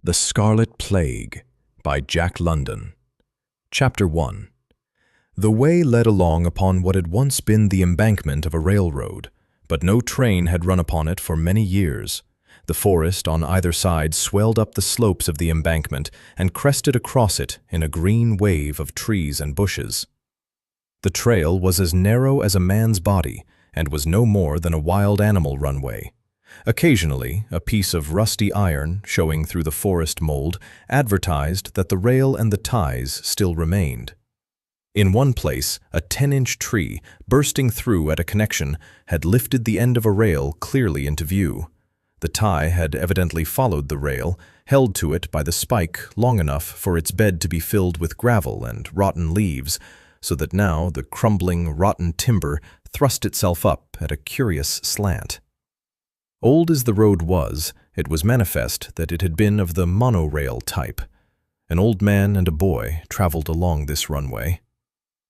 The Scarlet Plague by Jack London. Chapter 1. The way led along upon what had once been the embankment of a railroad, but no train had run upon it for many years. The forest on either side swelled up the slopes of the embankment and crested across it in a green wave of trees and bushes. The trail was as narrow as a man's body and was no more than a wild animal runway. Occasionally, a piece of rusty iron, showing through the forest mold, advertised that the rail and the ties still remained. In one place, a 10-inch tree, bursting through at a connection, had lifted the end of a rail clearly into view. The tie had evidently followed the rail, held to it by the spike long enough for its bed to be filled with gravel and rotten leaves, so that now the crumbling, rotten timber thrust itself up at a curious slant. Old as the road was, it was manifest that it had been of the monorail type. An old man and a boy traveled along this runway.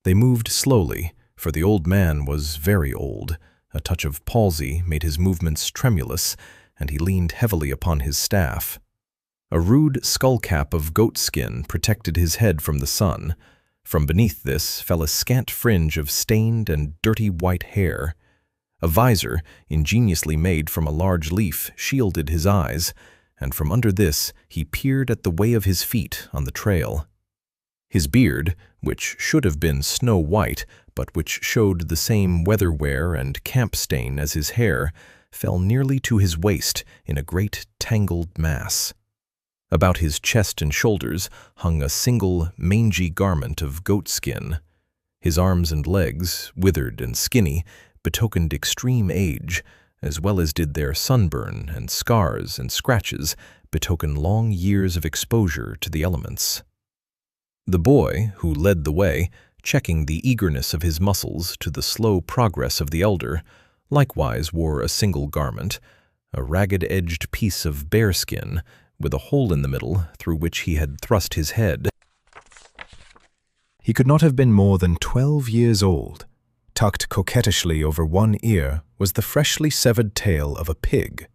They moved slowly, for the old man was very old. A touch of palsy made his movements tremulous, and he leaned heavily upon his staff. A rude skullcap of goatskin protected his head from the sun. From beneath this fell a scant fringe of stained and dirty white hair. A visor, ingeniously made from a large leaf, shielded his eyes, and from under this he peered at the way of his feet on the trail. His beard, which should have been snow-white, but which showed the same weather wear and camp stain as his hair, fell nearly to his waist in a great tangled mass. About his chest and shoulders hung a single, mangy garment of goatskin. His arms and legs, withered and skinny, betokened extreme age, as well as did their sunburn and scars and scratches betoken long years of exposure to the elements. The boy, who led the way, checking the eagerness of his muscles to the slow progress of the elder, likewise wore a single garment, a ragged-edged piece of bearskin, with a hole in the middle through which he had thrust his head. He could not have been more than 12 years old. Tucked coquettishly over one ear was the freshly severed tail of a pig.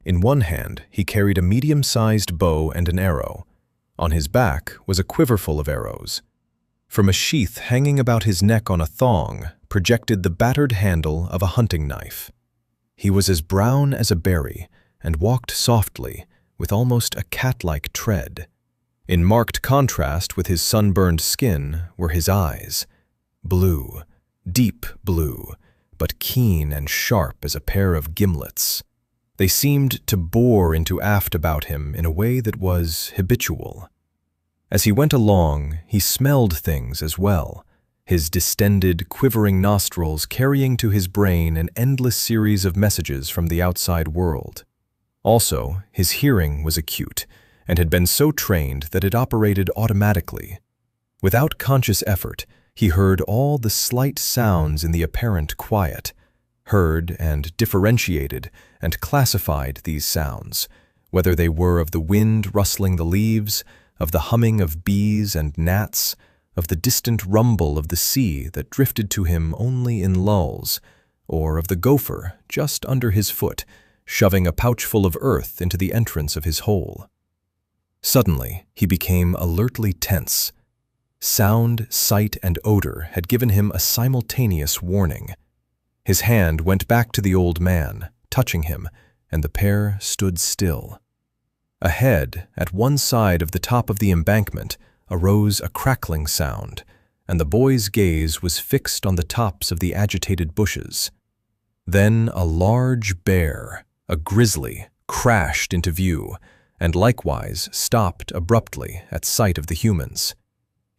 In one hand he carried a medium-sized bow and an arrow. On his back was a quiverful of arrows. From a sheath hanging about his neck on a thong projected the battered handle of a hunting knife. He was as brown as a berry and walked softly, with almost a cat-like tread. In marked contrast with his sunburned skin were his eyes, blue, deep blue, but keen and sharp as a pair of gimlets. They seemed to bore into aft about him in a way that was habitual. As he went along, he smelled things as well, his distended, quivering nostrils carrying to his brain an endless series of messages from the outside world. Also, his hearing was acute, and had been so trained that it operated automatically. Without conscious effort, he heard all the slight sounds in the apparent quiet, heard and differentiated and classified these sounds, whether they were of the wind rustling the leaves, of the humming of bees and gnats, of the distant rumble of the sea that drifted to him only in lulls, or of the gopher just under his foot, shoving a pouchful of earth into the entrance of his hole. Suddenly, he became alertly tense. Sound, sight, and odor had given him a simultaneous warning. His hand went back to the old man, touching him, and the pair stood still. Ahead, at one side of the top of the embankment, arose a crackling sound, and the boy's gaze was fixed on the tops of the agitated bushes. Then a large bear, a grizzly, crashed into view, and likewise stopped abruptly at sight of the humans.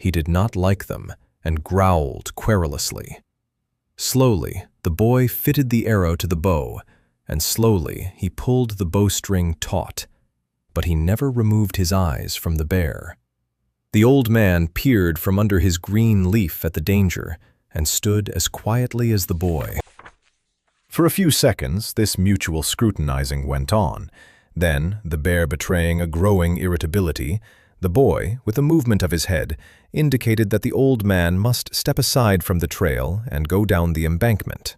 He did not like them, and growled querulously. Slowly, the boy fitted the arrow to the bow, and slowly he pulled the bowstring taut, but he never removed his eyes from the bear. The old man peered from under his green leaf at the danger, and stood as quietly as the boy. For a few seconds, this mutual scrutinizing went on. Then, the bear betraying a growing irritability, the boy, with a movement of his head, indicated that the old man must step aside from the trail and go down the embankment.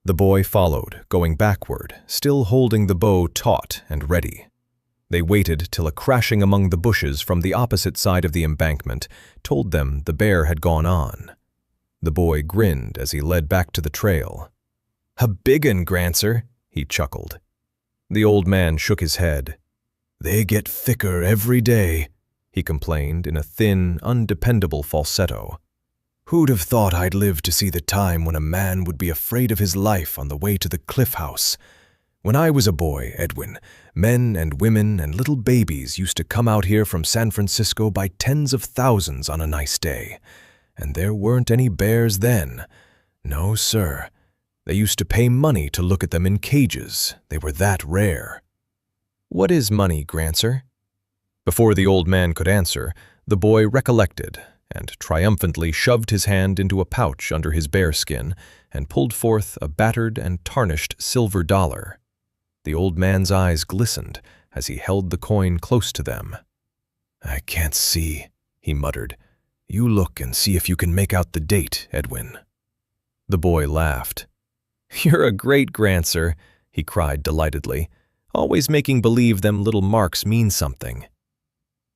The boy followed, going backward, still holding the bow taut and ready. They waited till a crashing among the bushes from the opposite side of the embankment told them the bear had gone on. The boy grinned as he led back to the trail. "A big 'un, Grancer," he chuckled. The old man shook his head. "They get thicker every day," he complained in a thin, undependable falsetto. "Who'd have thought I'd live to see the time when a man would be afraid of his life on the way to the cliff house? When I was a boy, Edwin, men and women and little babies used to come out here from San Francisco by tens of thousands on a nice day. And there weren't any bears then. No, sir. They used to pay money to look at them in cages. They were that rare." "What is money, Grancer?" Before the old man could answer, the boy recollected and triumphantly shoved his hand into a pouch under his bearskin and pulled forth a battered and tarnished silver dollar. The old man's eyes glistened as he held the coin close to them. "I can't see," he muttered. "You look and see if you can make out the date, Edwin." The boy laughed. "You're a great Grancer," he cried delightedly, "always making believe them little marks mean something."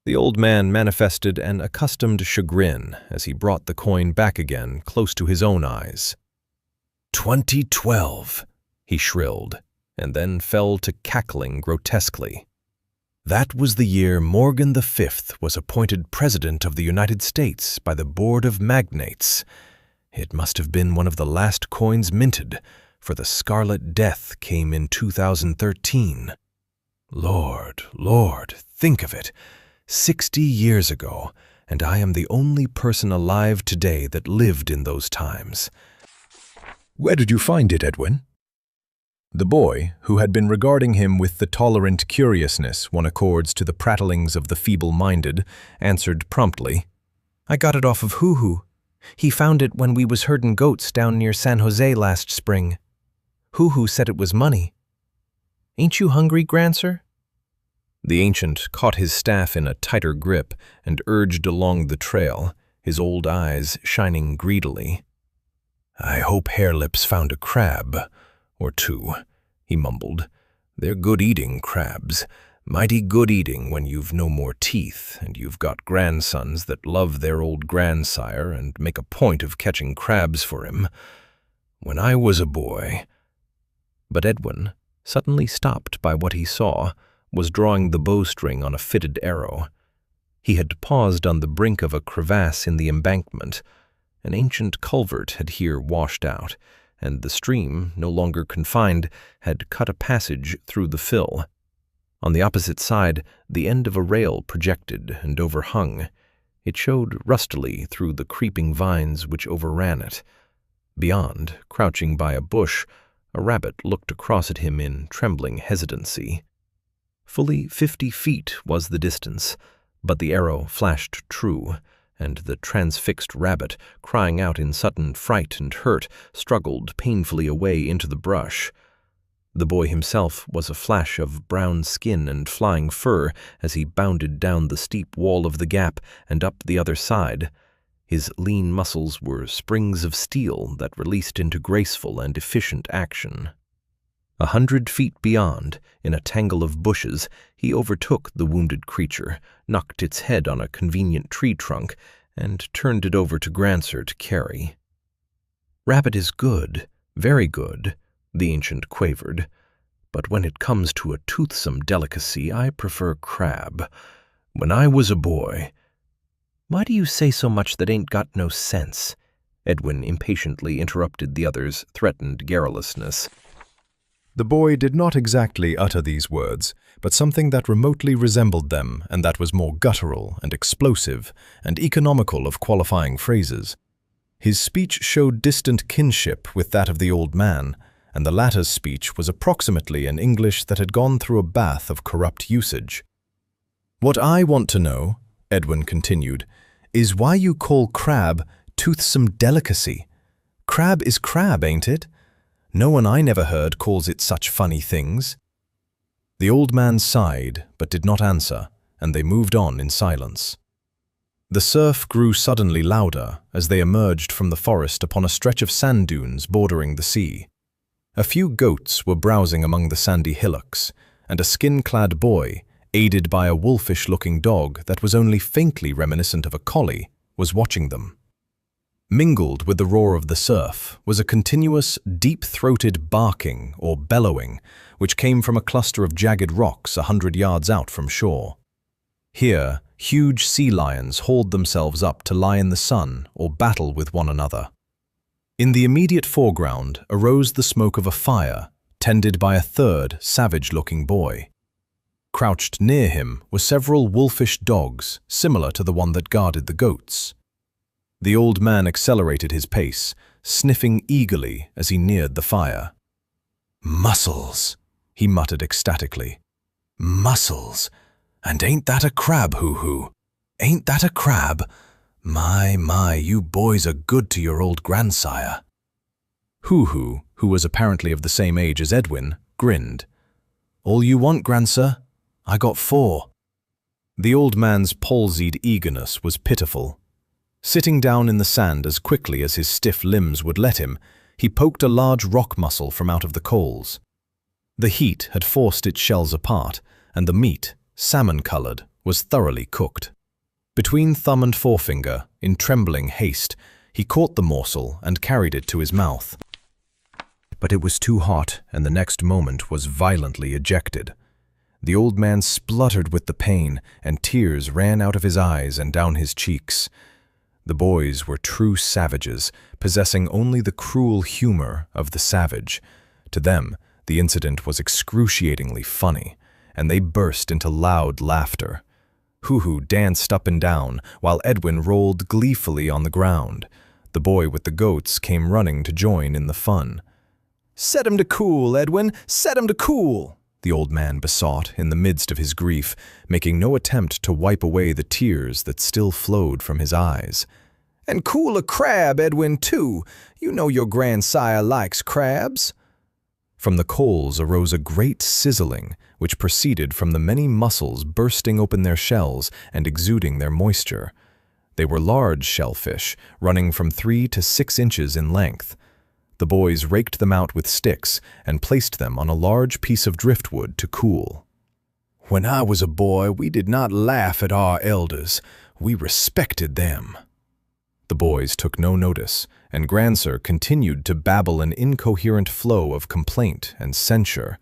The old man manifested an accustomed chagrin as he brought the coin back again close to his own eyes. 2012, he shrilled, and then fell to cackling grotesquely. That was the year Morgan V was appointed President of the United States by the Board of Magnates. It must have been one of the last coins minted, for the Scarlet death came in 2013. Lord, Lord, think of it. 60 years ago, and I am the only person alive today that lived in those times. Where did you find it, Edwin? The boy, who had been regarding him with the tolerant curiousness one accords to the prattlings of the feeble-minded, answered promptly, I got it off of Hoo-Hoo. He found it when we was herding goats down near San Jose last spring. Hoo-Hoo said it was money. Ain't you hungry, Grancer? The ancient caught his staff in a tighter grip and urged along the trail, his old eyes shining greedily. I hope Harelips found a crab, or two, he mumbled. They're good eating, crabs. Mighty good eating when you've no more teeth and you've got grandsons that love their old grandsire and make a point of catching crabs for him. When I was a boy... But Edwin, suddenly stopped by what he saw, was drawing the bowstring on a fitted arrow. He had paused on the brink of a crevasse in the embankment. An ancient culvert had here washed out, and the stream, no longer confined, had cut a passage through the fill. On the opposite side, the end of a rail projected and overhung. It showed rustily through the creeping vines which overran it. Beyond, crouching by a bush, a rabbit looked across at him in trembling hesitancy. Fully 50 feet was the distance, but the arrow flashed true, and the transfixed rabbit, crying out in sudden fright and hurt, struggled painfully away into the brush. The boy himself was a flash of brown skin and flying fur as he bounded down the steep wall of the gap and up the other side. His lean muscles were springs of steel that released into graceful and efficient action. 100 feet beyond, in a tangle of bushes, he overtook the wounded creature, knocked its head on a convenient tree trunk, and turned it over to Grancer to carry. Rabbit is good, very good, the ancient quavered, but when it comes to a toothsome delicacy, I prefer crab. When I was a boy... Why do you say so much that ain't got no sense? Edwin impatiently interrupted the other's threatened garrulousness. The boy did not exactly utter these words, but something that remotely resembled them and that was more guttural and explosive and economical of qualifying phrases. His speech showed distant kinship with that of the old man, and the latter's speech was approximately an English that had gone through a bath of corrupt usage. What I want to know, Edwin continued, is why you call crab toothsome delicacy. Crab is crab, ain't it? No one I never heard calls it such funny things. The old man sighed, but did not answer, and they moved on in silence. The surf grew suddenly louder as they emerged from the forest upon a stretch of sand dunes bordering the sea. A few goats were browsing among the sandy hillocks, and a skin-clad boy, aided by a wolfish-looking dog that was only faintly reminiscent of a collie, was watching them. Mingled with the roar of the surf was a continuous, deep-throated barking or bellowing, which came from a cluster of jagged rocks 100 yards out from shore. Here, huge sea lions hauled themselves up to lie in the sun or battle with one another. In the immediate foreground arose the smoke of a fire, tended by a third, savage-looking boy. Crouched near him were several wolfish dogs, similar to the one that guarded the goats. The old man accelerated his pace, sniffing eagerly as he neared the fire. "Mussels," he muttered ecstatically. "Mussels! And ain't that a crab, hoo-hoo? Ain't that a crab? My, you boys are good to your old grandsire." Hoo-hoo, who was apparently of the same age as Edwin, grinned. "All you want, grandsir? I got 4. The old man's palsied eagerness was pitiful. Sitting down in the sand as quickly as his stiff limbs would let him, he poked a large rock mussel from out of the coals. The heat had forced its shells apart, and the meat, salmon-colored, was thoroughly cooked. Between thumb and forefinger, in trembling haste, he caught the morsel and carried it to his mouth. But it was too hot, and the next moment was violently ejected. The old man spluttered with the pain, and tears ran out of his eyes and down his cheeks. The boys were true savages, possessing only the cruel humor of the savage. To them, the incident was excruciatingly funny, and they burst into loud laughter. Hoo-hoo danced up and down, while Edwin rolled gleefully on the ground. The boy with the goats came running to join in the fun. "Set him to cool, Edwin, set him to cool," the old man besought in the midst of his grief, making no attempt to wipe away the tears that still flowed from his eyes. "And cool a crab, Edwin, too. You know your grandsire likes crabs." From the coals arose a great sizzling, which proceeded from the many mussels bursting open their shells and exuding their moisture. They were large shellfish, running from 3 to 6 inches in length. The boys raked them out with sticks and placed them on a large piece of driftwood to cool. "When I was a boy, we did not laugh at our elders. We respected them." The boys took no notice, and Grandsir continued to babble an incoherent flow of complaint and censure.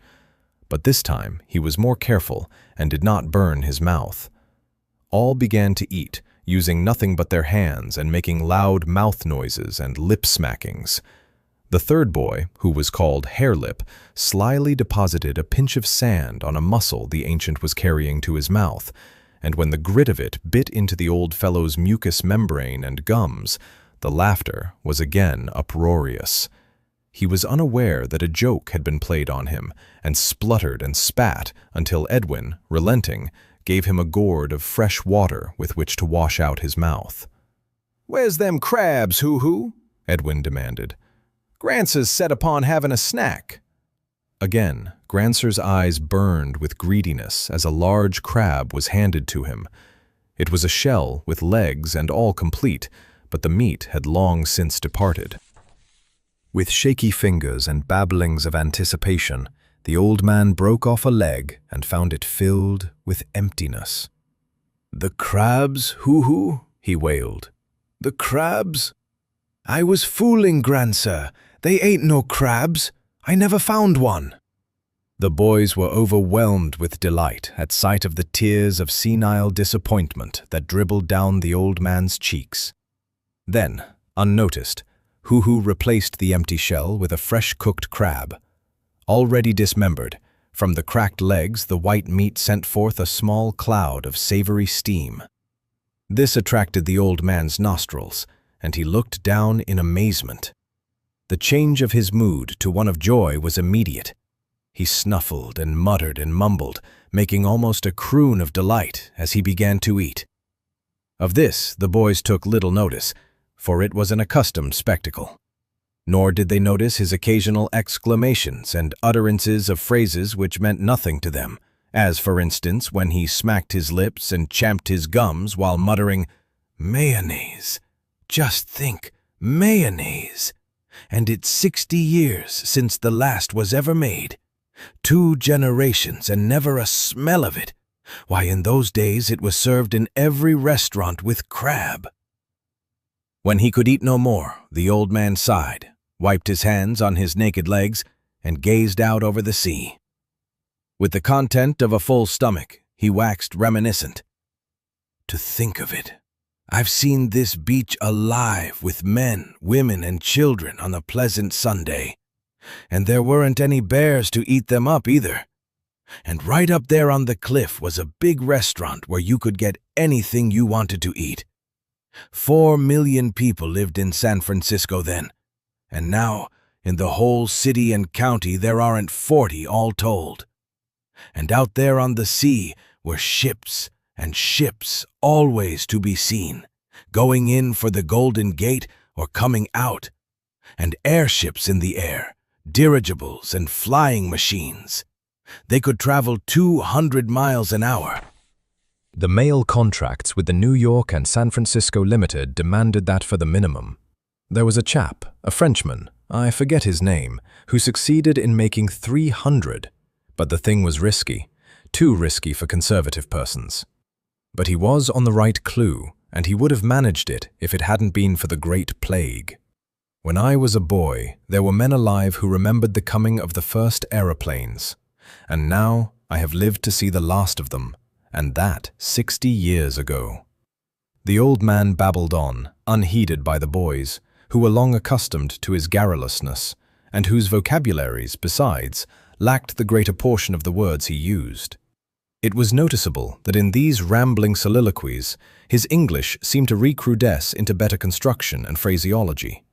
But this time he was more careful and did not burn his mouth. All began to eat, using nothing but their hands and making loud mouth noises and lip smackings. The third boy, who was called Harelip, slyly deposited a pinch of sand on a mussel the ancient was carrying to his mouth, and when the grit of it bit into the old fellow's mucous membrane and gums, the laughter was again uproarious. He was unaware that a joke had been played on him, and spluttered and spat until Edwin, relenting, gave him a gourd of fresh water with which to wash out his mouth. "Where's them crabs, hoo-hoo?" Edwin demanded. "Grandsir's set upon having a snack." Again, Grandsir's eyes burned with greediness as a large crab was handed to him. It was a shell with legs and all complete, but the meat had long since departed. With shaky fingers and babblings of anticipation, the old man broke off a leg and found it filled with emptiness. "The crabs, hoo-hoo?" he wailed. "The crabs? I was fooling, Grandsir. They ain't no crabs. I never found one." The boys were overwhelmed with delight at sight of the tears of senile disappointment that dribbled down the old man's cheeks. Then, unnoticed, Hoo-hoo replaced the empty shell with a fresh-cooked crab. Already dismembered, from the cracked legs the white meat sent forth a small cloud of savory steam. This attracted the old man's nostrils, and he looked down in amazement. The change of his mood to one of joy was immediate. He snuffled and muttered and mumbled, making almost a croon of delight as he began to eat. Of this the boys took little notice, for it was an accustomed spectacle. Nor did they notice his occasional exclamations and utterances of phrases which meant nothing to them, as, for instance, when he smacked his lips and champed his gums while muttering, "Mayonnaise! Just think, mayonnaise! And it's 60 years since the last was ever made. 2 generations and never a smell of it. Why, in those days it was served in every restaurant with crab. When he could eat no more, the old man sighed, wiped his hands on his naked legs, and gazed out over the sea. With the content of a full stomach, he waxed reminiscent. To think of it, I've seen this beach alive with men, women, and children on a pleasant Sunday. And there weren't any bears to eat them up either. And right up there on the cliff was a big restaurant where you could get anything you wanted to eat. 4 million people lived in San Francisco then, and now in the whole city and county there aren't 40 all told. And out there on the sea were ships and ships always to be seen, going in for the Golden Gate or coming out, and airships in the air, dirigibles and flying machines. They could travel 200 miles an hour. The mail contracts with the New York and San Francisco Limited demanded that for the minimum. There was a chap, a Frenchman, I forget his name, who succeeded in making 300, but the thing was risky, too risky for conservative persons. But he was on the right clue, and he would have managed it if it hadn't been for the Great Plague. When I was a boy, there were men alive who remembered the coming of the first aeroplanes, and now I have lived to see the last of them, and that 60 years ago. The old man babbled on, unheeded by the boys, who were long accustomed to his garrulousness, and whose vocabularies, besides, lacked the greater portion of the words he used. It was noticeable that in these rambling soliloquies, his English seemed to recrudesce into better construction and phraseology.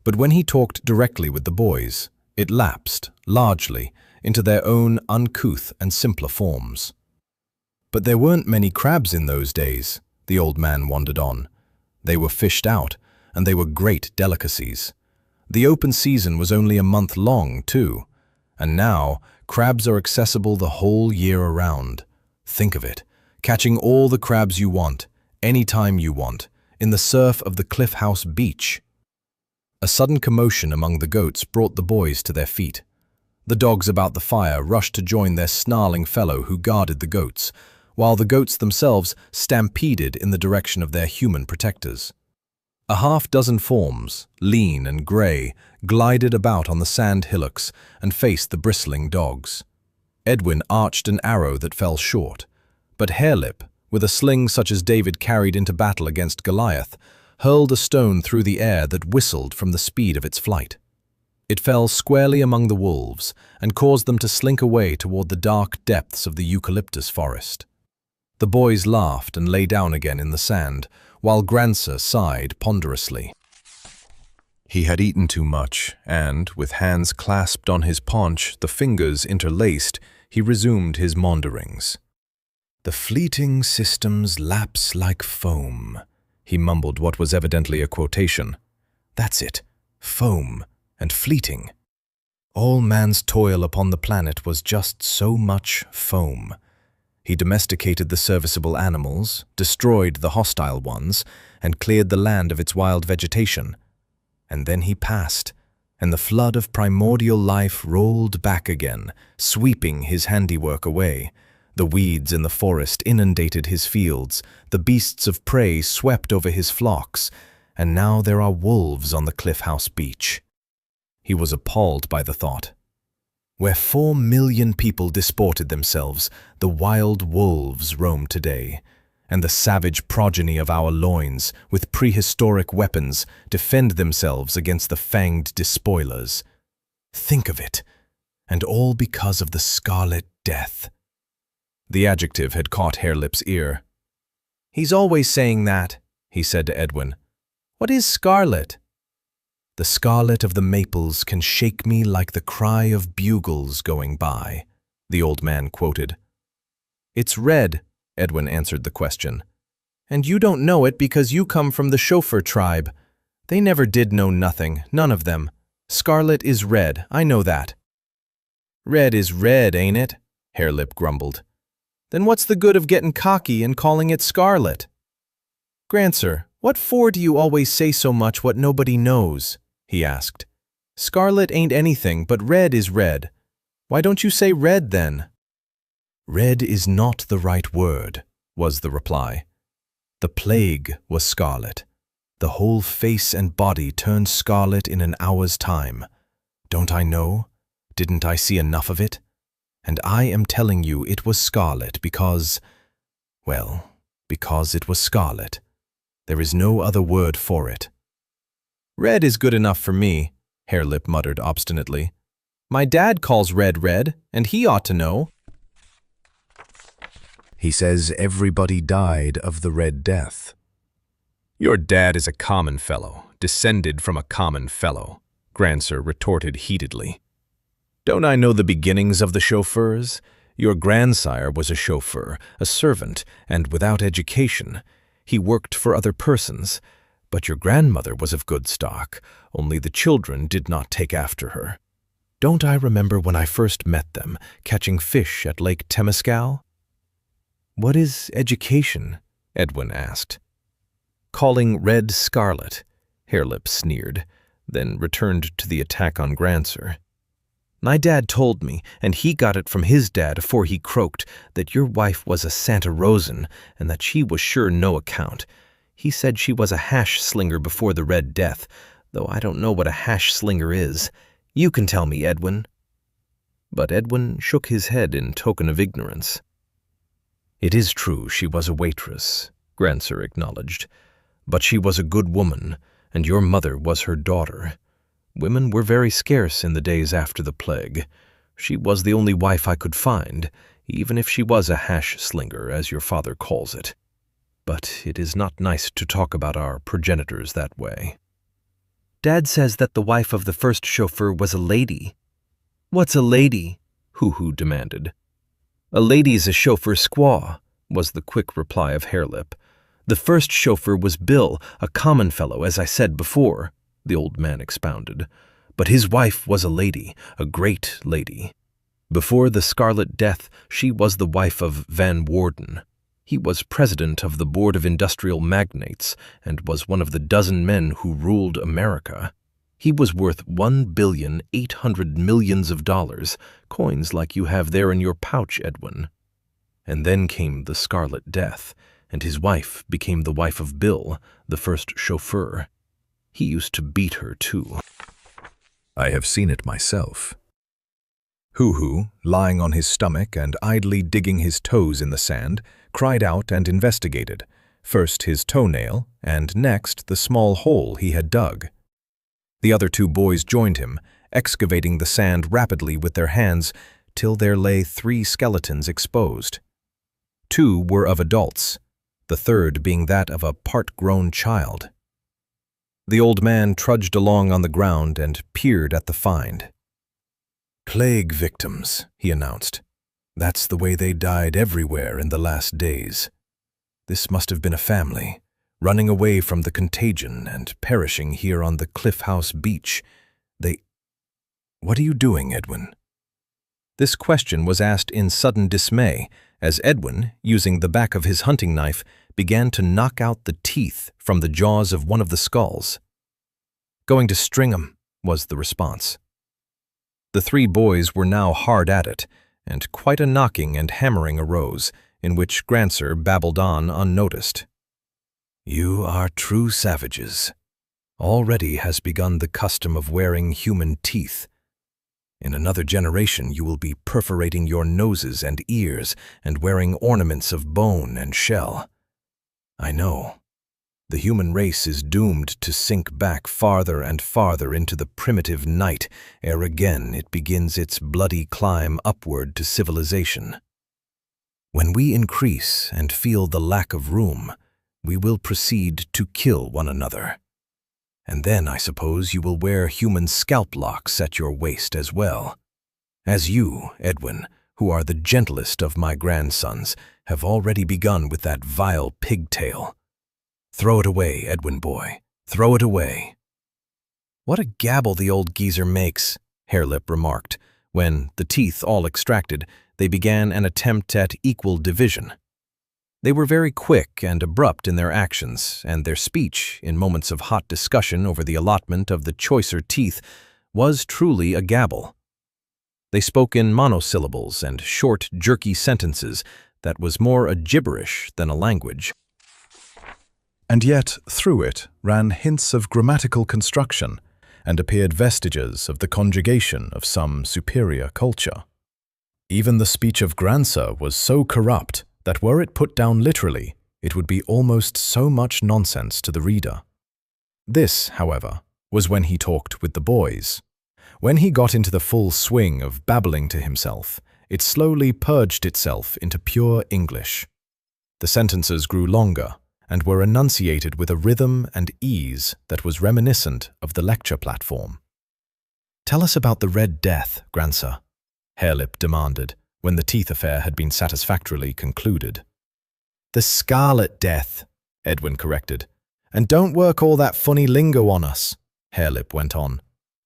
But when he talked directly with the boys, it lapsed, largely, into their own uncouth and simpler forms. But there weren't many crabs in those days, the old man wandered on. They were fished out, and they were great delicacies. The open season was only a month long, too, and now crabs are accessible the whole year around. Think of it, catching all the crabs you want, any time you want, in the surf of the Cliff House beach. A sudden commotion among the goats brought the boys to their feet. The dogs about the fire rushed to join their snarling fellow who guarded the goats, while the goats themselves stampeded in the direction of their human protectors. A half-dozen forms, lean and grey, glided about on the sand hillocks and faced the bristling dogs. Edwin arched an arrow that fell short, but Harelip, with a sling such as David carried into battle against Goliath, hurled a stone through the air that whistled from the speed of its flight. It fell squarely among the wolves and caused them to slink away toward the dark depths of the eucalyptus forest. The boys laughed and lay down again in the sand, while Grancer sighed ponderously. He had eaten too much, and, with hands clasped on his paunch, the fingers interlaced, he resumed his maunderings. "The fleeting systems lapse like foam," he mumbled what was evidently a quotation. "That's it, foam and fleeting. All man's toil upon the planet was just so much foam. He domesticated the serviceable animals, destroyed the hostile ones, and cleared the land of its wild vegetation. And then he passed, and the flood of primordial life rolled back again, sweeping his handiwork away. The weeds in the forest inundated his fields, the beasts of prey swept over his flocks, and now there are wolves on the Cliff House beach." He was appalled by the thought. Where 4 million people disported themselves, the wild wolves roam today, and the savage progeny of our loins, with prehistoric weapons, defend themselves against the fanged despoilers. Think of it, and all because of the Scarlet Death. The adjective had caught Harelip's ear. "He's always saying that," he said to Edwin. "What is scarlet?" "The scarlet of the maples can shake me like the cry of bugles going by," the old man quoted. "It's red," Edwin answered the question. "And you don't know it because you come from the chauffeur tribe. They never did know nothing, none of them. Scarlet is red, I know that." "Red is red, ain't it?" Harelip grumbled. "Then what's the good of getting cocky and calling it scarlet?" "Grancer, what for do you always say so much what nobody knows?" he asked. "Scarlet ain't anything, but red is red. Why don't you say red then?" Red is not the right word, was the reply. The plague was scarlet. The whole face and body turned scarlet in an hour's time. Don't I know? Didn't I see enough of it? And I am telling you it was scarlet because, well, because it was scarlet. There is no other word for it. Red is good enough for me, Harelip muttered obstinately. My dad calls red red, and he ought to know. He says everybody died of the Red Death. Your dad is a common fellow, descended from a common fellow, Grancer retorted heatedly. Don't I know the beginnings of the chauffeurs? Your grandsire was a chauffeur, a servant, and without education. He worked for other persons. But your grandmother was of good stock, only the children did not take after her. Don't I remember when I first met them, catching fish at Lake Temescal? What is education? Edwin asked. Calling red scarlet, Harelip sneered, then returned to the attack on Grancer. My dad told me, and he got it from his dad afore he croaked, that your wife was a Santa Rosan, and that she was sure no account. He said she was a hash slinger before the Red Death, though I don't know what a hash slinger is. You can tell me, Edwin. But Edwin shook his head in token of ignorance. It is true she was a waitress, Grancer acknowledged, but she was a good woman, and your mother was her daughter. Women were very scarce in the days after the plague. She was the only wife I could find, even if she was a hash slinger, as your father calls it. But it is not nice to talk about our progenitors that way. Dad says that the wife of the first chauffeur was a lady. What's a lady? Hoo-Hoo demanded. A lady's a chauffeur squaw, was the quick reply of Harelip. The first chauffeur was Bill, a common fellow, as I said before, the old man expounded. But his wife was a lady, a great lady. Before the Scarlet Death, she was the wife of Van Worden. He was president of the Board of Industrial Magnates and was one of the dozen men who ruled America. He was worth $1,800,000,000, coins like you have there in your pouch, Edwin. And then came the Scarlet Death, and his wife became the wife of Bill, the first chauffeur. He used to beat her, too. I have seen it myself. Hoo-Hoo, lying on his stomach and idly digging his toes in the sand, cried out and investigated, first his toenail, and next the small hole he had dug. The other two boys joined him, excavating the sand rapidly with their hands till there lay 3 skeletons exposed. 2 were of adults, the third being that of a part-grown child. The old man trudged along on the ground and peered at the find. Plague victims, he announced. That's the way they died everywhere in the last days. This must have been a family, running away from the contagion and perishing here on the Cliff House beach. What are you doing, Edwin? This question was asked in sudden dismay, as Edwin, using the back of his hunting knife, began to knock out the teeth from the jaws of one of the skulls. Going to string 'em, was the response. The 3 boys were now hard at it, and quite a knocking and hammering arose, in which Grancer babbled on unnoticed. You are true savages. Already has begun the custom of wearing human teeth. In another generation you will be perforating your noses and ears and wearing ornaments of bone and shell. I know. The human race is doomed to sink back farther and farther into the primitive night ere again it begins its bloody climb upward to civilization. When we increase and feel the lack of room, we will proceed to kill one another. And then I suppose you will wear human scalp locks at your waist as well. As you, Edwin, who are the gentlest of my grandsons, have already begun with that vile pigtail. Throw it away, Edwin boy. Throw it away. What a gabble the old geezer makes, Harelip remarked, when, the teeth all extracted, they began an attempt at equal division. They were very quick and abrupt in their actions, and their speech, in moments of hot discussion over the allotment of the choicer teeth, was truly a gabble. They spoke in monosyllables and short, jerky sentences that was more a gibberish than a language. And yet, through it, ran hints of grammatical construction and appeared vestiges of the conjugation of some superior culture. Even the speech of Grancer was so corrupt that were it put down literally, it would be almost so much nonsense to the reader. This, however, was when he talked with the boys. When he got into the full swing of babbling to himself, it slowly purged itself into pure English. The sentences grew longer and were enunciated with a rhythm and ease that was reminiscent of the lecture platform. "Tell us about the Red Death, Grancer," Harelip demanded when the teeth affair had been satisfactorily concluded. "The Scarlet Death," Edwin corrected. "And don't work all that funny lingo on us," Harelip went on.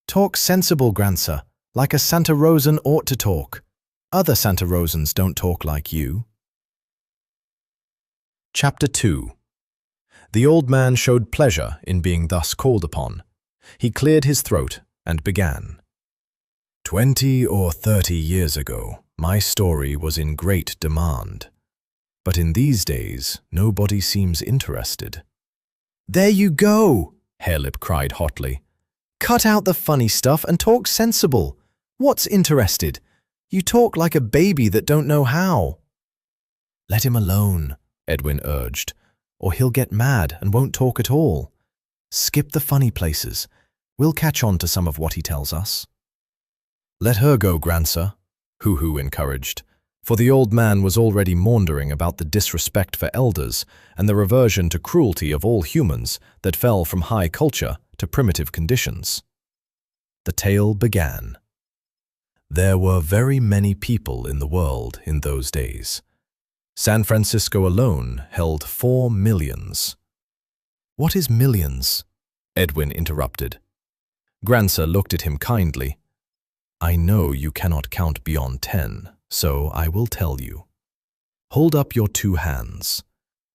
"Talk sensible, Grancer, like a Santa Rosan ought to talk. Other Santa Rosans don't talk like you." Chapter 2. The old man showed pleasure in being thus called upon. He cleared his throat and began. 20 or 30 years ago, my story was in great demand. But in these days, nobody seems interested." "There you go," Harelip cried hotly. "Cut out the funny stuff and talk sensible. What's interested? You talk like a baby that don't know how." "Let him alone," Edwin urged, "or he'll get mad and won't talk at all. Skip the funny places. We'll catch on to some of what he tells us." "Let her go, Grancer," Hoo-Hoo encouraged, for the old man was already maundering about the disrespect for elders and the reversion to cruelty of all humans that fell from high culture to primitive conditions. The tale began. There were very many people in the world in those days. San Francisco alone held 4 millions. "What is millions?" Edwin interrupted. Grancer looked at him kindly. "I know you cannot count beyond 10, so I will tell you. Hold up your 2 hands.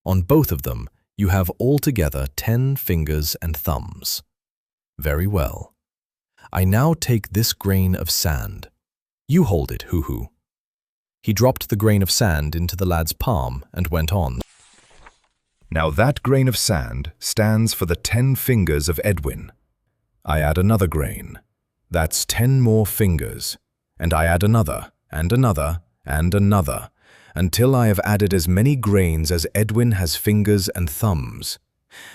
On both of them, you have altogether 10 fingers and thumbs. Very well. I now take this grain of sand. You hold it, Hoo-Hoo." He dropped the grain of sand into the lad's palm and went on. "Now that grain of sand stands for the 10 fingers of Edwin. I add another grain. That's 10 more fingers. And I add another, and another, and another, until I have added as many grains as Edwin has fingers and thumbs.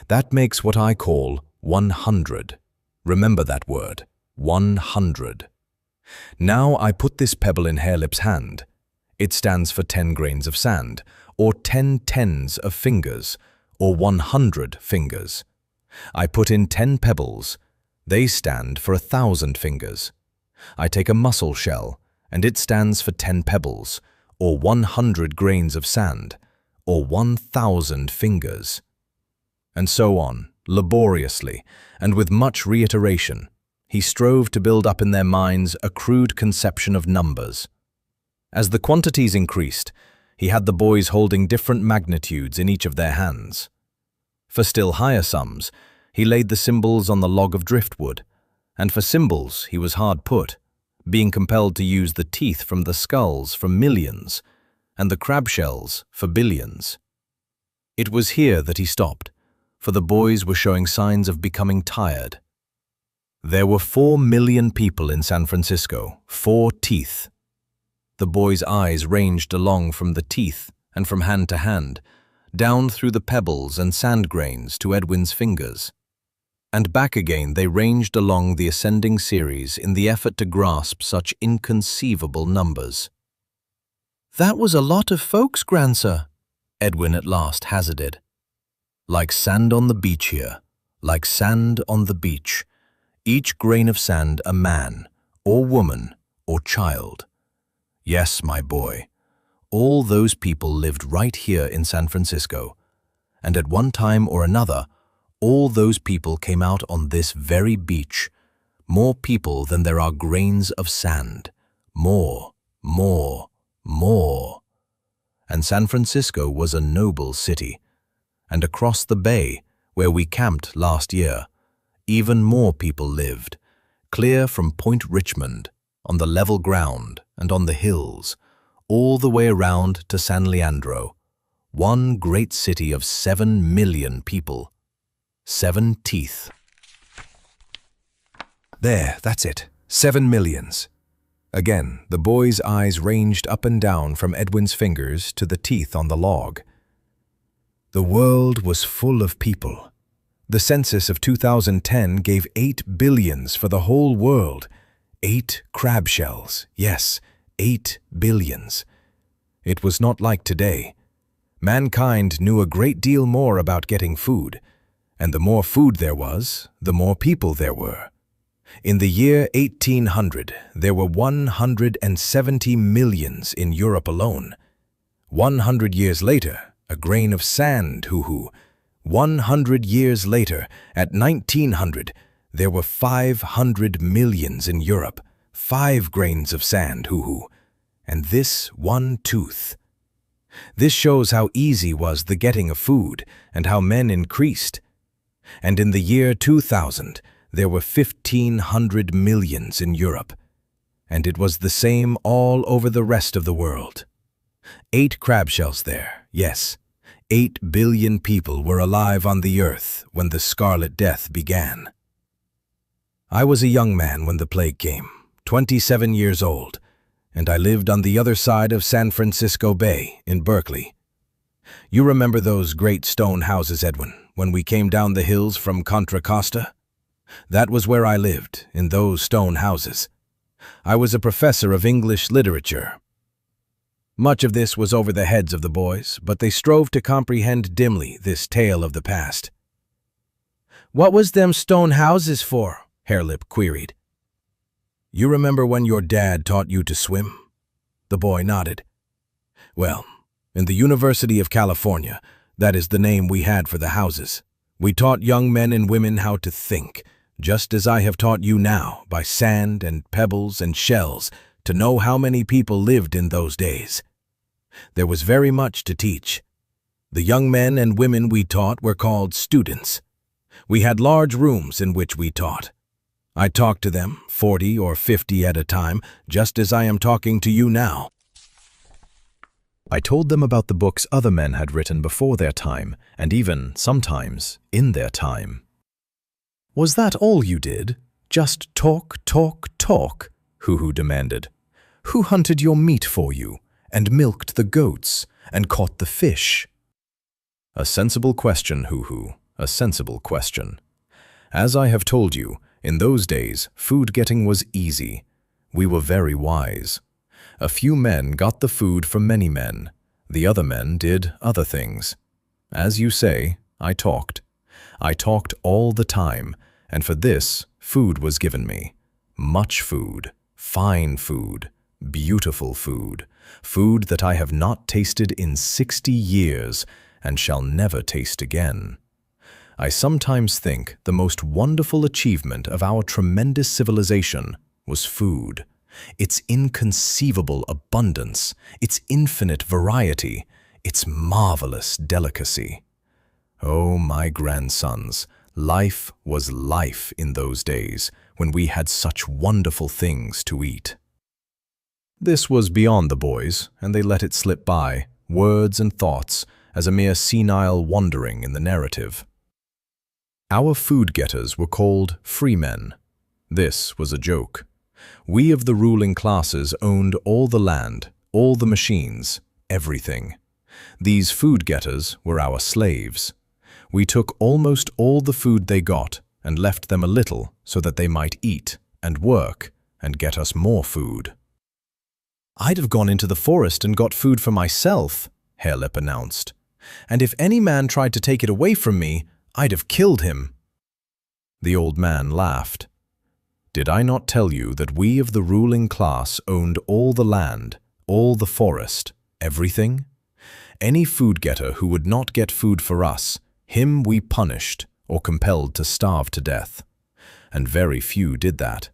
That makes what I call 100. Remember that word, 100. Now I put this pebble in Harelip's hand. It stands for 10 grains of sand, or 10 tens of fingers, or 100 fingers. I put in 10 pebbles. They stand for 1,000 fingers. I take a mussel shell, and it stands for 10 pebbles, or 100 grains of sand, or 1,000 fingers. And so on, laboriously, and with much reiteration, he strove to build up in their minds a crude conception of numbers. As the quantities increased, he had the boys holding different magnitudes in each of their hands. For still higher sums, he laid the symbols on the log of driftwood, and for symbols he was hard put, being compelled to use the teeth from the skulls for millions, and the crab shells for billions. It was here that he stopped, for the boys were showing signs of becoming tired. There were 4 million people in San Francisco, 4 teeth. The boys' eyes ranged along from the teeth and from hand to hand, down through the pebbles and sand grains to Edwin's fingers. And back again they ranged along the ascending series in the effort to grasp such inconceivable numbers. "That was a lot of folks, Grancer," Edwin at last hazarded. "Like sand on the beach here, like sand on the beach. Each grain of sand a man, or woman, or child. Yes, my boy, all those people lived right here in San Francisco, and at one time or another, all those people came out on this very beach. More people than there are grains of sand. More, more, more. And San Francisco was a noble city. And across the bay, where we camped last year, even more people lived, clear from Point Richmond, on the level ground and on the hills, all the way around to San Leandro, one great city of 7 million people. 7 teeth. There, that's it. 7 millions. Again, the boy's eyes ranged up and down from Edwin's fingers to the teeth on the log. The world was full of people. The census of 2010 gave 8 billions for the whole world. 8 crab shells. Yes, 8 billions. It was not like today. Mankind knew a great deal more about getting food, and the more food there was, the more people there were. In the year 1800, there were 170 millions in Europe alone. 100 years later, a grain of sand, hoo-hoo. 100 years later, at 1900, there were 500 millions in Europe. 5 grains of sand, hoo-hoo. And this one tooth. This shows how easy was the getting of food and how men increased. And in the year 2000, there were 1,500 millions in Europe. And it was the same all over the rest of the world. 8 crab shells there, yes. 8 billion people were alive on the earth when the Scarlet Death began. I was a young man when the plague came, 27 years old, and I lived on the other side of San Francisco Bay in Berkeley. You remember those great stone houses, Edwin, when we came down the hills from Contra Costa? That was where I lived, in those stone houses. I was a professor of English literature. Much of this was over the heads of the boys, but they strove to comprehend dimly this tale of the past. "What was them stone houses for?" Harelip queried. "You remember when your dad taught you to swim?" The boy nodded. "Well, in the University of California, that is the name we had for the houses. We taught young men and women how to think, just as I have taught you now, by sand and pebbles and shells, to know how many people lived in those days. There was very much to teach. The young men and women we taught were called students. We had large rooms in which we taught. I talked to them, 40 or 50 at a time, just as I am talking to you now. I told them about the books other men had written before their time, and even, sometimes, in their time. "Was that all you did? Just talk, talk, talk?" Hoo-hoo demanded. "Who hunted your meat for you, and milked the goats, and caught the fish?" A sensible question, Hoo-hoo, a sensible question. As I have told you, in those days, food getting was easy. We were very wise. A few men got the food from many men. The other men did other things. As you say, I talked. I talked all the time, and for this, food was given me. Much food, fine food, beautiful food, food that I have not tasted in 60 years and shall never taste again. I sometimes think the most wonderful achievement of our tremendous civilization was food. Its inconceivable abundance, its infinite variety, its marvelous delicacy. Oh, my grandsons, life was life in those days when we had such wonderful things to eat. This was beyond the boys, and they let it slip by, words and thoughts, as a mere senile wandering in the narrative. Our food-getters were called freemen. This was a joke. We of the ruling classes owned all the land, all the machines, everything. These food-getters were our slaves. We took almost all the food they got and left them a little so that they might eat and work and get us more food. "I'd have gone into the forest and got food for myself," Harelip announced. "And if any man tried to take it away from me, I'd have killed him." The old man laughed. "Did I not tell you that we of the ruling class owned all the land, all the forest, everything? Any food-getter who would not get food for us, him we punished or compelled to starve to death. And very few did that.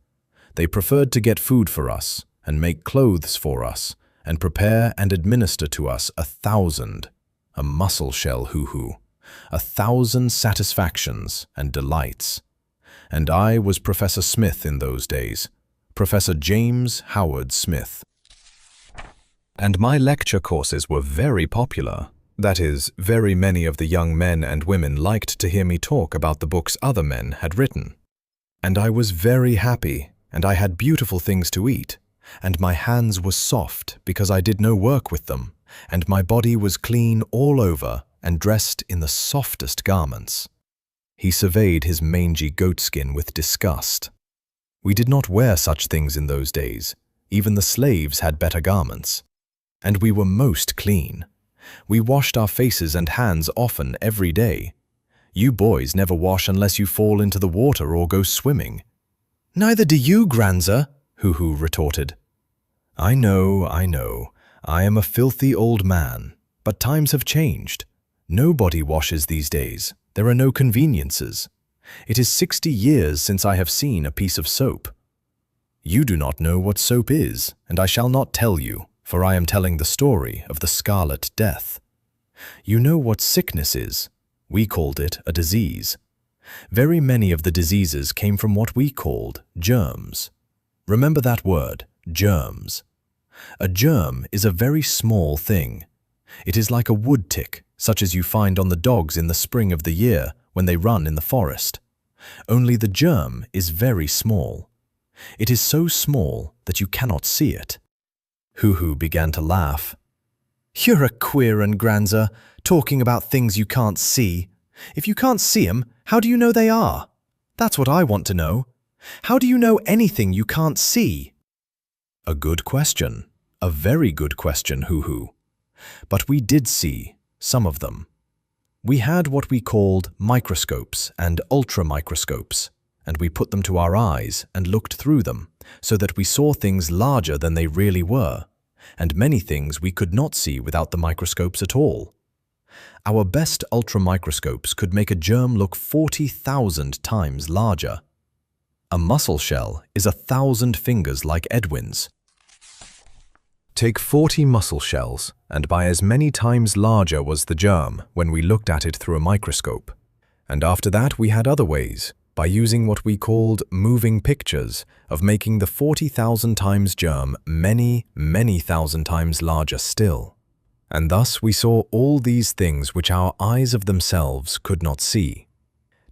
They preferred to get food for us, and make clothes for us, and prepare and administer to us 1,000, a mussel shell hoo-hoo, 1,000 satisfactions and delights. And I was Professor Smith in those days, Professor James Howard Smith. And my lecture courses were very popular. That is, very many of the young men and women liked to hear me talk about the books other men had written. And I was very happy, and I had beautiful things to eat, and my hands were soft because I did no work with them, and my body was clean all over and dressed in the softest garments. He surveyed his mangy goatskin with disgust. We did not wear such things in those days. Even the slaves had better garments. And we were most clean. We washed our faces and hands often every day. You boys never wash unless you fall into the water or go swimming. Neither do you, Granzer, Hoo-Hoo retorted. I know. I am a filthy old man, but times have changed. Nobody washes these days. There are no conveniences. It is 60 years since I have seen a piece of soap. You do not know what soap is, and I shall not tell you, for I am telling the story of the Scarlet Death. You know what sickness is. We called it a disease. Very many of the diseases came from what we called germs. Remember that word, germs. A germ is a very small thing. It is like a wood tick, such as you find on the dogs in the spring of the year when they run in the forest. Only the germ is very small. It is so small that you cannot see it. Hoo-Hoo began to laugh. You're a queer un, Granzer, talking about things you can't see. If you can't see 'em, how do you know they are? That's what I want to know. How do you know anything you can't see? A good question. A very good question, Hoo-Hoo. But we did see some of them. We had what we called microscopes and ultramicroscopes, and we put them to our eyes and looked through them, so that we saw things larger than they really were, and many things we could not see without the microscopes at all. Our best ultramicroscopes could make a germ look 40,000 times larger. A mussel shell is 1,000 fingers like Edwin's. Take 40 mussel shells, and by as many times larger was the germ when we looked at it through a microscope. And after that we had other ways, by using what we called moving pictures, of making the 40,000 times germ many thousand times larger still. And thus we saw all these things which our eyes of themselves could not see.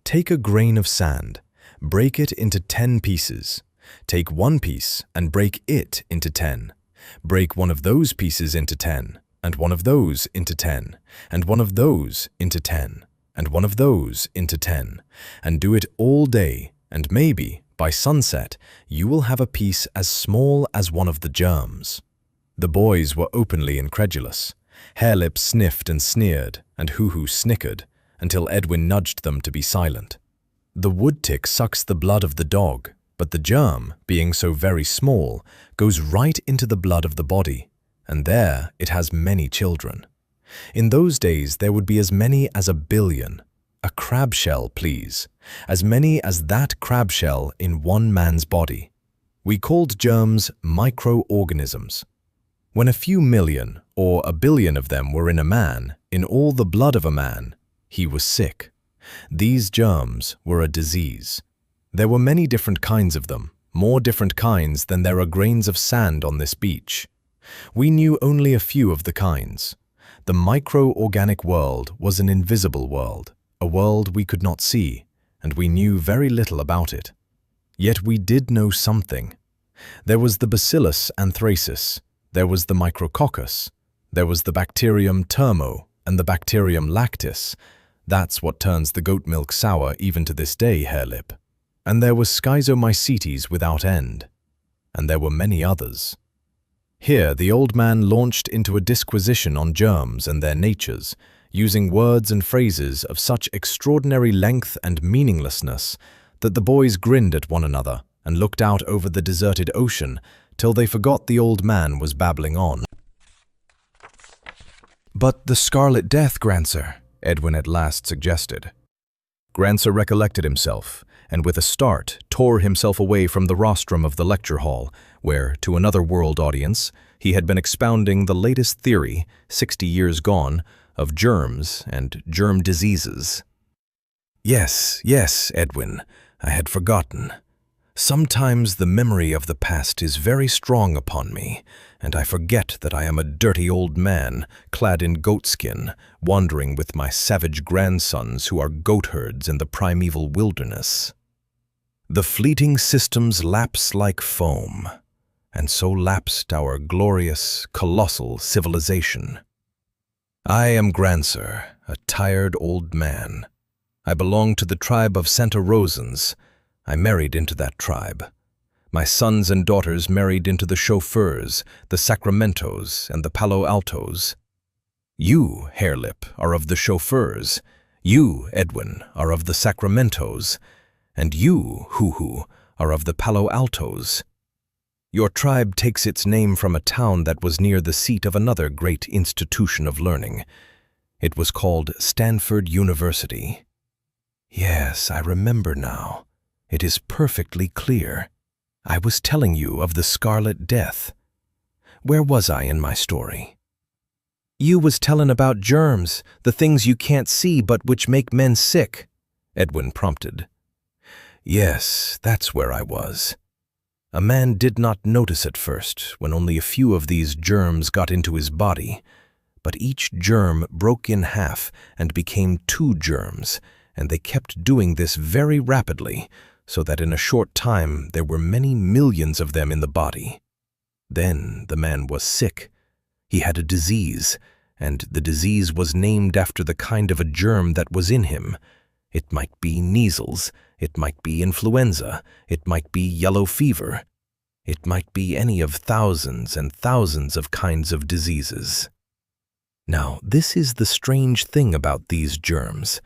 Take a grain of sand, break it into 10 pieces. Take one piece and break it into 10. Break one of those pieces into 10, and one of those into 10, and one of those into 10, and one of those into 10, and do it all day, and maybe, by sunset, you will have a piece as small as one of the germs. The boys were openly incredulous. Harelip sniffed and sneered, and Hoo-Hoo snickered, until Edwin nudged them to be silent. The wood tick sucks the blood of the dog, but the germ, being so very small, goes right into the blood of the body, and there it has many children. In those days there would be as many as 1 billion. A crab shell, please. As many as that crab shell in one man's body. We called germs microorganisms. When a few million or 1 billion of them were in a man, in all the blood of a man, he was sick. These germs were a disease. There were many different kinds of them, more different kinds than there are grains of sand on this beach. We knew only a few of the kinds. The micro-organic world was an invisible world, a world we could not see, and we knew very little about it. Yet we did know something. There was the bacillus anthracis, there was the micrococcus, there was the bacterium termo and the bacterium lactis. That's what turns the goat milk sour even to this day, Harelip. And there was schizomycetes without end. And there were many others. Here the old man launched into a disquisition on germs and their natures, using words and phrases of such extraordinary length and meaninglessness that the boys grinned at one another and looked out over the deserted ocean till they forgot the old man was babbling on. But the Scarlet Death, Granzer, Edwin at last suggested. Granzer recollected himself, and with a start tore himself away from the rostrum of the lecture hall, where, to another world audience, he had been expounding the latest theory, 60 years gone, of germs and germ diseases. Yes, Edwin, I had forgotten. Sometimes the memory of the past is very strong upon me, and I forget that I am a dirty old man, clad in goatskin, wandering with my savage grandsons who are goatherds in the primeval wilderness. The fleeting systems lapse like foam, and so lapsed our glorious, colossal civilization. I am Grancer, a tired old man. I belong to the tribe of Santa Rosans. I married into that tribe. My sons and daughters married into the chauffeurs, the Sacramentos, and the Palo Altos. You, Hairlip, are of the chauffeurs. You, Edwin, are of the Sacramentos. And you, Hoo-Hoo, are of the Palo Altos. Your tribe takes its name from a town that was near the seat of another great institution of learning. It was called Stanford University. Yes, I remember now. It is perfectly clear. I was telling you of the Scarlet Death. Where was I in my story? You was tellin' about germs, the things you can't see but which make men sick, Edwin prompted. Yes, that's where I was. A man did not notice at first when only a few of these germs got into his body, but each germ broke in half and became 2 germs, and they kept doing this very rapidly, so that in a short time there were many millions of them in the body. Then the man was sick. He had a disease, and the disease was named after the kind of a germ that was in him. It might be measles, it might be influenza, it might be yellow fever. It might be any of thousands and thousands of kinds of diseases. Now, this is the strange thing about these germs.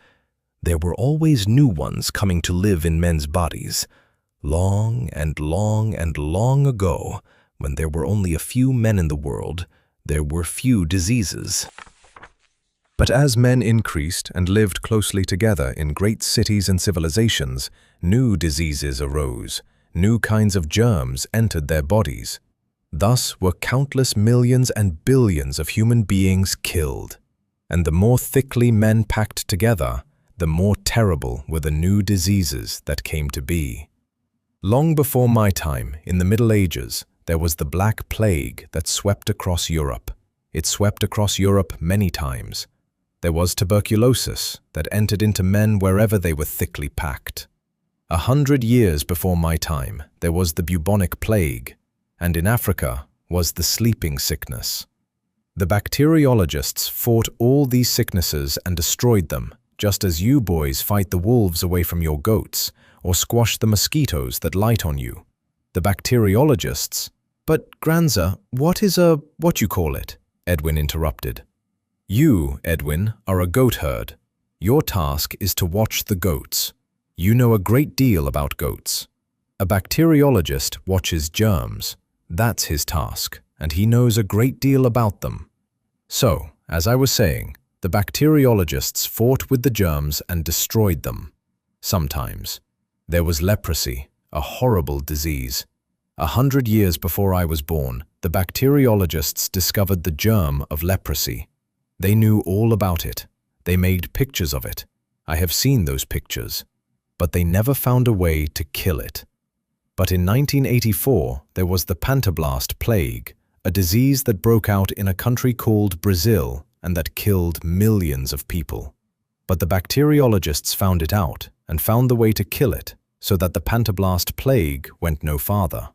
There were always new ones coming to live in men's bodies. Long and long and long ago, when there were only a few men in the world, there were few diseases. But as men increased and lived closely together in great cities and civilizations, new diseases arose, new kinds of germs entered their bodies. Thus were countless millions and billions of human beings killed. And the more thickly men packed together, the more terrible were the new diseases that came to be. Long before my time, in the Middle Ages, there was the Black Plague that swept across Europe. It swept across Europe many times. There was tuberculosis that entered into men wherever they were thickly packed. 100 years before my time, there was the bubonic plague, and in Africa was the sleeping sickness. The bacteriologists fought all these sicknesses and destroyed them, just as you boys fight the wolves away from your goats, or squash the mosquitoes that light on you. The bacteriologists— But, Granza, what is what you call it? Edwin interrupted. You, Edwin, are a goat herd. Your task is to watch the goats. You know a great deal about goats. A bacteriologist watches germs. That's his task, and he knows a great deal about them. So, as I was saying, the bacteriologists fought with the germs and destroyed them. Sometimes. There was leprosy, a horrible disease. 100 years before I was born, the bacteriologists discovered the germ of leprosy. They knew all about it. They made pictures of it. I have seen those pictures. But they never found a way to kill it. But in 1984, there was the Pantoblast plague, a disease that broke out in a country called Brazil and that killed millions of people. But the bacteriologists found it out and found the way to kill it so that the Pantoblast plague went no farther.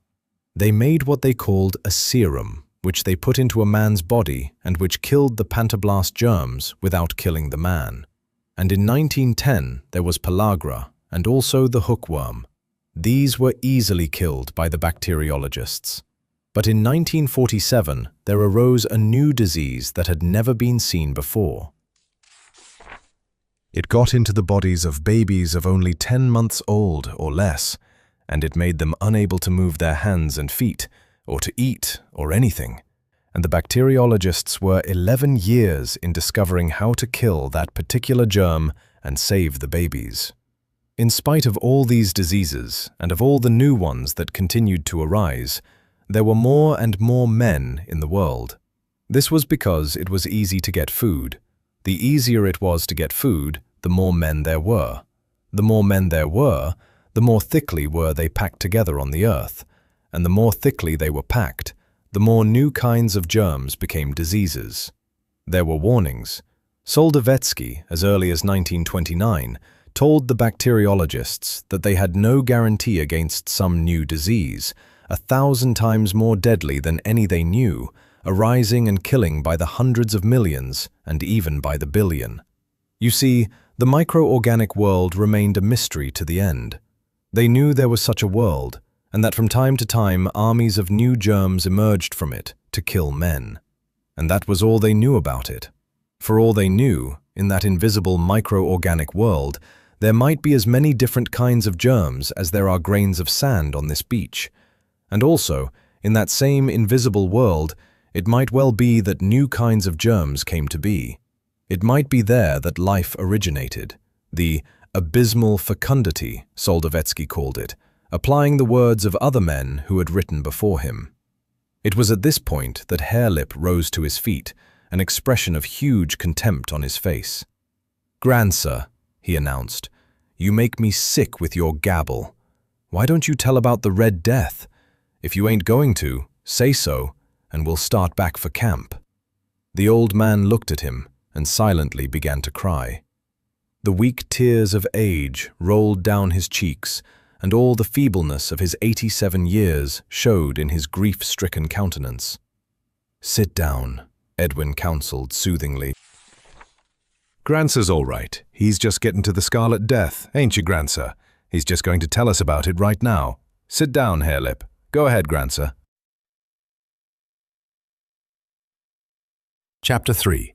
They made what they called a serum, which they put into a man's body and which killed the Pantoblast germs without killing the man. And in 1910, there was pellagra and also the hookworm. These were easily killed by the bacteriologists. But in 1947, there arose a new disease that had never been seen before. It got into the bodies of babies of only 10 months old or less, and it made them unable to move their hands and feet, or to eat, or anything. And the bacteriologists were 11 years in discovering how to kill that particular germ and save the babies. In spite of all these diseases, and of all the new ones that continued to arise, there were more and more men in the world. This was because it was easy to get food. The easier it was to get food, the more men there were. The more men there were, the more thickly were they packed together on the earth, and the more thickly they were packed, the more new kinds of germs became diseases. There were warnings. Soldovetsky, as early as 1929, told the bacteriologists that they had no guarantee against some new disease, 1,000 times more deadly than any they knew, arising and killing by the hundreds of millions and even by the billion. You see, the microorganic world remained a mystery to the end. They knew there was such a world, and that from time to time armies of new germs emerged from it to kill men. And that was all they knew about it. For all they knew, in that invisible microorganic world, there might be as many different kinds of germs as there are grains of sand on this beach. And also, in that same invisible world, it might well be that new kinds of germs came to be. It might be there that life originated, the abysmal fecundity, Soldovetsky called it, applying the words of other men who had written before him. It was at this point that Hairlip rose to his feet, an expression of huge contempt on his face. "Grandsir," he announced, "you make me sick with your gabble. Why don't you tell about the Red Death? If you ain't going to, say so, and we'll start back for camp." The old man looked at him and silently began to cry. The weak tears of age rolled down his cheeks, and all the feebleness of his 87 years showed in his grief-stricken countenance. "Sit down," Edwin counseled soothingly. Grandsir's all right. He's just getting to the Scarlet Death, ain't you, Grandsir? He's just going to tell us about it right now. Sit down, Hairlip. Go ahead, Grandsir. Chapter 3.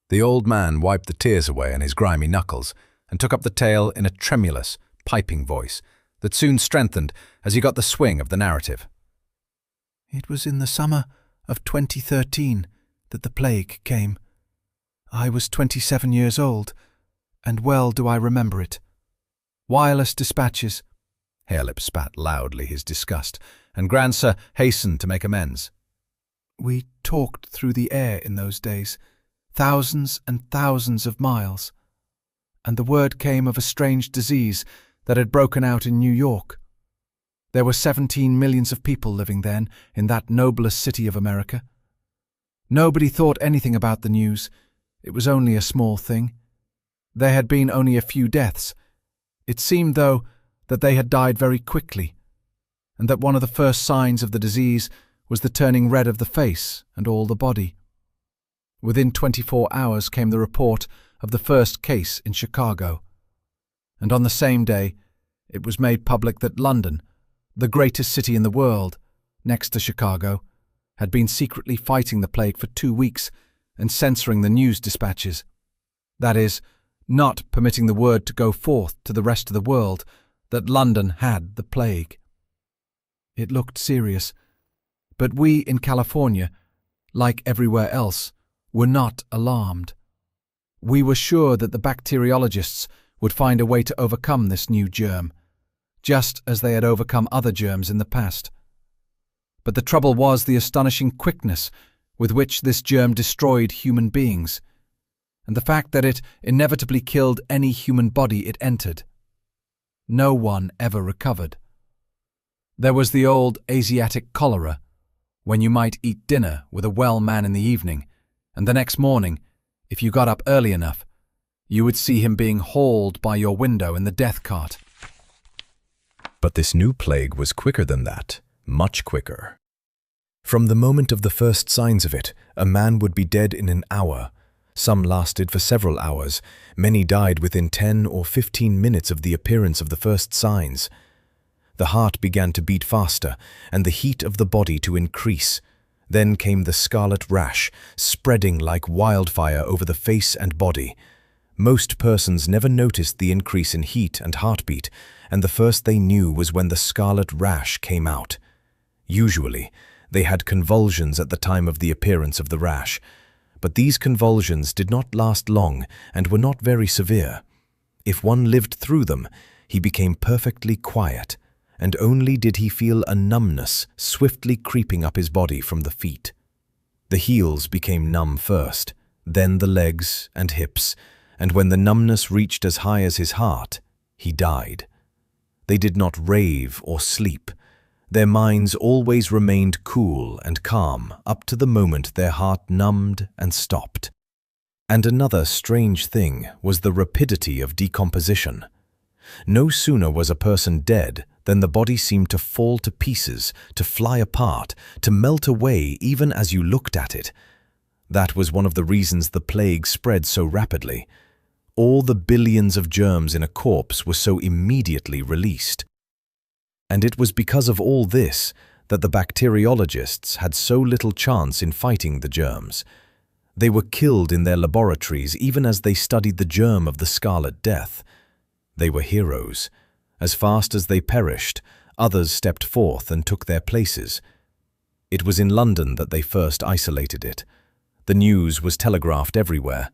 The old man wiped the tears away on his grimy knuckles and took up the tale in a tremulous, piping voice that soon strengthened as he got the swing of the narrative. It was in the summer of 2013 that the plague came. I was 27 years old, and well do I remember it. Wireless dispatches. Hairlip spat loudly his disgust, and Grandsir hastened to make amends. We talked through the air in those days, thousands and thousands of miles, and the word came of a strange disease that had broken out in New York. There were 17 millions of people living then in that noblest city of America. Nobody thought anything about the news. It was only a small thing. There had been only a few deaths. It seemed, though, that they had died very quickly, and that one of the first signs of the disease was the turning red of the face and all the body. Within 24 hours came the report of the first case in Chicago, and on the same day it was made public that London, the greatest city in the world, next to Chicago, had been secretly fighting the plague for 2 weeks and censoring the news dispatches. That is, not permitting the word to go forth to the rest of the world that London had the plague. It looked serious, but we in California, like everywhere else, were not alarmed. We were sure that the bacteriologists would find a way to overcome this new germ, just as they had overcome other germs in the past. But the trouble was the astonishing quickness with which this germ destroyed human beings, and the fact that it inevitably killed any human body it entered. No one ever recovered. There was the old Asiatic cholera, when you might eat dinner with a well man in the evening, and the next morning, if you got up early enough, you would see him being hauled by your window in the death cart. But this new plague was quicker than that, much quicker. From the moment of the first signs of it, a man would be dead in an hour. Some lasted for several hours. Many died within 10 or 15 minutes of the appearance of the first signs. The heart began to beat faster, and the heat of the body to increase. Then came the scarlet rash, spreading like wildfire over the face and body. Most persons never noticed the increase in heat and heartbeat, and the first they knew was when the scarlet rash came out. Usually, they had convulsions at the time of the appearance of the rash, but these convulsions did not last long and were not very severe. If one lived through them, he became perfectly quiet, and only did he feel a numbness swiftly creeping up his body from the feet. The heels became numb first, then the legs and hips, and when the numbness reached as high as his heart, he died. They did not rave or sleep. Their minds always remained cool and calm up to the moment their heart numbed and stopped. And another strange thing was the rapidity of decomposition. No sooner was a person dead than the body seemed to fall to pieces, to fly apart, to melt away even as you looked at it. That was one of the reasons the plague spread so rapidly. All the billions of germs in a corpse were so immediately released. And it was because of all this that the bacteriologists had so little chance in fighting the germs. They were killed in their laboratories even as they studied the germ of the Scarlet Death. They were heroes. As fast as they perished, others stepped forth and took their places. It was in London that they first isolated it. The news was telegraphed everywhere.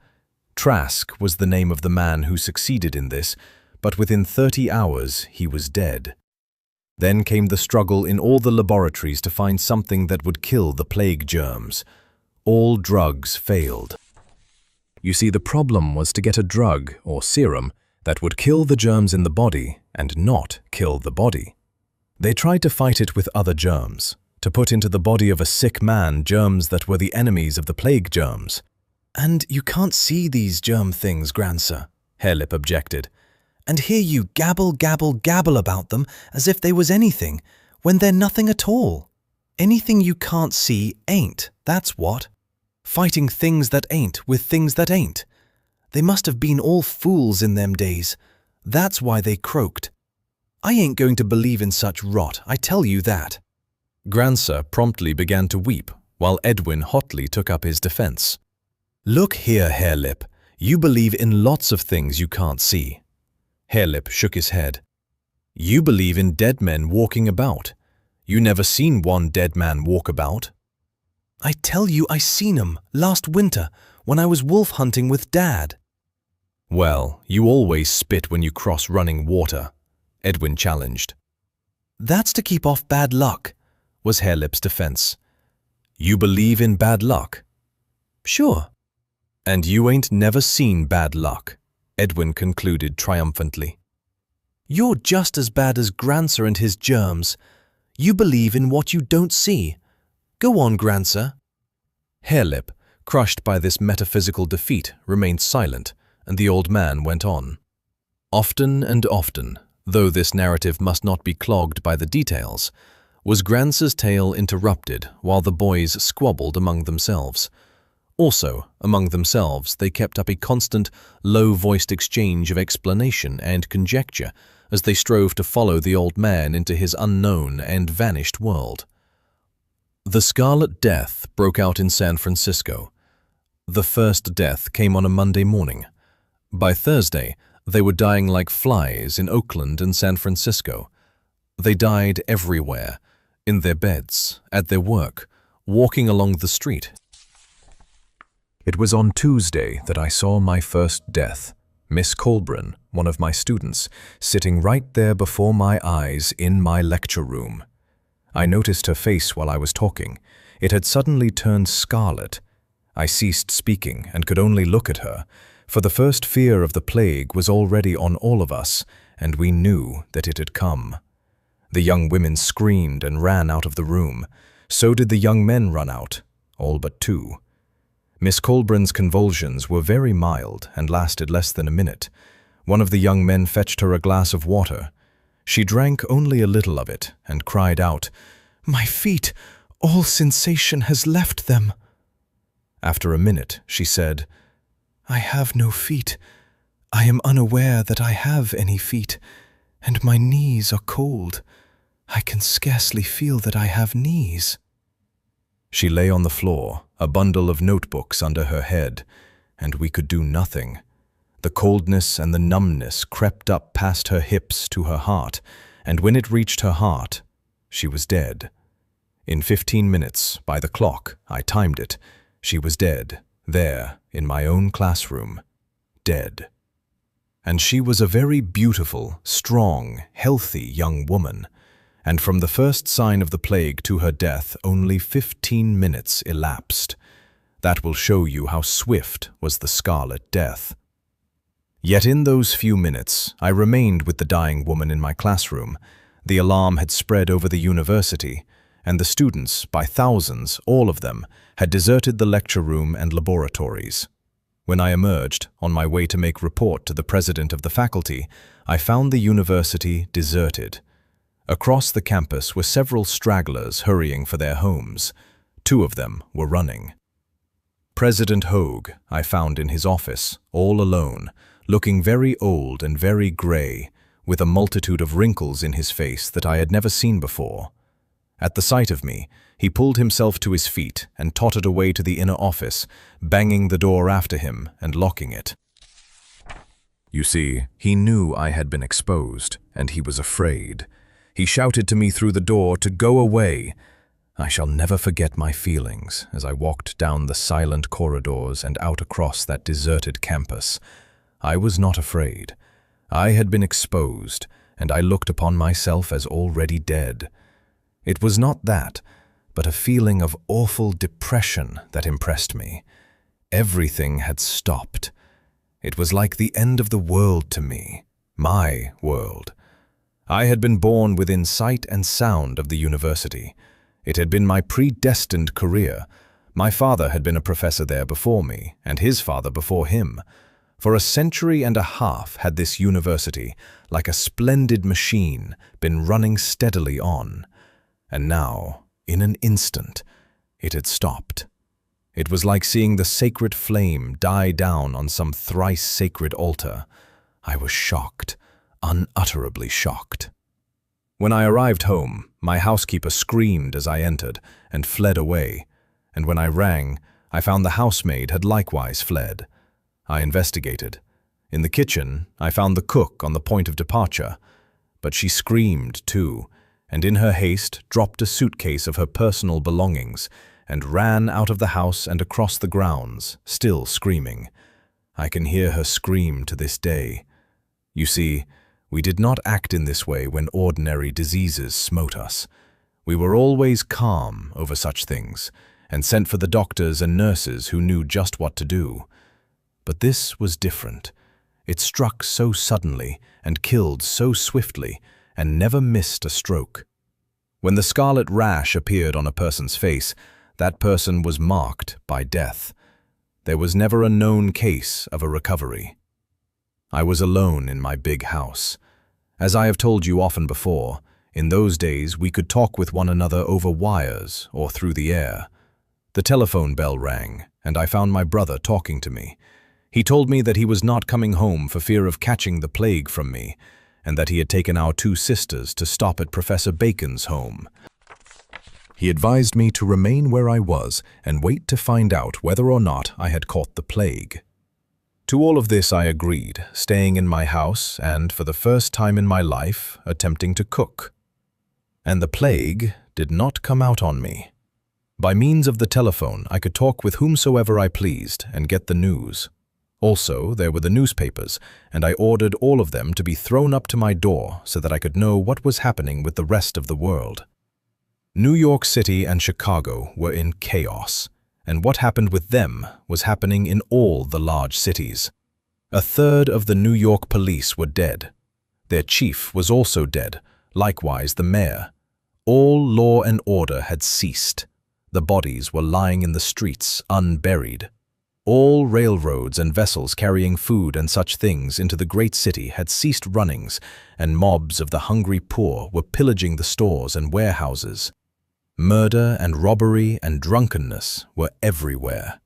Trask was the name of the man who succeeded in this, but within 30 hours he was dead. Then came the struggle in all the laboratories to find something that would kill the plague germs. All drugs failed. You see, the problem was to get a drug or serum that would kill the germs in the body and not kill the body. They tried to fight it with other germs, to put into the body of a sick man germs that were the enemies of the plague germs. "And you can't see these germ things, Grandsir," Harelip objected. "And here you gabble, gabble, gabble about them as if they was anything, when they're nothing at all. Anything you can't see ain't, that's what. Fighting things that ain't with things that ain't. They must have been all fools in them days. That's why they croaked. I ain't going to believe in such rot, I tell you that." Grandsir promptly began to weep, while Edwin hotly took up his defense. "Look here, Harelip, you believe in lots of things you can't see." Harelip shook his head. "You believe in dead men walking about. You never seen one dead man walk about." "I tell you I seen 'em last winter when I was wolf hunting with Dad." "Well, you always spit when you cross running water," Edwin challenged. "That's to keep off bad luck," was Harelip's defense. "You believe in bad luck?" "Sure." "And you ain't never seen bad luck," Edwin concluded triumphantly. "You're just as bad as Grandsir and his germs. You believe in what you don't see. Go on, Grandsir." Harelip, crushed by this metaphysical defeat, remained silent, and the old man went on. Often and often, though this narrative must not be clogged by the details, was Grandsir's tale interrupted while the boys squabbled among themselves. Also, among themselves, they kept up a constant, low-voiced exchange of explanation and conjecture as they strove to follow the old man into his unknown and vanished world. The Scarlet Death broke out in San Francisco. The first death came on a Monday morning. By Thursday, they were dying like flies in Oakland and San Francisco. They died everywhere, in their beds, at their work, walking along the street. It was on Tuesday that I saw my first death, Miss Colburn, one of my students, sitting right there before my eyes in my lecture room. I noticed her face while I was talking. It had suddenly turned scarlet. I ceased speaking and could only look at her, for the first fear of the plague was already on all of us, and we knew that it had come. The young women screamed and ran out of the room. So did the young men run out, all but two. Miss Colburn's convulsions were very mild and lasted less than a minute. One of the young men fetched her a glass of water. She drank only a little of it and cried out, "My feet, all sensation has left them." After a minute, she said, "I have no feet. I am unaware that I have any feet, and my knees are cold. I can scarcely feel that I have knees." She lay on the floor, a bundle of notebooks under her head, and we could do nothing. The coldness and the numbness crept up past her hips to her heart, and when it reached her heart, she was dead. In 15 minutes, by the clock, I timed it, she was dead, there, in my own classroom, dead. And she was a very beautiful, strong, healthy young woman, and from the first sign of the plague to her death, only 15 minutes elapsed. That will show you how swift was the Scarlet Death. Yet in those few minutes, I remained with the dying woman in my classroom. The alarm had spread over the university, and the students, by thousands, all of them, had deserted the lecture room and laboratories. When I emerged, on my way to make report to the president of the faculty, I found the university deserted. Across the campus were several stragglers hurrying for their homes. 2 of them were running. President Hogue I found in his office, all alone, looking very old and very grey, with a multitude of wrinkles in his face that I had never seen before. At the sight of me, he pulled himself to his feet and tottered away to the inner office, banging the door after him and locking it. You see, he knew I had been exposed, and he was afraid. He shouted to me through the door to go away. I shall never forget my feelings as I walked down the silent corridors and out across that deserted campus. I was not afraid. I had been exposed, and I looked upon myself as already dead. It was not that, but a feeling of awful depression that impressed me. Everything had stopped. It was like the end of the world to me, my world. I had been born within sight and sound of the university. It had been my predestined career. My father had been a professor there before me, and his father before him. For a century and a half had this university, like a splendid machine, been running steadily on. And now, in an instant, it had stopped. It was like seeing the sacred flame die down on some thrice sacred altar. I was shocked, unutterably shocked. When I arrived home, my housekeeper screamed as I entered and fled away, and when I rang, I found the housemaid had likewise fled. I investigated. In the kitchen, I found the cook on the point of departure, but she screamed too, and in her haste dropped a suitcase of her personal belongings and ran out of the house and across the grounds, still screaming. I can hear her scream to this day. You see, we did not act in this way when ordinary diseases smote us. We were always calm over such things, and sent for the doctors and nurses who knew just what to do. But this was different. It struck so suddenly and killed so swiftly, and never missed a stroke. When the scarlet rash appeared on a person's face, that person was marked by death. There was never a known case of a recovery. I was alone in my big house. As I have told you often before, in those days we could talk with one another over wires or through the air. The telephone bell rang, and I found my brother talking to me. He told me that he was not coming home for fear of catching the plague from me, and that he had taken our 2 sisters to stop at Professor Bacon's home. He advised me to remain where I was and wait to find out whether or not I had caught the plague. To all of this I agreed, staying in my house and, for the first time in my life, attempting to cook. And the plague did not come out on me. By means of the telephone, I could talk with whomsoever I pleased and get the news. Also, there were the newspapers, and I ordered all of them to be thrown up to my door so that I could know what was happening with the rest of the world. New York City and Chicago were in chaos, and what happened with them was happening in all the large cities. 1/3 of the New York police were dead. Their chief was also dead, likewise the mayor. All law and order had ceased. The bodies were lying in the streets, unburied. All railroads and vessels carrying food and such things into the great city had ceased runnings, and mobs of the hungry poor were pillaging the stores and warehouses. Murder and robbery and drunkenness were everywhere.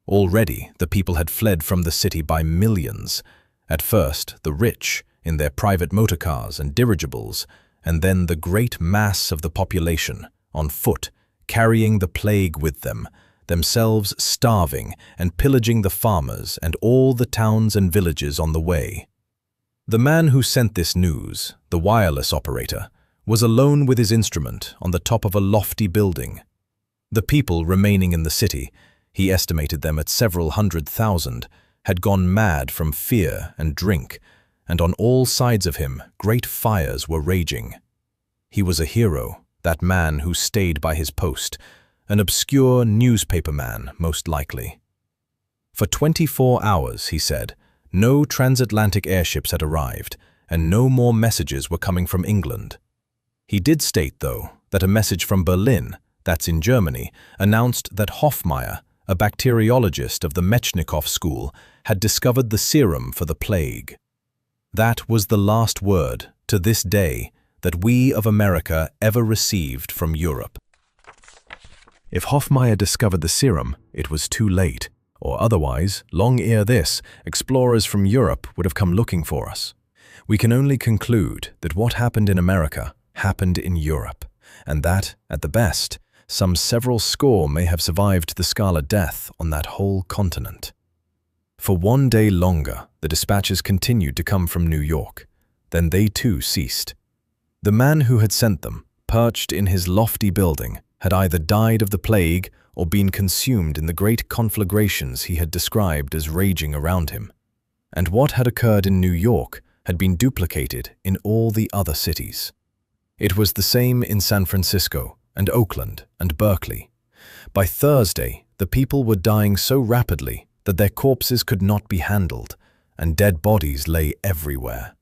Already the people had fled from the city by millions. At first the rich, in their private motor cars and dirigibles, and then the great mass of the population, on foot, carrying the plague with them, themselves starving and pillaging the farmers and all the towns and villages on the way. The man who sent this news, the wireless operator, was alone with his instrument on the top of a lofty building. The people remaining in the city, he estimated them at several 100,000, had gone mad from fear and drink, and on all sides of him great fires were raging. He was a hero, that man who stayed by his post, an obscure newspaper man, most likely. For 24 hours, he said, No transatlantic airships had arrived, and no more messages were coming from England. He did state, though, that a message from Berlin, that's in Germany, announced that Hofmeier, a bacteriologist of the Metchnikoff school, had discovered the serum for the plague. That was the last word, to this day, that we of America ever received from Europe. If Hofmeier discovered the serum, it was too late, or otherwise, long ere this, explorers from Europe would have come looking for us. We can only conclude that what happened in America happened in Europe, and that, at the best, some several score may have survived the Scarlet Death on that whole continent. For one day longer, the dispatches continued to come from New York. Then they too ceased. The man who had sent them, perched in his lofty building, had either died of the plague or been consumed in the great conflagrations he had described as raging around him. And what had occurred in New York had been duplicated in all the other cities. It was the same in San Francisco and Oakland and Berkeley. By Thursday, the people were dying so rapidly that their corpses could not be handled, and dead bodies lay everywhere.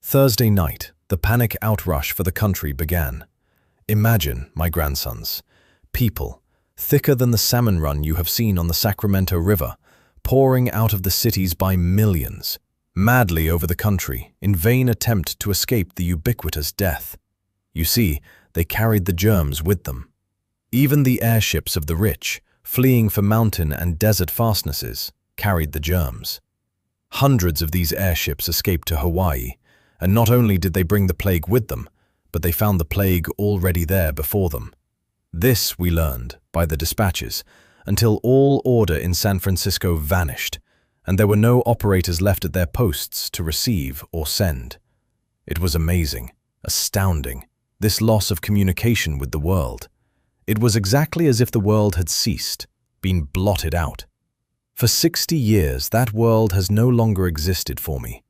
Thursday night, the panic outrush for the country began. Imagine, my grandsons, people, thicker than the salmon run you have seen on the Sacramento River, pouring out of the cities by millions, madly over the country, in vain attempt to escape the ubiquitous death. You see, they carried the germs with them. Even the airships of the rich, fleeing for mountain and desert fastnesses, carried the germs. Hundreds of these airships escaped to Hawaii, and not only did they bring the plague with them, but they found the plague already there before them. This we learned by the dispatches, until all order in San Francisco vanished, and there were no operators left at their posts to receive or send. It was amazing, astounding, this loss of communication with the world. It was exactly as if the world had ceased, been blotted out. For 60 years, that world has no longer existed for me.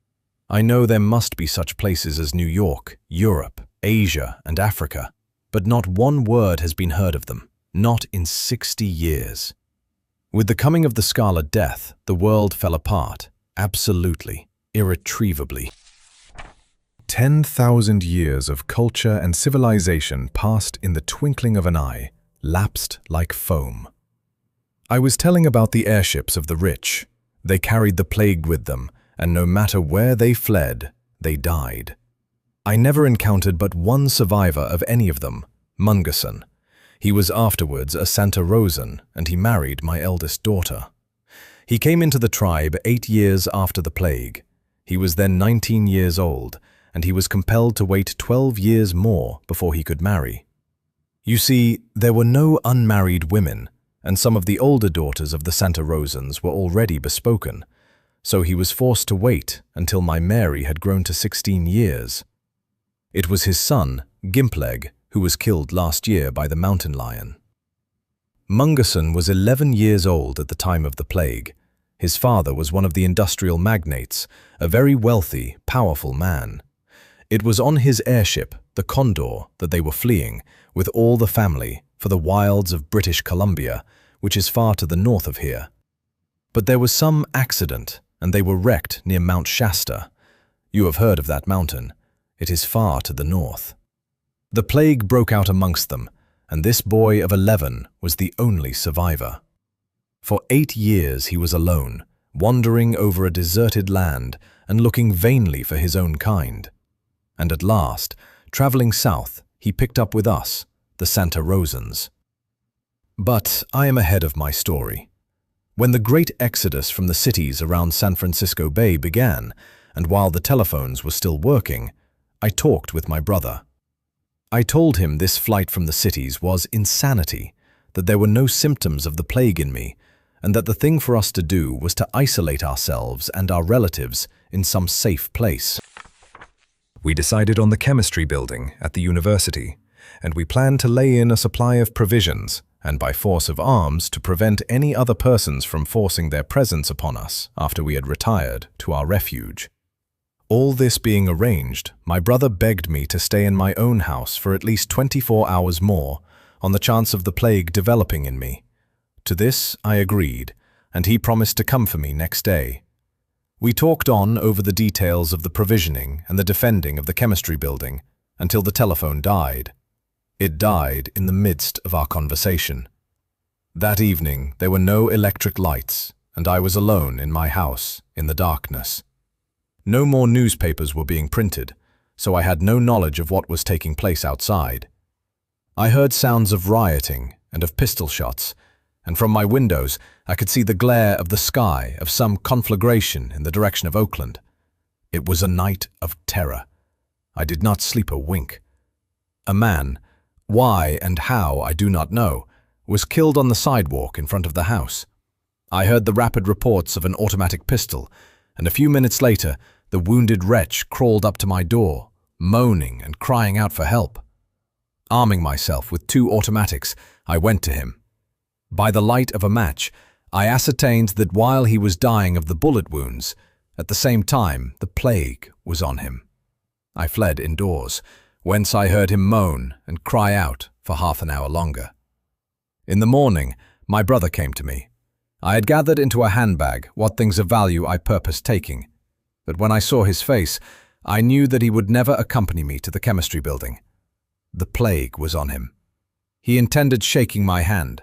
I know there must be such places as New York, Europe, Asia, and Africa, but not one word has been heard of them, not in 60 years. With the coming of the Scarlet Death, the world fell apart, absolutely, irretrievably. 10,000 years of culture and civilization passed in the twinkling of an eye, lapsed like foam. I was telling about the airships of the rich. They carried the plague with them, and no matter where they fled, they died. I never encountered but one survivor of any of them, Mungerson. He was afterwards a Santa Rosan, and he married my eldest daughter. He came into the tribe 8 years after the plague. He was then 19 years old, and he was compelled to wait 12 years more before he could marry. You see, there were no unmarried women, and some of the older daughters of the Santa Rosans were already bespoken, so he was forced to wait until my Mary had grown to 16 years. It was his son, Gimpleg, who was killed last year by the mountain lion. Mungerson was 11 years old at the time of the plague. His father was one of the industrial magnates, a very wealthy, powerful man. It was on his airship, the Condor, that they were fleeing, with all the family, for the wilds of British Columbia, which is far to the north of here. But there was some accident, and they were wrecked near Mount Shasta. You have heard of that mountain. It is far to the north. The plague broke out amongst them, and this boy of 11 was the only survivor. For 8 years he was alone, wandering over a deserted land and looking vainly for his own kind. And at last, traveling south, he picked up with us, the Santa Rosans. But I am ahead of my story. When the great exodus from the cities around San Francisco Bay began, and while the telephones were still working, I talked with my brother. I told him this flight from the cities was insanity, that there were no symptoms of the plague in me, and that the thing for us to do was to isolate ourselves and our relatives in some safe place. We decided on the chemistry building at the university, and we planned to lay in a supply of provisions, and by force of arms to prevent any other persons from forcing their presence upon us after we had retired to our refuge. All this being arranged, my brother begged me to stay in my own house for at least 24 hours more, on the chance of the plague developing in me. To this I agreed, and he promised to come for me next day. We talked on over the details of the provisioning and the defending of the chemistry building until the telephone died. It died in the midst of our conversation. That evening, there were no electric lights, and I was alone in my house in the darkness. No more newspapers were being printed, so I had no knowledge of what was taking place outside. I heard sounds of rioting and of pistol shots, and from my windows I could see the glare of the sky of some conflagration in the direction of Oakland. It was a night of terror. I did not sleep a wink. A man, why and how I do not know, was killed on the sidewalk in front of the house. I heard the rapid reports of an automatic pistol, and a few minutes later the wounded wretch crawled up to my door, moaning and crying out for help. Arming myself with 2 automatics, I went to him. By the light of a match, I ascertained that while he was dying of the bullet wounds, at the same time the plague was on him. I fled indoors, whence I heard him moan and cry out for half an hour longer. In the morning, my brother came to me. I had gathered into a handbag what things of value I purposed taking, but when I saw his face, I knew that he would never accompany me to the chemistry building. The plague was on him. He intended shaking my hand,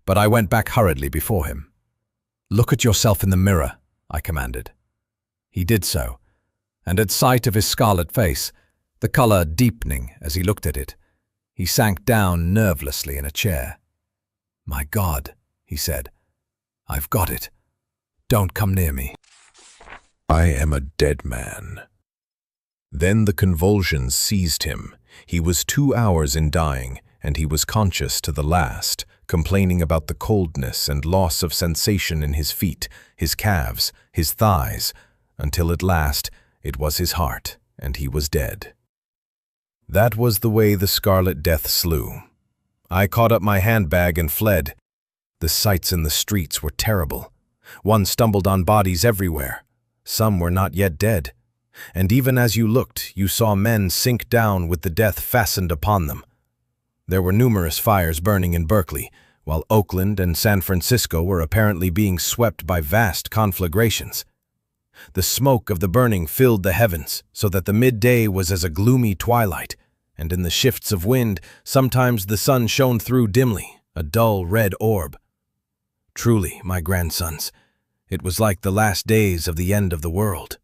but I went back hurriedly before him. "Look at yourself in the mirror," I commanded. He did so, and at sight of his scarlet face, the color deepening as he looked at it, he sank down nervelessly in a chair. "My God," he said, "I've got it. Don't come near me. I am a dead man." Then the convulsions seized him. He was 2 hours in dying, and he was conscious to the last, complaining about the coldness and loss of sensation in his feet, his calves, his thighs, until at last it was his heart, and he was dead. That was the way the Scarlet Death slew. I caught up my handbag and fled. The sights in the streets were terrible. One stumbled on bodies everywhere. Some were not yet dead. And even as you looked, you saw men sink down with the death fastened upon them. There were numerous fires burning in Berkeley, while Oakland and San Francisco were apparently being swept by vast conflagrations. The smoke of the burning filled the heavens, so that the midday was as a gloomy twilight, and in the shifts of wind, sometimes the sun shone through dimly, a dull red orb. Truly, my grandsons, it was like the last days of the end of the world.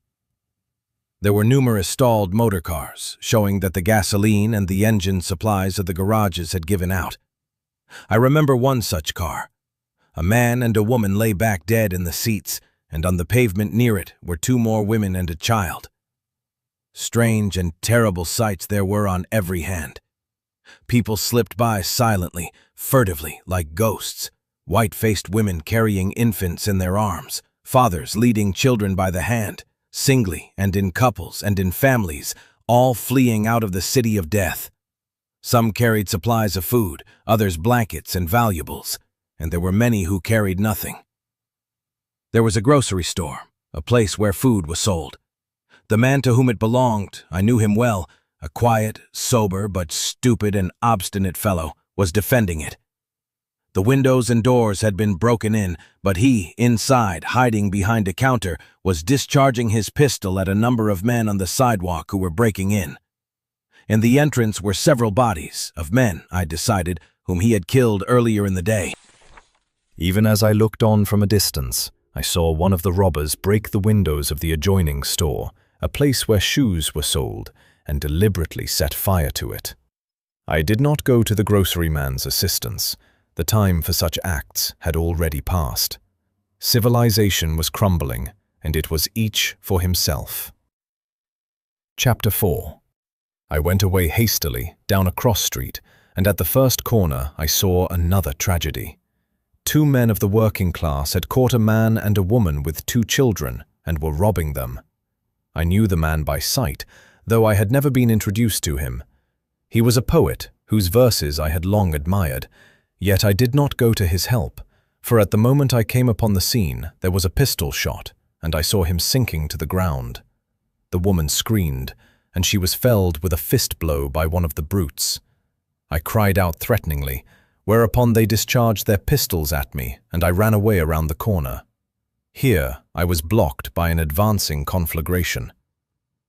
There were numerous stalled motor cars, showing that the gasoline and the engine supplies of the garages had given out. I remember one such car. A man and a woman lay back dead in the seats, and on the pavement near it were 2 more women and a child. Strange and terrible sights there were on every hand. People slipped by silently, furtively, like ghosts, white-faced women carrying infants in their arms, fathers leading children by the hand, singly and in couples and in families, all fleeing out of the city of death. Some carried supplies of food, others blankets and valuables, and there were many who carried nothing. There was a grocery store, a place where food was sold. The man to whom it belonged, I knew him well, a quiet, sober, but stupid and obstinate fellow, was defending it. The windows and doors had been broken in, but he, inside, hiding behind a counter, was discharging his pistol at a number of men on the sidewalk who were breaking in. In the entrance were several bodies, of men, I decided, whom he had killed earlier in the day. Even as I looked on from a distance, I saw one of the robbers break the windows of the adjoining store, a place where shoes were sold, and deliberately set fire to it. I did not go to the grocery man's assistance. The time for such acts had already passed. Civilization was crumbling, and it was each for himself. Chapter 4. I went away hastily, down a cross street, and at the first corner I saw another tragedy. 2 men of the working class had caught a man and a woman with 2 children and were robbing them. I knew the man by sight, though I had never been introduced to him. He was a poet whose verses I had long admired, yet I did not go to his help, for at the moment I came upon the scene there was a pistol shot, and I saw him sinking to the ground. The woman screamed, and she was felled with a fist blow by one of the brutes. I cried out threateningly, whereupon they discharged their pistols at me, and I ran away around the corner. Here, I was blocked by an advancing conflagration.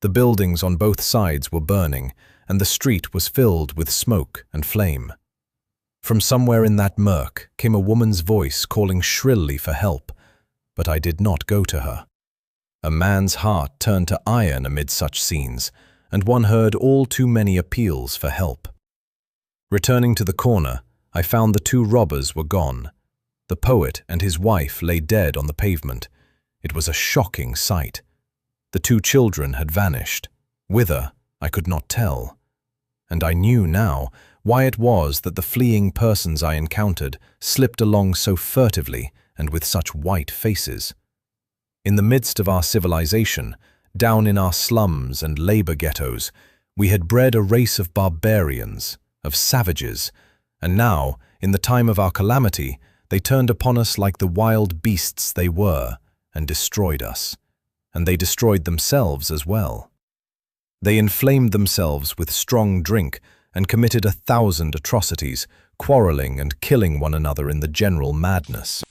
The buildings on both sides were burning, and the street was filled with smoke and flame. From somewhere in that murk came a woman's voice calling shrilly for help, but I did not go to her. A man's heart turned to iron amid such scenes, and one heard all too many appeals for help. Returning to the corner, I found the two robbers were gone. The poet and his wife lay dead on the pavement. It was a shocking sight. The two children had vanished. Whither, I could not tell. And I knew now why it was that the fleeing persons I encountered slipped along so furtively and with such white faces. In the midst of our civilization, down in our slums and labor ghettos, we had bred a race of barbarians, of savages, and now, in the time of our calamity, they turned upon us like the wild beasts they were and destroyed us. And they destroyed themselves as well. They inflamed themselves with strong drink and committed 1,000 atrocities, quarreling and killing one another in the general madness.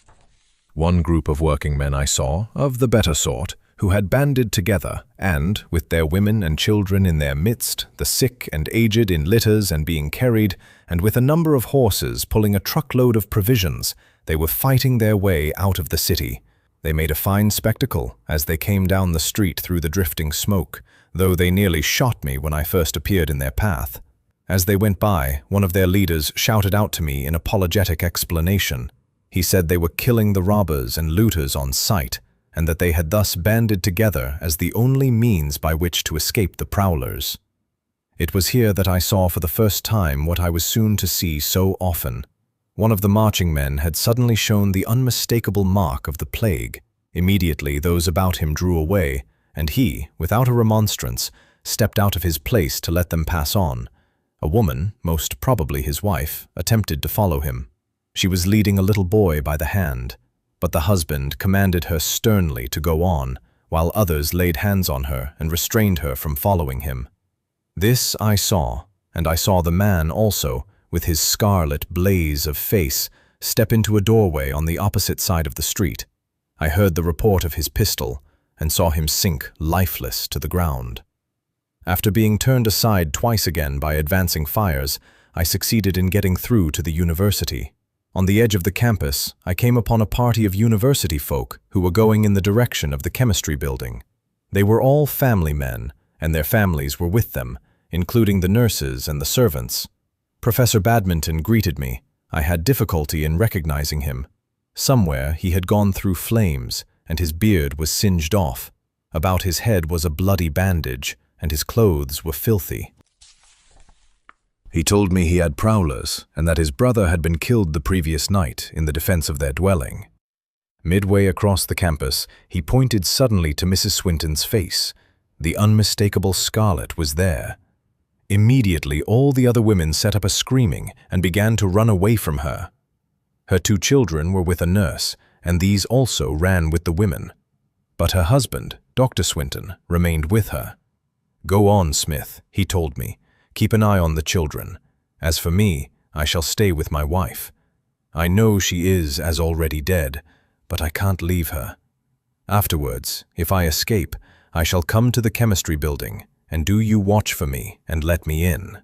One group of working men I saw, of the better sort, who had banded together and, with their women and children in their midst, the sick and aged in litters and being carried, and with a number of horses pulling a truckload of provisions, they were fighting their way out of the city. They made a fine spectacle as they came down the street through the drifting smoke, though they nearly shot me when I first appeared in their path. As they went by, one of their leaders shouted out to me in apologetic explanation. He said they were killing the robbers and looters on sight, and that they had thus banded together as the only means by which to escape the prowlers. It was here that I saw for the first time what I was soon to see so often. One of the marching men had suddenly shown the unmistakable mark of the plague. Immediately those about him drew away, and he, without a remonstrance, stepped out of his place to let them pass on. A woman, most probably his wife, attempted to follow him. She was leading a little boy by the hand, but the husband commanded her sternly to go on, while others laid hands on her and restrained her from following him. This I saw, and I saw the man also, with his scarlet blaze of face, step into a doorway on the opposite side of the street. I heard the report of his pistol and saw him sink lifeless to the ground. After being turned aside twice again by advancing fires, I succeeded in getting through to the university. On the edge of the campus, I came upon a party of university folk who were going in the direction of the chemistry building. They were all family men, and their families were with them, including the nurses and the servants. Professor Badminton greeted me. I had difficulty in recognizing him. Somewhere he had gone through flames, and his beard was singed off. About his head was a bloody bandage, and his clothes were filthy. He told me he had prowlers, and that his brother had been killed the previous night in the defense of their dwelling. Midway across the campus, he pointed suddenly to Mrs. Swinton's face. The unmistakable Scarlet was there. Immediately, all the other women set up a screaming and began to run away from her. Her two children were with a nurse, and these also ran with the women. But her husband, Dr. Swinton, remained with her. "Go on, Smith," he told me. "Keep an eye on the children. As for me, I shall stay with my wife. I know she is as already dead, but I can't leave her. Afterwards, if I escape, I shall come to the chemistry building, and do you watch for me and let me in."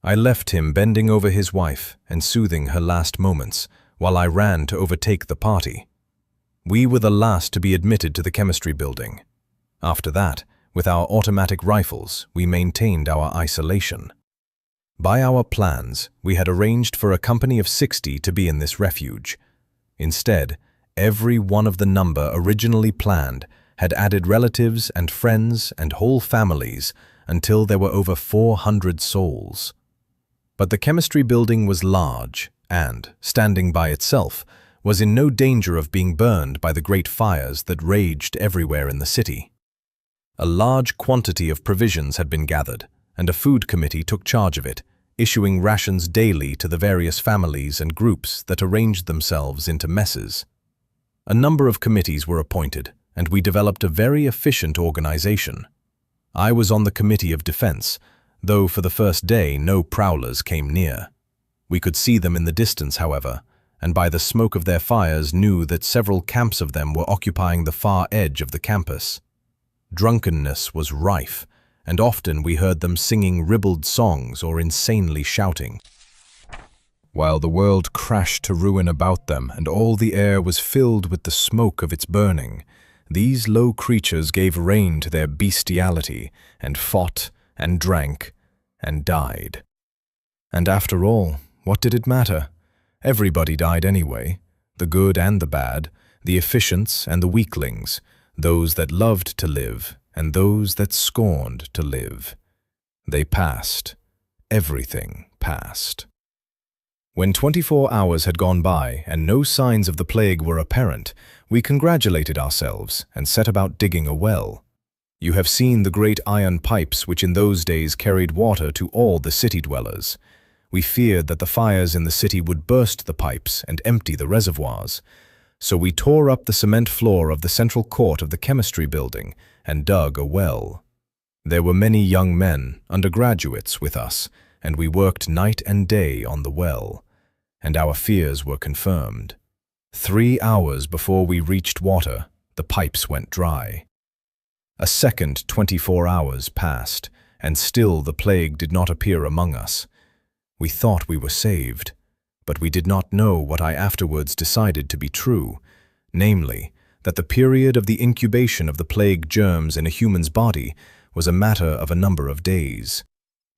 I left him bending over his wife and soothing her last moments, while I ran to overtake the party. We were the last to be admitted to the chemistry building. After that, with our automatic rifles, we maintained our isolation. By our plans, we had arranged for a company of 60 to be in this refuge. Instead, every one of the number originally planned had added relatives and friends and whole families until there were over 400 souls. But the chemistry building was large and, standing by itself, was in no danger of being burned by the great fires that raged everywhere in the city. A large quantity of provisions had been gathered, and a food committee took charge of it, issuing rations daily to the various families and groups that arranged themselves into messes. A number of committees were appointed, and we developed a very efficient organization. I was on the Committee of Defense, though for the first day no prowlers came near. We could see them in the distance, however, and by the smoke of their fires knew that several camps of them were occupying the far edge of the campus. Drunkenness was rife, and often we heard them singing ribald songs or insanely shouting. While the world crashed to ruin about them and all the air was filled with the smoke of its burning, these low creatures gave rein to their bestiality and fought and drank and died. And after all, what did it matter? Everybody died anyway, the good and the bad, the efficients and the weaklings, those that loved to live and those that scorned to live. They passed. Everything passed. When 24 hours had gone by and no signs of the plague were apparent, we congratulated ourselves and set about digging a well. You have seen the great iron pipes which in those days carried water to all the city dwellers. We feared that the fires in the city would burst the pipes and empty the reservoirs. So we tore up the cement floor of the central court of the chemistry building and dug a well. There were many young men, undergraduates, with us, and we worked night and day on the well, and our fears were confirmed. 3 hours before we reached water, the pipes went dry. A second 24 hours passed, and still the plague did not appear among us. We thought we were saved, but we did not know what I afterwards decided to be true, namely, that the period of the incubation of the plague germs in a human's body was a matter of a number of days.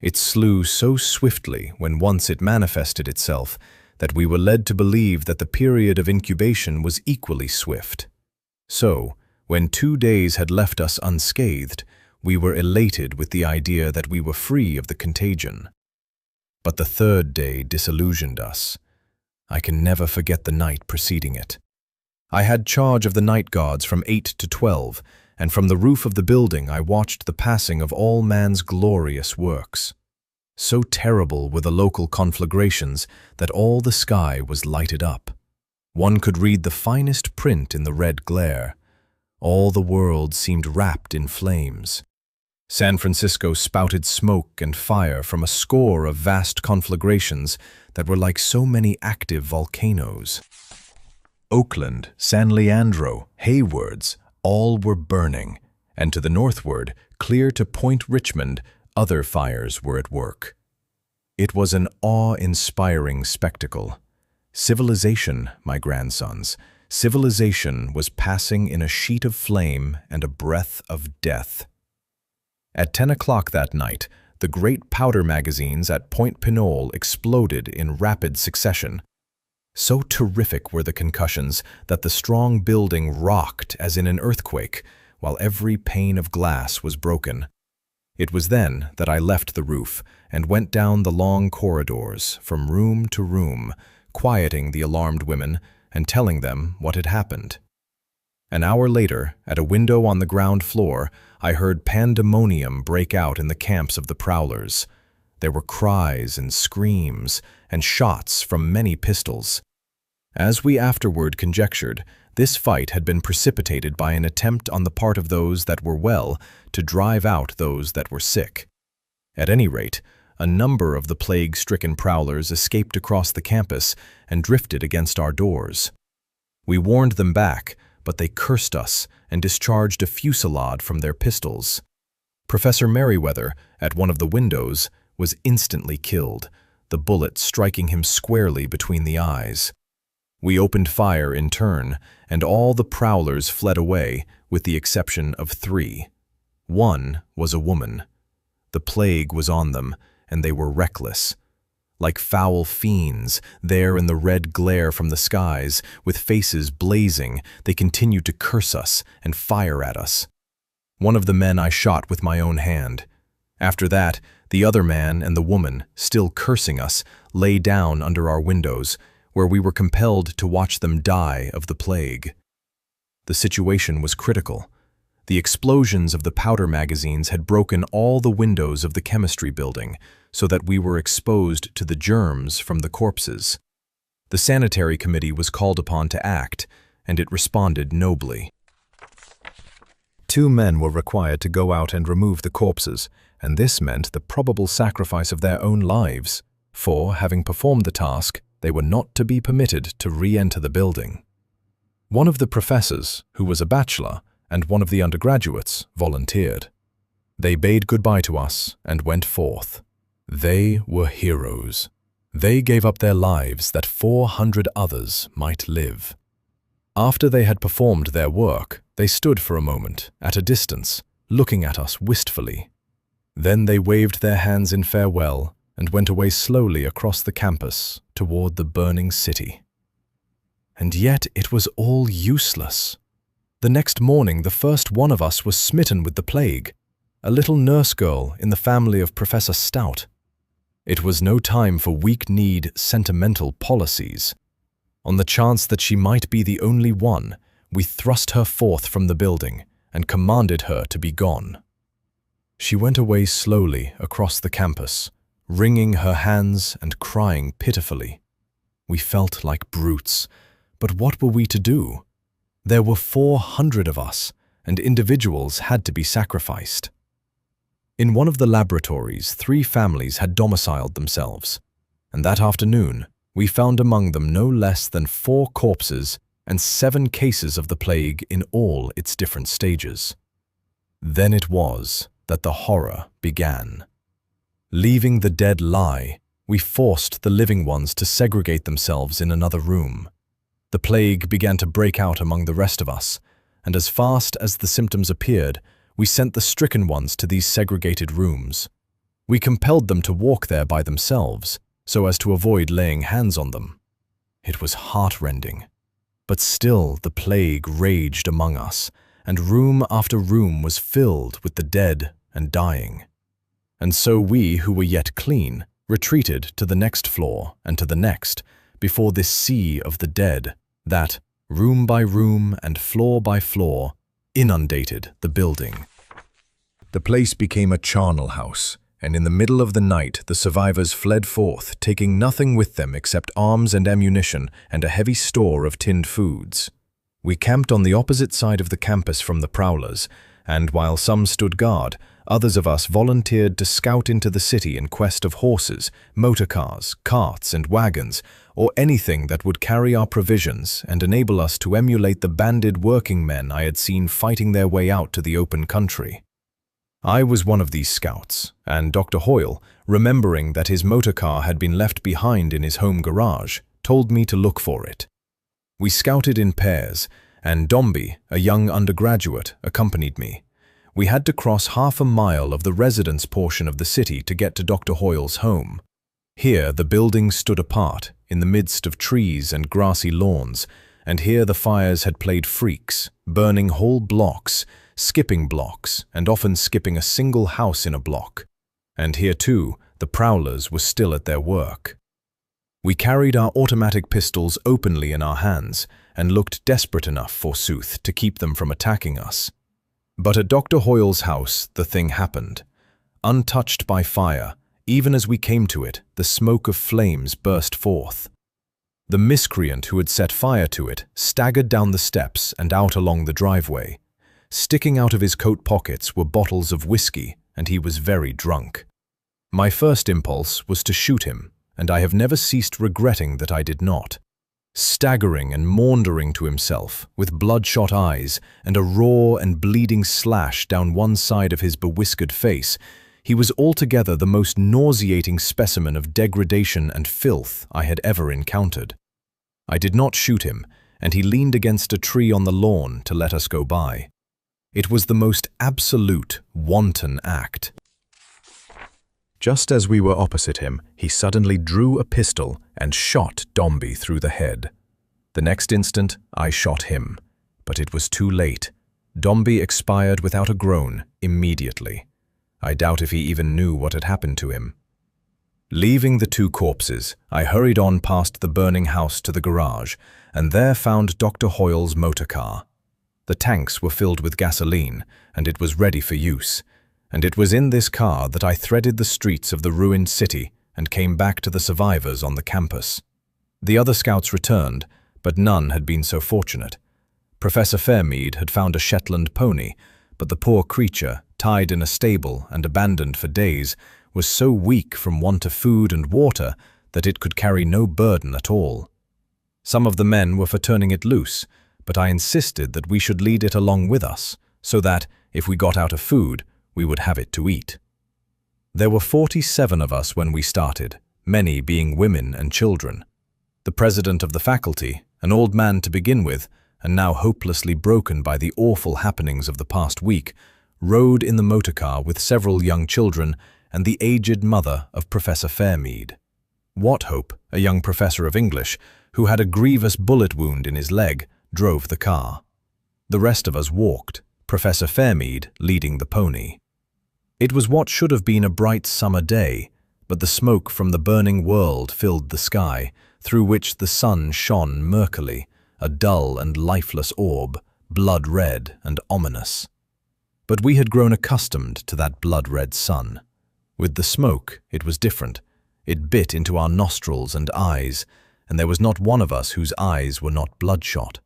It slew so swiftly when once it manifested itself that we were led to believe that the period of incubation was equally swift. So, when 2 days had left us unscathed, we were elated with the idea that we were free of the contagion. But the 3rd day disillusioned us. I can never forget the night preceding it. I had charge of the night guards from 8 to 12, and from the roof of the building I watched the passing of all man's glorious works. So terrible were the local conflagrations that all the sky was lighted up. One could read the finest print in the red glare. All the world seemed wrapped in flames. San Francisco spouted smoke and fire from a score of vast conflagrations that were like so many active volcanoes. Oakland, San Leandro, Haywards, all were burning, and to the northward, clear to Point Richmond, other fires were at work. It was an awe-inspiring spectacle. Civilization, my grandsons, civilization was passing in a sheet of flame and a breath of death. At 10 o'clock that night, the great powder magazines at Point Pinole exploded in rapid succession. So terrific were the concussions that the strong building rocked as in an earthquake, while every pane of glass was broken. It was then that I left the roof and went down the long corridors from room to room, quieting the alarmed women and telling them what had happened. An hour later, at a window on the ground floor, I heard pandemonium break out in the camps of the prowlers. There were cries and screams and shots from many pistols. As we afterward conjectured, this fight had been precipitated by an attempt on the part of those that were well to drive out those that were sick. At any rate, a number of the plague-stricken prowlers escaped across the campus and drifted against our doors. We warned them back, but they cursed us and discharged a fusillade from their pistols. Professor Merriweather, at one of the windows, was instantly killed, the bullet striking him squarely between the eyes. We opened fire in turn, and all the prowlers fled away, with the exception of 3. One was a woman. The plague was on them, and they were reckless. Like foul fiends, there in the red glare from the skies, with faces blazing, they continued to curse us and fire at us. One of the men I shot with my own hand. After that, the other man and the woman, still cursing us, lay down under our windows, where we were compelled to watch them die of the plague. The situation was critical. The explosions of the powder magazines had broken all the windows of the chemistry building, so that we were exposed to the germs from the corpses. The sanitary committee was called upon to act, and it responded nobly. 2 men were required to go out and remove the corpses, and this meant the probable sacrifice of their own lives, for, having performed the task, they were not to be permitted to re-enter the building. One of the professors, who was a bachelor, and one of the undergraduates volunteered. They bade goodbye to us and went forth. They were heroes. They gave up their lives that 400 others might live. After they had performed their work, they stood for a moment, at a distance, looking at us wistfully. Then they waved their hands in farewell and went away slowly across the campus toward the burning city. And yet it was all useless. The next morning, the first one of us was smitten with the plague, a little nurse girl in the family of Professor Stout. It was no time for weak-kneed, sentimental policies. On the chance that she might be the only one, we thrust her forth from the building and commanded her to be gone. She went away slowly across the campus, wringing her hands and crying pitifully. We felt like brutes, but what were we to do? There were 400 of us, and individuals had to be sacrificed. In one of the laboratories, 3 families had domiciled themselves, and that afternoon we found among them no less than 4 corpses and 7 cases of the plague in all its different stages. Then it was that the horror began. Leaving the dead lie, we forced the living ones to segregate themselves in another room. The plague began to break out among the rest of us, and as fast as the symptoms appeared, we sent the stricken ones to these segregated rooms. We compelled them to walk there by themselves, so as to avoid laying hands on them. It was heart-rending. But still the plague raged among us, and room after room was filled with the dead and dying. And so we, who were yet clean, retreated to the next floor and to the next, before this sea of the dead, that, room by room and floor by floor, inundated the building. The place became a charnel house, and in the middle of the night the survivors fled forth, taking nothing with them except arms and ammunition and a heavy store of tinned foods. We camped on the opposite side of the campus from the prowlers, and while some stood guard, others of us volunteered to scout into the city in quest of horses, motor cars, carts, and wagons, or anything that would carry our provisions and enable us to emulate the banded working men I had seen fighting their way out to the open country. I was one of these scouts, and Dr. Hoyle, remembering that his motor car had been left behind in his home garage, told me to look for it. We scouted in pairs, and Dombey, a young undergraduate, accompanied me. We had to cross half a mile of the residence portion of the city to get to Dr. Hoyle's home. Here the buildings stood apart, in the midst of trees and grassy lawns, and here the fires had played freaks, burning whole blocks, skipping blocks, and often skipping a single house in a block. And here, too, the prowlers were still at their work. We carried our automatic pistols openly in our hands, and looked desperate enough, forsooth, to keep them from attacking us. But at Dr. Hoyle's house the thing happened. Untouched by fire, even as we came to it, the smoke of flames burst forth. The miscreant who had set fire to it staggered down the steps and out along the driveway. Sticking out of his coat pockets were bottles of whiskey, and he was very drunk. My first impulse was to shoot him, and I have never ceased regretting that I did not. Staggering and maundering to himself, with bloodshot eyes and a raw and bleeding slash down one side of his bewhiskered face, he was altogether the most nauseating specimen of degradation and filth I had ever encountered. I did not shoot him, and he leaned against a tree on the lawn to let us go by. It was the most absolute, wanton act. Just as we were opposite him, he suddenly drew a pistol and shot Dombey through the head. The next instant, I shot him, but it was too late. Dombey expired without a groan immediately. I doubt if he even knew what had happened to him. Leaving the 2 corpses, I hurried on past the burning house to the garage, and there found Dr. Hoyle's motor car. The tanks were filled with gasoline, and it was ready for use. And it was in this car that I threaded the streets of the ruined city and came back to the survivors on the campus. The other scouts returned, but none had been so fortunate. Professor Fairmead had found a Shetland pony, but the poor creature, tied in a stable and abandoned for days, was so weak from want of food and water that it could carry no burden at all. Some of the men were for turning it loose, but I insisted that we should lead it along with us, so that, if we got out of food, we would have it to eat. There were 47 of us when we started, many being women and children. The president of the faculty, an old man to begin with, and now hopelessly broken by the awful happenings of the past week, rode in the motorcar with several young children and the aged mother of Professor Fairmead. Wathope, a young professor of English, who had a grievous bullet wound in his leg, drove the car. The rest of us walked, Professor Fairmead leading the pony. It was what should have been a bright summer day, but the smoke from the burning world filled the sky, through which the sun shone murkily, a dull and lifeless orb, blood-red and ominous. But we had grown accustomed to that blood-red sun. With the smoke, it was different. It bit into our nostrils and eyes, and there was not one of us whose eyes were not bloodshot.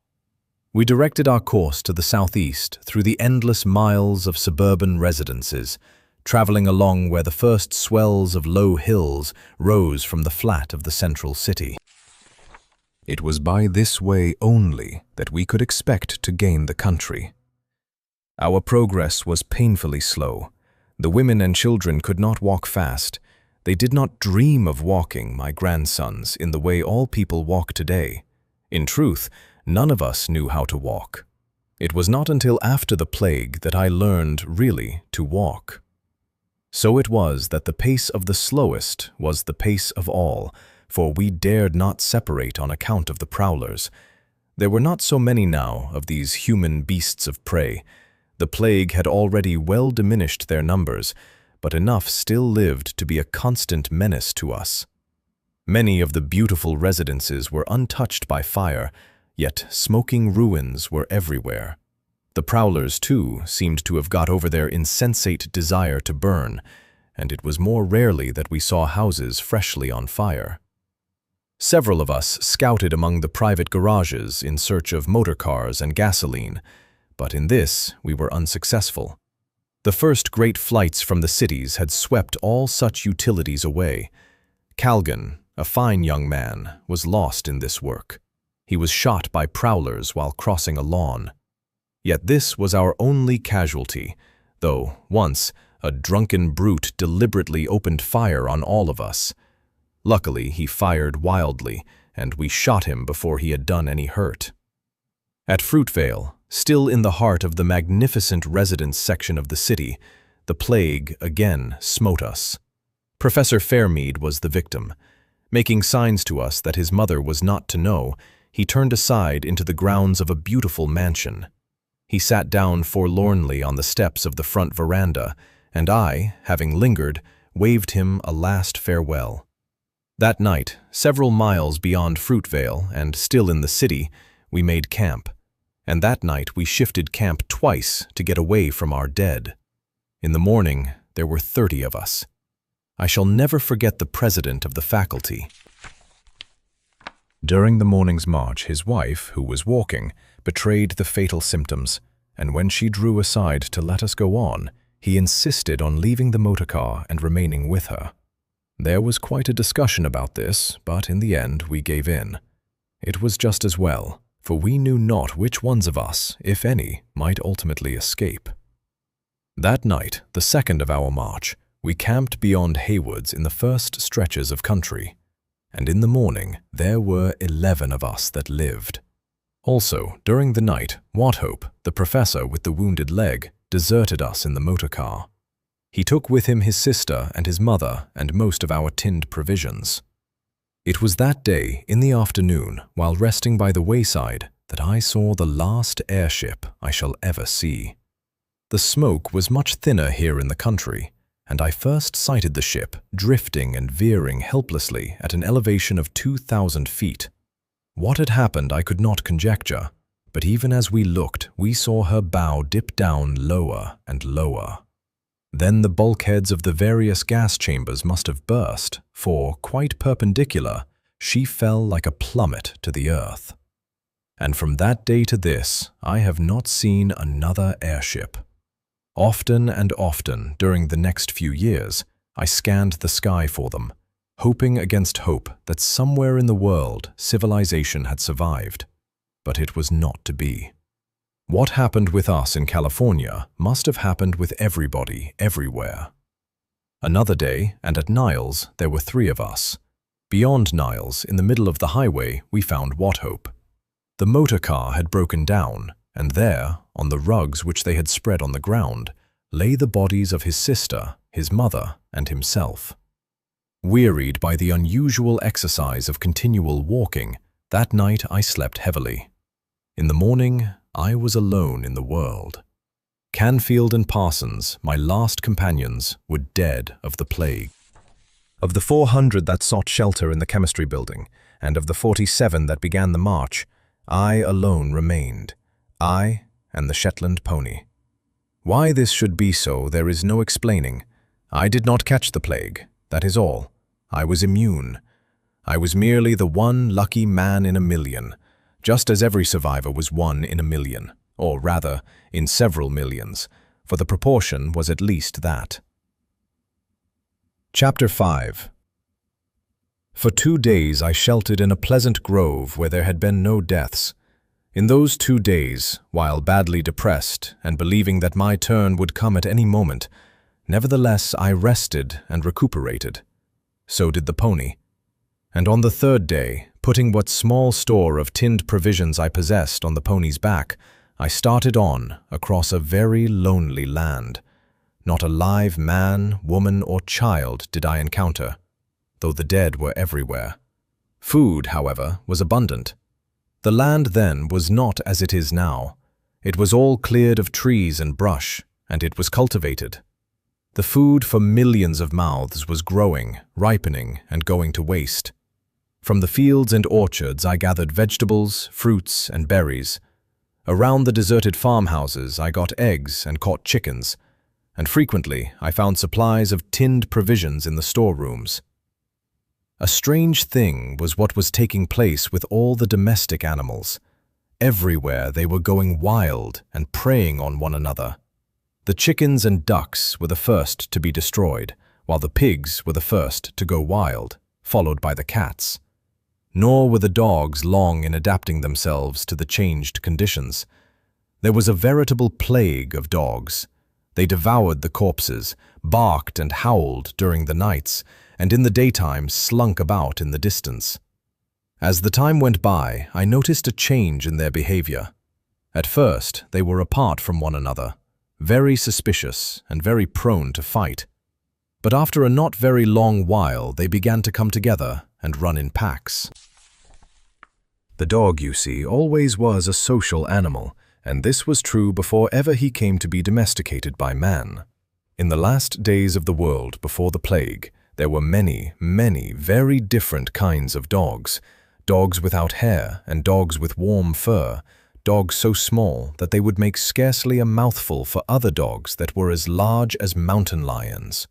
We directed our course to the southeast through the endless miles of suburban residences, traveling along where the first swells of low hills rose from the flat of the central city. It was by this way only that we could expect to gain the country. Our progress was painfully slow. The women and children could not walk fast. They did not dream of walking, my grandsons, in the way all people walk today. In truth, none of us knew how to walk. It was not until after the plague that I learned, really, to walk. So it was that the pace of the slowest was the pace of all, for we dared not separate on account of the prowlers. There were not so many now of these human beasts of prey. The plague had already well diminished their numbers, but enough still lived to be a constant menace to us. Many of the beautiful residences were untouched by fire, yet smoking ruins were everywhere. The prowlers, too, seemed to have got over their insensate desire to burn, and it was more rarely that we saw houses freshly on fire. Several of us scouted among the private garages in search of motor cars and gasoline, but in this we were unsuccessful. The first great flights from the cities had swept all such utilities away. Calgan, a fine young man, was lost in this work. He was shot by prowlers while crossing a lawn. Yet this was our only casualty, though, once, a drunken brute deliberately opened fire on all of us. Luckily, he fired wildly, and we shot him before he had done any hurt. At Fruitvale, still in the heart of the magnificent residence section of the city, the plague again smote us. Professor Fairmead was the victim. Making signs to us that his mother was not to know, he turned aside into the grounds of a beautiful mansion. He sat down forlornly on the steps of the front veranda, and I, having lingered, waved him a last farewell. That night, several miles beyond Fruitvale and still in the city, we made camp. And that night we shifted camp twice to get away from our dead. In the morning, there were 30 of us. I shall never forget the president of the faculty. During the morning's march, his wife, who was walking, betrayed the fatal symptoms, and when she drew aside to let us go on, he insisted on leaving the motorcar and remaining with her. There was quite a discussion about this, but in the end we gave in. It was just as well, for we knew not which ones of us, if any, might ultimately escape. That night, the second of our march, we camped beyond Haywoods in the first stretches of country, and in the morning there were 11 of us that lived. Also, during the night, Wathope, the professor with the wounded leg, deserted us in the motorcar. He took with him his sister and his mother and most of our tinned provisions. It was that day, in the afternoon, while resting by the wayside, that I saw the last airship I shall ever see. The smoke was much thinner here in the country, and I first sighted the ship drifting and veering helplessly at an elevation of 2,000 feet. What had happened I could not conjecture, but even as we looked, we saw her bow dip down lower and lower. Then the bulkheads of the various gas chambers must have burst, for, quite perpendicular, she fell like a plummet to the earth. And from that day to this, I have not seen another airship. Often and often, during the next few years, I scanned the sky for them, hoping against hope that somewhere in the world civilization had survived. But it was not to be. What happened with us in California must have happened with everybody, everywhere. Another day, and at Niles, there were 3 of us. Beyond Niles, in the middle of the highway, we found Wathope. The motor car had broken down, and there, on the rugs which they had spread on the ground, lay the bodies of his sister, his mother, and himself. Wearied by the unusual exercise of continual walking, that night I slept heavily. In the morning, I was alone in the world. Canfield and Parsons, my last companions, were dead of the plague. Of the 400 that sought shelter in the chemistry building, and of the 47 that began the march, I alone remained, I and the Shetland pony. Why this should be so there is no explaining. I did not catch the plague, that is all. I was immune. I was merely the one lucky man in a million, just as every survivor was 1 in a million, or rather, in several millions, for the proportion was at least that. Chapter 5. For 2 days I sheltered in a pleasant grove where there had been no deaths. In those 2 days, while badly depressed and believing that my turn would come at any moment, nevertheless I rested and recuperated. So did the pony. And on the 3rd day, putting what small store of tinned provisions I possessed on the pony's back, I started on across a very lonely land. Not a live man, woman, or child did I encounter, though the dead were everywhere. Food, however, was abundant. The land then was not as it is now. It was all cleared of trees and brush, and it was cultivated. The food for millions of mouths was growing, ripening, and going to waste. From the fields and orchards I gathered vegetables, fruits, and berries. Around the deserted farmhouses I got eggs and caught chickens, and frequently I found supplies of tinned provisions in the storerooms. A strange thing was what was taking place with all the domestic animals. Everywhere they were going wild and preying on one another. The chickens and ducks were the first to be destroyed, while the pigs were the first to go wild, followed by the cats. Nor were the dogs long in adapting themselves to the changed conditions. There was a veritable plague of dogs. They devoured the corpses, barked and howled during the nights, and in the daytime slunk about in the distance. As the time went by, I noticed a change in their behavior. At first, they were apart from one another, very suspicious and very prone to fight. But after a not very long while, they began to come together and run in packs. The dog, you see, always was a social animal, and this was true before ever he came to be domesticated by man. In the last days of the world before the plague, there were many, many very different kinds of dogs. Dogs without hair and dogs with warm fur, dogs so small that they would make scarcely a mouthful for other dogs that were as large as mountain lions.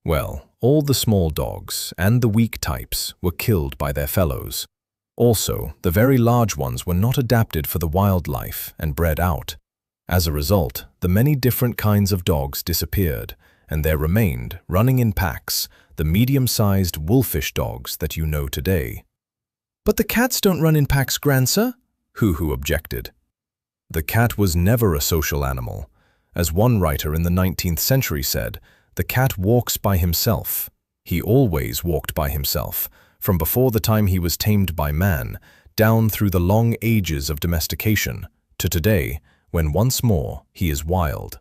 Well, all the small dogs and the weak types were killed by their fellows. Also, the very large ones were not adapted for the wildlife and bred out. As a result, the many different kinds of dogs disappeared, and there remained, running in packs, the medium-sized wolfish dogs that you know today. "But the cats don't run in packs, Grandsir," Hoo-Hoo objected. The cat was never a social animal. As one writer in the 19th century said, the cat walks by himself. He always walked by himself, from before the time he was tamed by man, down through the long ages of domestication, to today, when once more he is wild.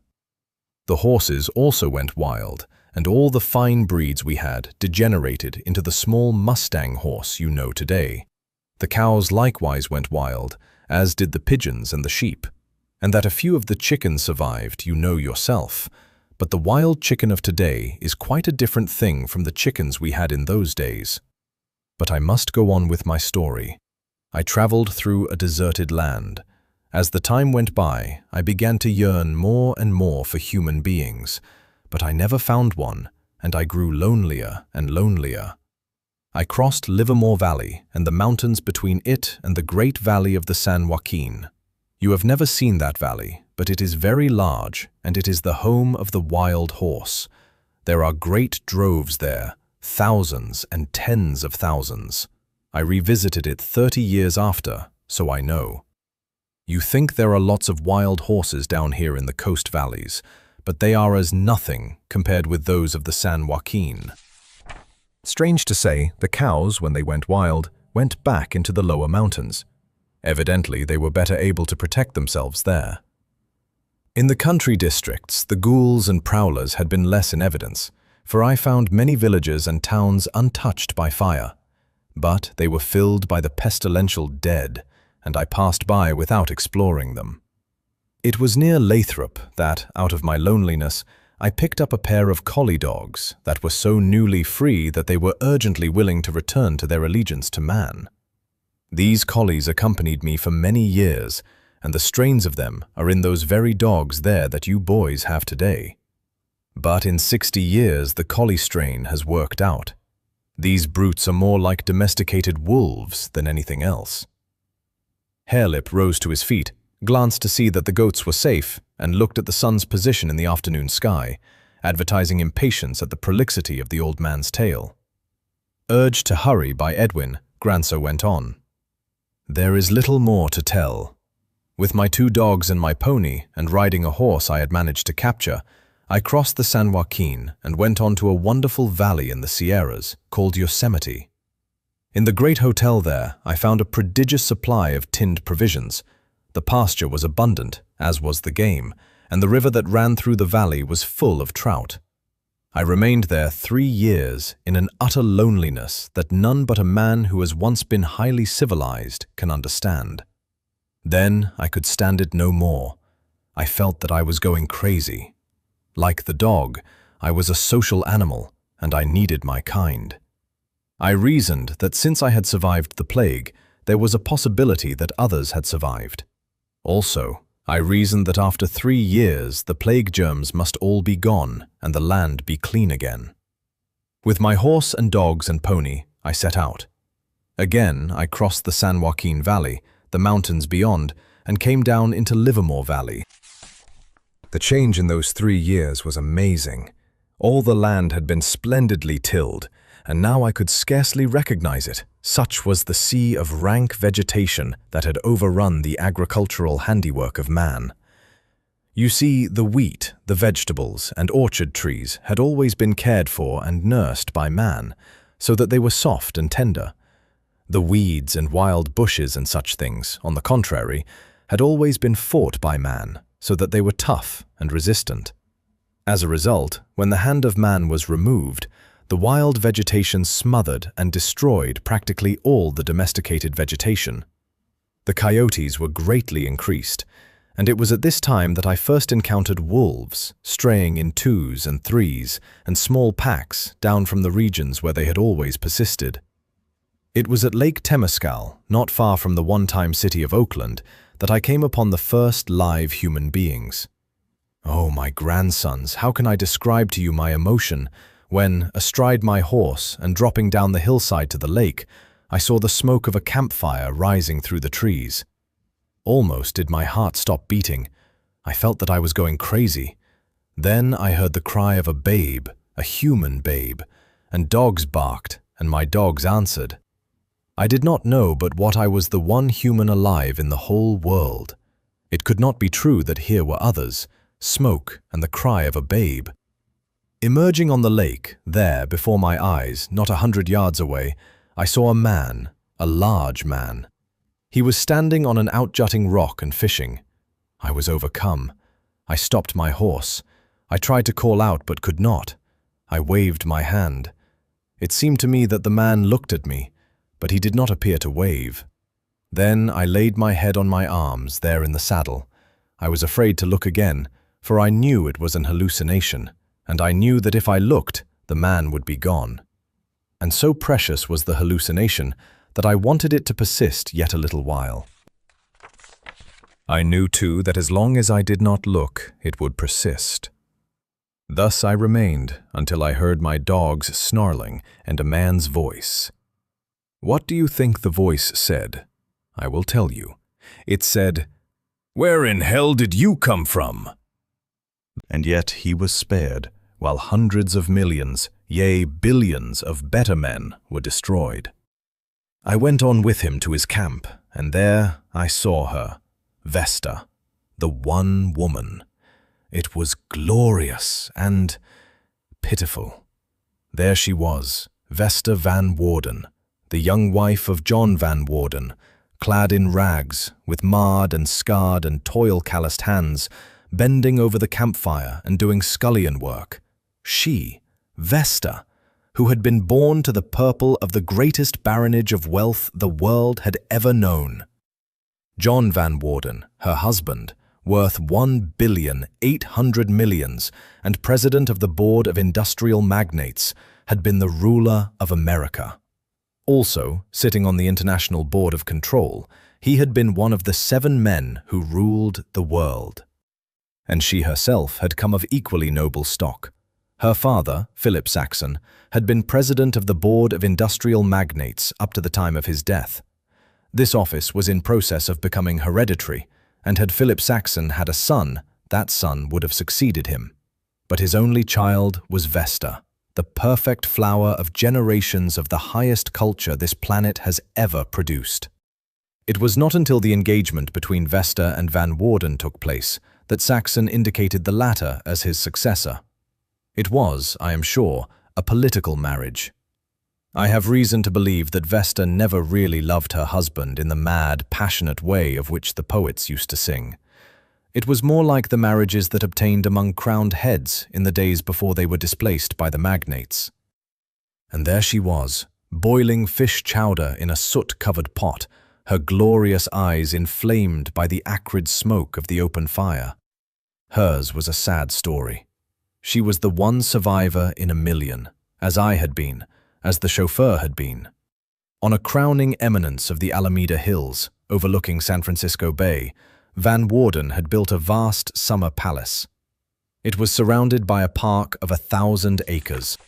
The horses also went wild, and all the fine breeds we had degenerated into the small Mustang horse you know today. The cows likewise went wild, as did the pigeons and the sheep. And that a few of the chickens survived, you know yourself. But the wild chicken of today is quite a different thing from the chickens we had in those days. But I must go on with my story. I traveled through a deserted land. As the time went by, I began to yearn more and more for human beings, but I never found one, and I grew lonelier and lonelier. I crossed Livermore Valley and the mountains between it and the great valley of the San Joaquin. You have never seen that valley, but it is very large, and it is the home of the wild horse. There are great droves there, thousands and tens of thousands. I revisited it 30 years after, so I know. You think there are lots of wild horses down here in the coast valleys, but they are as nothing compared with those of the San Joaquin. Strange to say, the cows, when they went wild, went back into the lower mountains. Evidently, they were better able to protect themselves there. In the country districts, the ghouls and prowlers had been less in evidence, for I found many villages and towns untouched by fire. But they were filled by the pestilential dead, and I passed by without exploring them. It was near Lathrop that, out of my loneliness, I picked up a pair of collie dogs that were so newly free that they were urgently willing to return to their allegiance to man. These collies accompanied me for many years, and the strains of them are in those very dogs there that you boys have today. But in 60 years the collie strain has worked out. These brutes are more like domesticated wolves than anything else. Harelip rose to his feet, glanced to see that the goats were safe, and looked at the sun's position in the afternoon sky, advertising impatience at the prolixity of the old man's tale. Urged to hurry by Edwin, Granso went on. There is little more to tell. With my 2 dogs and my pony, and riding a horse I had managed to capture, I crossed the San Joaquin and went on to a wonderful valley in the Sierras called Yosemite. In the great hotel there, I found a prodigious supply of tinned provisions. The pasture was abundant, as was the game, and the river that ran through the valley was full of trout. I remained there 3 years in an utter loneliness that none but a man who has once been highly civilized can understand. Then I could stand it no more. I felt that I was going crazy. Like the dog, I was a social animal, and I needed my kind. I reasoned that since I had survived the plague, there was a possibility that others had survived. Also, I reasoned that after 3 years the plague germs must all be gone and the land be clean again. With my horse and dogs and pony, I set out. Again, I crossed the San Joaquin Valley, the mountains beyond, and came down into Livermore Valley. The change in those 3 years was amazing. All the land had been splendidly tilled, and now I could scarcely recognize it. Such was the sea of rank vegetation that had overrun the agricultural handiwork of man. You see, the wheat, the vegetables, and orchard trees had always been cared for and nursed by man, so that they were soft and tender. The weeds and wild bushes and such things, on the contrary, had always been fought by man, so that they were tough and resistant. As a result, when the hand of man was removed, the wild vegetation smothered and destroyed practically all the domesticated vegetation. The coyotes were greatly increased, and it was at this time that I first encountered wolves, straying in 2s and 3s and small packs down from the regions where they had always persisted. It was at Lake Temescal, not far from the one-time city of Oakland, that I came upon the first live human beings. Oh, my grandsons, how can I describe to you my emotion when, astride my horse and dropping down the hillside to the lake, I saw the smoke of a campfire rising through the trees. Almost did my heart stop beating. I felt that I was going crazy. Then I heard the cry of a babe, a human babe, and dogs barked, and my dogs answered. I did not know but what I was the one human alive in the whole world. It could not be true that here were others, smoke and the cry of a babe. Emerging on the lake, there, before my eyes, not 100 yards away, I saw a man, a large man. He was standing on an outjutting rock and fishing. I was overcome. I stopped my horse. I tried to call out but could not. I waved my hand. It seemed to me that the man looked at me, but he did not appear to wave. Then I laid my head on my arms there in the saddle. I was afraid to look again, for I knew it was an hallucination, and I knew that if I looked, the man would be gone. And so precious was the hallucination that I wanted it to persist yet a little while. I knew, too, that as long as I did not look, it would persist. Thus I remained until I heard my dogs snarling and a man's voice. What do you think the voice said? I will tell you. It said, "Where in hell did you come from?" And yet he was spared, while hundreds of millions, yea, billions of better men were destroyed. I went on with him to his camp, and there I saw her, Vesta, the one woman. It was glorious and pitiful. There she was, Vesta Van Woerden, the young wife of John Van Woerden, clad in rags, with marred and scarred and toil-calloused hands, bending over the campfire and doing scullion work. She, Vesta, who had been born to the purple of the greatest baronage of wealth the world had ever known. John Van Woerden, her husband, worth 1,800,000,000 and president of the Board of Industrial Magnates, had been the ruler of America. Also, sitting on the International Board of Control, he had been one of the 7 men who ruled the world. And she herself had come of equally noble stock. Her father, Philip Saxon, had been president of the Board of Industrial Magnates up to the time of his death. This office was in process of becoming hereditary, and had Philip Saxon had a son, that son would have succeeded him. But his only child was Vesta, the perfect flower of generations of the highest culture this planet has ever produced. It was not until the engagement between Vesta and Van Woerden took place that Saxon indicated the latter as his successor. It was, I am sure, a political marriage. I have reason to believe that Vesta never really loved her husband in the mad, passionate way of which the poets used to sing. It was more like the marriages that obtained among crowned heads in the days before they were displaced by the magnates. And there she was, boiling fish chowder in a soot-covered pot, her glorious eyes inflamed by the acrid smoke of the open fire. Hers was a sad story. She was the one survivor in a million, as I had been, as the chauffeur had been. On a crowning eminence of the Alameda Hills, overlooking San Francisco Bay, Van Woerden had built a vast summer palace. It was surrounded by a park of 1,000 acres.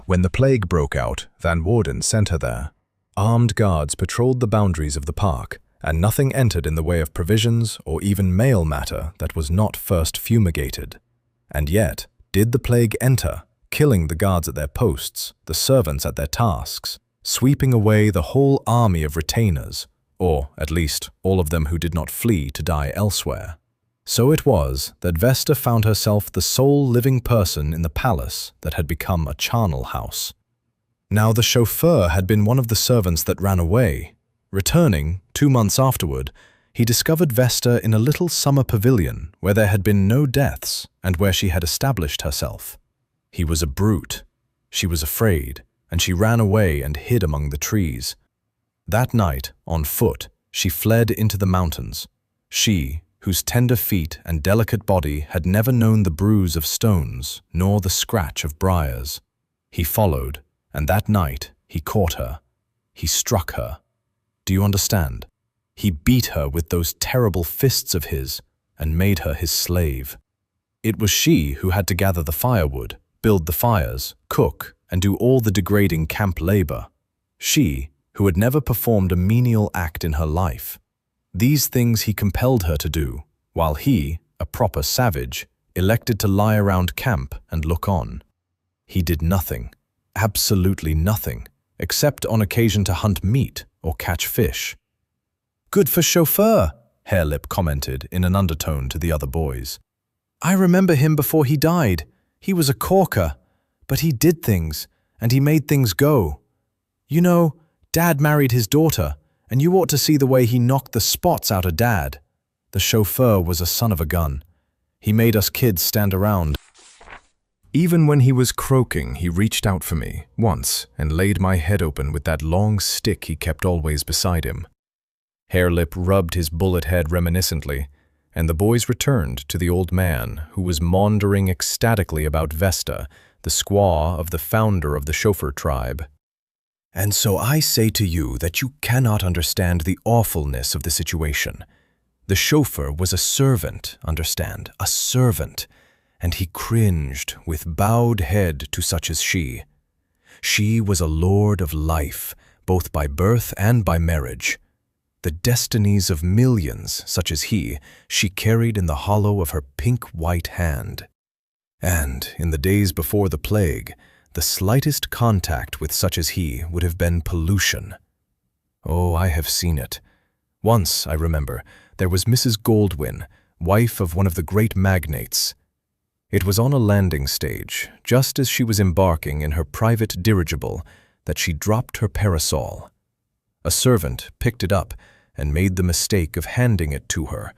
When the plague broke out, Van Woerden sent her there. Armed guards patrolled the boundaries of the park, and nothing entered in the way of provisions or even mail matter that was not first fumigated. And yet, did the plague enter, killing the guards at their posts, the servants at their tasks, sweeping away the whole army of retainers, or, at least, all of them who did not flee to die elsewhere. So it was that Vesta found herself the sole living person in the palace that had become a charnel house. Now the chauffeur had been one of the servants that ran away. Returning, 2 months afterward, he discovered Vesta in a little summer pavilion where there had been no deaths and where she had established herself. He was a brute. She was afraid, and she ran away and hid among the trees. That night, on foot, she fled into the mountains. She, whose tender feet and delicate body had never known the bruise of stones nor the scratch of briars. He followed, and that night he caught her. He struck her. Do you understand? He beat her with those terrible fists of his and made her his slave. It was she who had to gather the firewood, build the fires, cook, and do all the degrading camp labor. She, who had never performed a menial act in her life. These things he compelled her to do, while he, a proper savage, elected to lie around camp and look on. He did nothing, absolutely nothing, except on occasion to hunt meat or catch fish. "Good for chauffeur," Harelip commented in an undertone to the other boys. "I remember him before he died. He was a corker, but he did things, and he made things go. You know, Dad married his daughter, and you ought to see the way he knocked the spots out of Dad. The chauffeur was a son of a gun. He made us kids stand around." Even when he was croaking, he reached out for me, once, and laid my head open with that long stick he kept always beside him. Harelip rubbed his bullet head reminiscently, and the boys returned to the old man, who was maundering ecstatically about Vesta, the squaw of the founder of the chauffeur tribe. "And so I say to you that you cannot understand the awfulness of the situation. The chauffeur was a servant, understand, a servant, and he cringed with bowed head to such as she. She was a lord of life, both by birth and by marriage. The destinies of millions, such as he, she carried in the hollow of her pink-white hand. And, in the days before the plague, the slightest contact with such as he would have been pollution. Oh, I have seen it. Once, I remember, there was Mrs. Goldwyn, wife of one of the great magnates. It was on a landing stage, just as she was embarking in her private dirigible, that she dropped her parasol. A servant picked it up and made the mistake of handing it to her,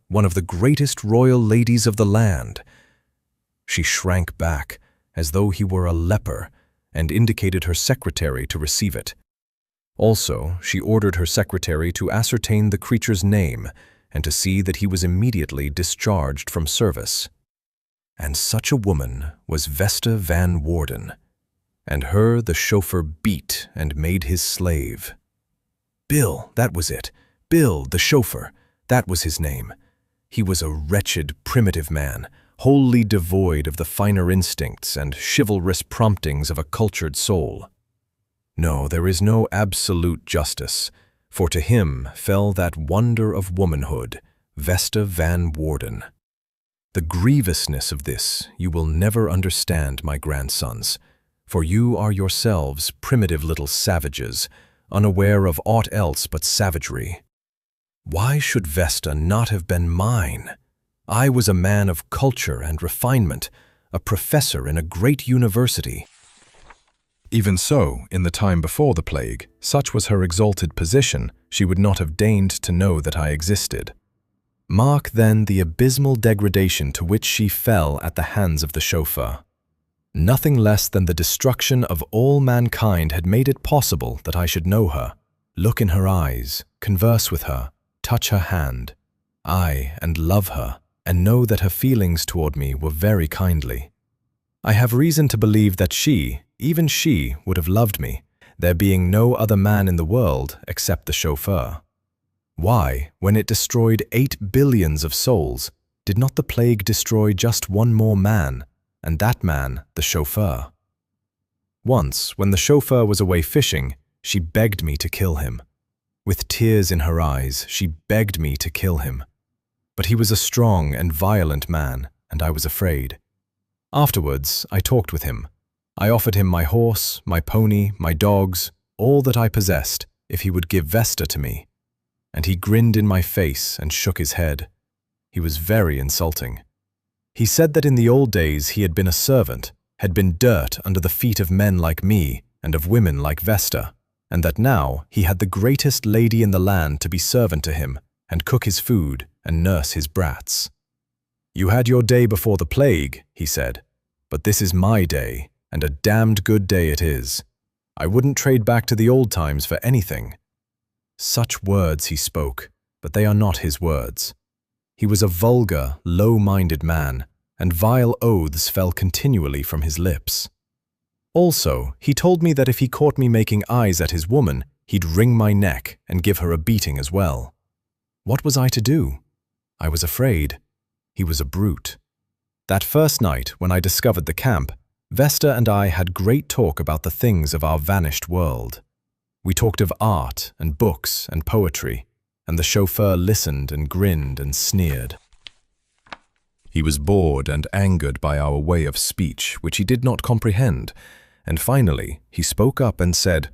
one of the greatest royal ladies of the land. She shrank back, as though he were a leper, and indicated her secretary to receive it. Also, she ordered her secretary to ascertain the creature's name and to see that he was immediately discharged from service. And such a woman was Vesta Van Woerden, and her the chauffeur beat and made his slave. Bill, that was it. Bill, the chauffeur, that was his name. He was a wretched, primitive man, wholly devoid of the finer instincts and chivalrous promptings of a cultured soul. No, there is no absolute justice, for to him fell that wonder of womanhood, Vesta Van Woerden. The grievousness of this you will never understand, my grandsons, for you are yourselves primitive little savages, unaware of aught else but savagery. Why should Vesta not have been mine? I was a man of culture and refinement, a professor in a great university. Even so, in the time before the plague, such was her exalted position, she would not have deigned to know that I existed. Mark then the abysmal degradation to which she fell at the hands of the chauffeur. Nothing less than the destruction of all mankind had made it possible that I should know her, look in her eyes, converse with her, touch her hand, aye, and love her, and know that her feelings toward me were very kindly. I have reason to believe that she, even she, would have loved me, there being no other man in the world except the chauffeur. Why, when it destroyed 8 billions of souls, did not the plague destroy just one more man, and that man the chauffeur? Once, when the chauffeur was away fishing, she begged me to kill him. With tears in her eyes, she begged me to kill him. But he was a strong and violent man, and I was afraid. Afterwards, I talked with him. I offered him my horse, my pony, my dogs, all that I possessed, if he would give Vesta to me. And he grinned in my face and shook his head. He was very insulting. He said that in the old days he had been a servant, had been dirt under the feet of men like me and of women like Vesta, and that now he had the greatest lady in the land to be servant to him, and cook his food and nurse his brats. You had your day before the plague, he said, but this is my day, and a damned good day it is. I wouldn't trade back to the old times for anything. Such words he spoke, but they are not his words. He was a vulgar, low-minded man, and vile oaths fell continually from his lips. Also, he told me that if he caught me making eyes at his woman, he'd wring my neck and give her a beating as well. What was I to do? I was afraid. He was a brute. That first night, when I discovered the camp, Vesta and I had great talk about the things of our vanished world. We talked of art and books and poetry, and the chauffeur listened and grinned and sneered. He was bored and angered by our way of speech, which he did not comprehend, and finally he spoke up and said,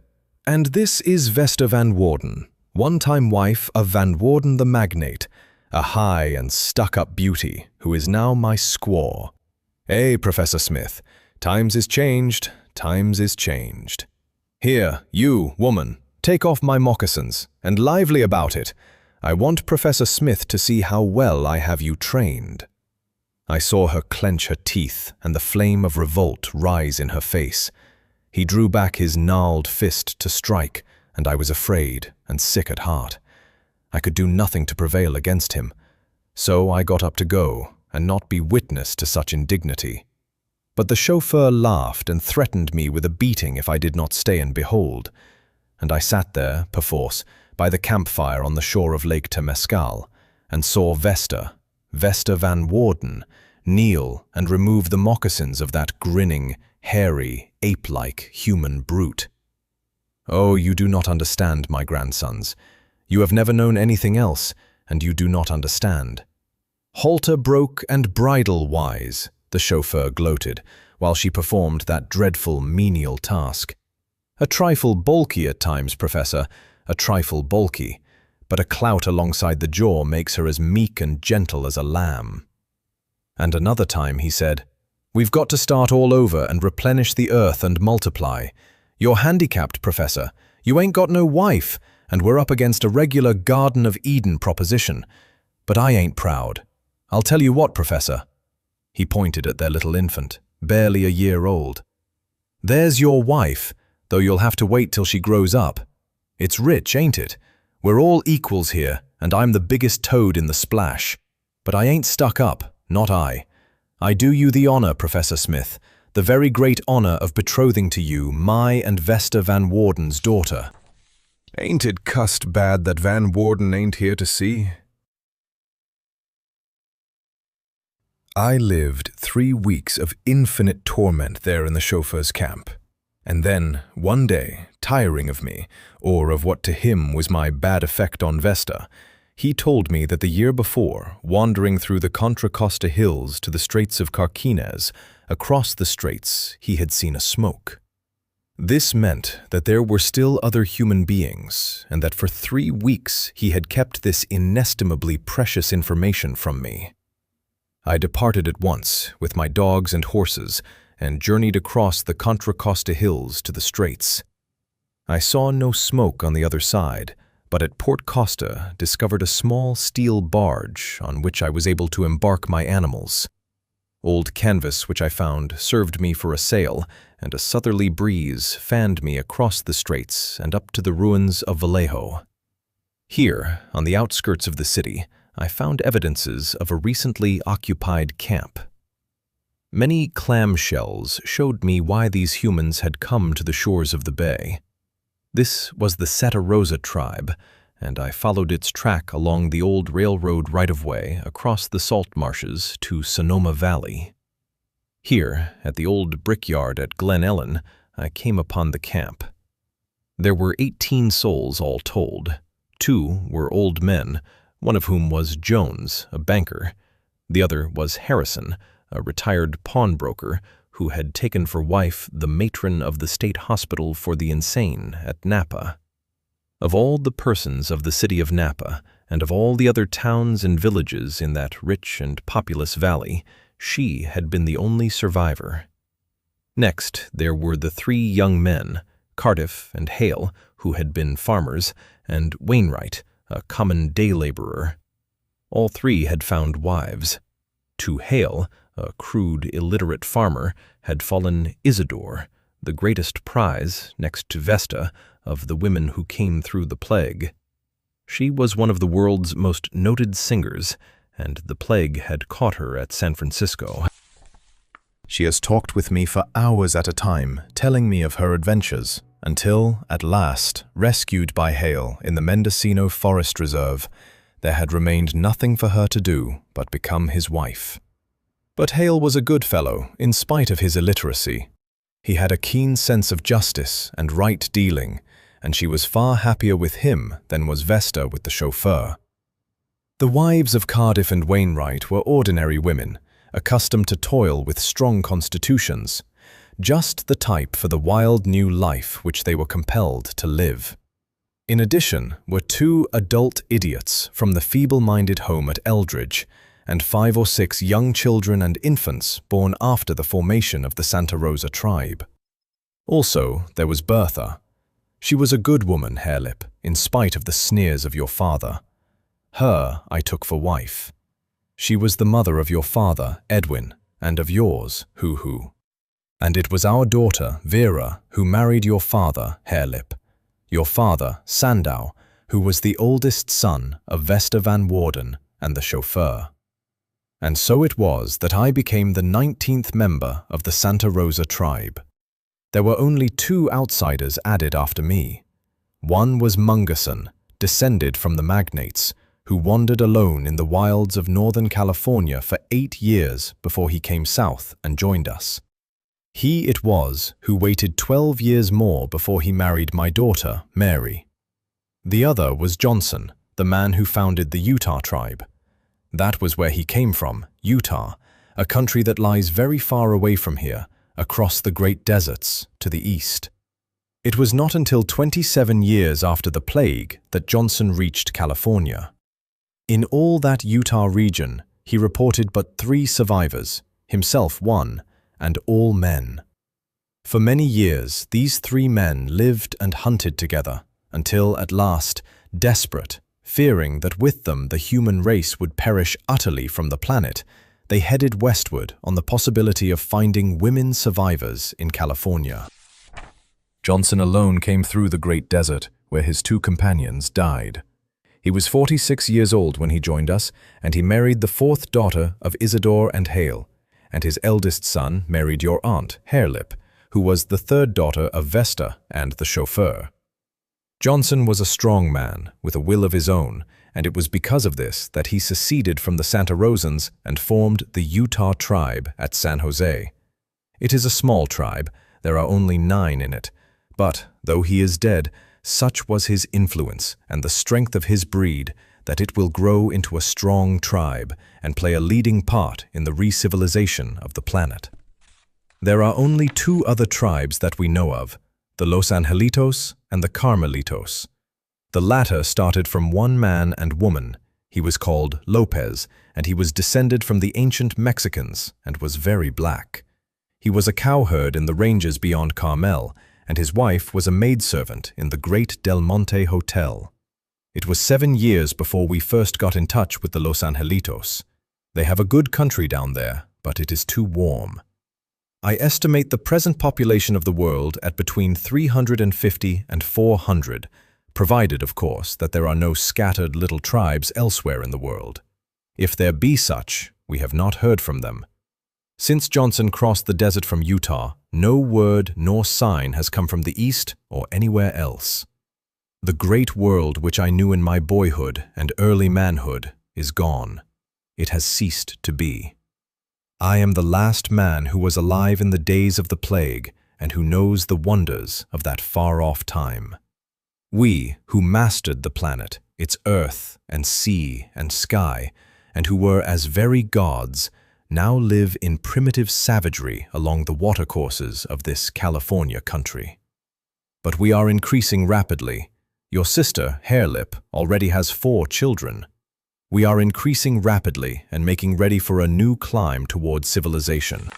"And this is Vesta Van Woerden, one-time wife of Van Woerden the magnate, a high and stuck-up beauty, who is now my squaw. Eh, Professor Smith, times is changed, times is changed. Here, you, woman, take off my moccasins, and lively about it. I want Professor Smith to see how well I have you trained." I saw her clench her teeth and the flame of revolt rise in her face. He drew back his gnarled fist to strike, and I was afraid and sick at heart. I could do nothing to prevail against him. So I got up to go, and not be witness to such indignity. But the chauffeur laughed and threatened me with a beating if I did not stay and behold. And I sat there, perforce, by the campfire on the shore of Lake Temescal, and saw Vesta Van Woerden, kneel and remove the moccasins of that grinning, hairy, ape-like human brute. Oh, you do not understand, my grandsons. You have never known anything else, and you do not understand. Halter broke and bridle wise, the chauffeur gloated, while she performed that dreadful menial task. "A trifle bulky at times, Professor, a trifle bulky, but a clout alongside the jaw makes her as meek and gentle as a lamb." And another time he said, "We've got to start all over and replenish the earth and multiply. You're handicapped, Professor. You ain't got no wife, and we're up against a regular Garden of Eden proposition. But I ain't proud. I'll tell you what, Professor." He pointed at their little infant, barely a year old. "There's your wife, though you'll have to wait till she grows up. It's rich, ain't it? We're all equals here, and I'm the biggest toad in the splash. But I ain't stuck up, not I. I do you the honor, Professor Smith, the very great honor of betrothing to you my and Vesta Van Warden's daughter." Ain't it cussed bad that Van Warden ain't here to see? I lived 3 weeks of infinite torment there in the chauffeur's camp. And then, one day, tiring of me, or of what to him was my bad effect on Vesta, he told me that the year before, wandering through the Contra Costa Hills to the Straits of Carquinez, across the straits he had seen a smoke. This meant that there were still other human beings, and that for 3 weeks he had kept this inestimably precious information from me. I departed at once with my dogs and horses and journeyed across the Contra Costa Hills to the Straits. I saw no smoke on the other side, but at Port Costa discovered a small steel barge on which I was able to embark my animals. Old canvas which I found served me for a sail, and a southerly breeze fanned me across the straits and up to the ruins of Vallejo. Here, on the outskirts of the city, I found evidences of a recently occupied camp. Many clamshells showed me why these humans had come to the shores of the bay. This was the Santa Rosa tribe, and I followed its track along the old railroad right-of-way across the salt marshes to Sonoma Valley. Here, at the old brickyard at Glen Ellen, I came upon the camp. There were 18 souls all told. 2 were old men, one of whom was Jones, a banker. The other was Harrison, a retired pawnbroker who had taken for wife the matron of the state hospital for the insane at Napa. Of all the persons of the city of Napa, and of all the other towns and villages in that rich and populous valley, she had been the only survivor. Next, there were the 3 young men, Cardiff and Hale, who had been farmers, and Wainwright, a common day laborer. All 3 had found wives. To Hale, a crude, illiterate farmer, had fallen Isidore, the greatest prize, next to Vesta, of the women who came through the plague. She was one of the world's most noted singers, and the plague had caught her at San Francisco. She has talked with me for hours at a time, telling me of her adventures, until, at last, rescued by Hale in the Mendocino Forest Reserve, there had remained nothing for her to do but become his wife. But Hale was a good fellow, in spite of his illiteracy. He had a keen sense of justice and right dealing, and she was far happier with him than was Vesta with the chauffeur. The wives of Cardiff and Wainwright were ordinary women, accustomed to toil with strong constitutions, just the type for the wild new life which they were compelled to live. In addition were 2 adult idiots from the feeble-minded home at Eldridge, and 5 or 6 young children and infants born after the formation of the Santa Rosa tribe. Also, there was Bertha. She was a good woman, Harelip, in spite of the sneers of your father. Her I took for wife. She was the mother of your father, Edwin, and of yours, Hoo-Hoo. And it was our daughter, Vera, who married your father, Harelip. Your father, Sandow, who was the oldest son of Vesta Van Warden and the chauffeur. And so it was that I became the 19th member of the Santa Rosa tribe. There were only 2 outsiders added after me. One was Mungerson, descended from the magnates, who wandered alone in the wilds of Northern California for 8 years before he came south and joined us. He it was who waited 12 years more before he married my daughter, Mary. The other was Johnson, the man who founded the Utah tribe. That was where he came from, Utah, a country that lies very far away from here, across the great deserts to the east. It was not until 27 years after the plague that Johnson reached California. In all that Utah region, he reported but 3 survivors, himself one, and all men. For many years, these 3 men lived and hunted together, until at last, desperate, fearing that with them the human race would perish utterly from the planet, they headed westward on the possibility of finding women survivors in California. Johnson alone came through the great desert, where his 2 companions died. He was 46 years old when he joined us, and he married the 4th daughter of Isidore and Hale, and his eldest son married your aunt, Harelip, who was the 3rd daughter of Vesta and the chauffeur. Johnson was a strong man with a will of his own, and it was because of this that he seceded from the Santa Rosans and formed the Utah tribe at San Jose. It is a small tribe, there are only 9 in it, but, though he is dead, such was his influence and the strength of his breed that it will grow into a strong tribe and play a leading part in the re-civilization of the planet. There are only 2 other tribes that we know of, the Los Angelitos and the Carmelitos. The latter started from one man and woman. He was called Lopez, and he was descended from the ancient Mexicans and was very black. He was a cowherd in the ranges beyond Carmel, and his wife was a maidservant in the great Del Monte Hotel. It was 7 years before we first got in touch with the Los Angelitos. They have a good country down there, but it is too warm. I estimate the present population of the world at between 350 and 400, provided, of course, that there are no scattered little tribes elsewhere in the world. If there be such, we have not heard from them. Since Johnson crossed the desert from Utah, no word nor sign has come from the east or anywhere else. The great world which I knew in my boyhood and early manhood is gone. It has ceased to be. I am the last man who was alive in the days of the plague and who knows the wonders of that far-off time. We, who mastered the planet, its earth and sea and sky, and who were as very gods, now live in primitive savagery along the watercourses of this California country. But we are increasing rapidly. Your sister, Harelip, already has 4 children. We are increasing rapidly and making ready for a new climb toward civilization.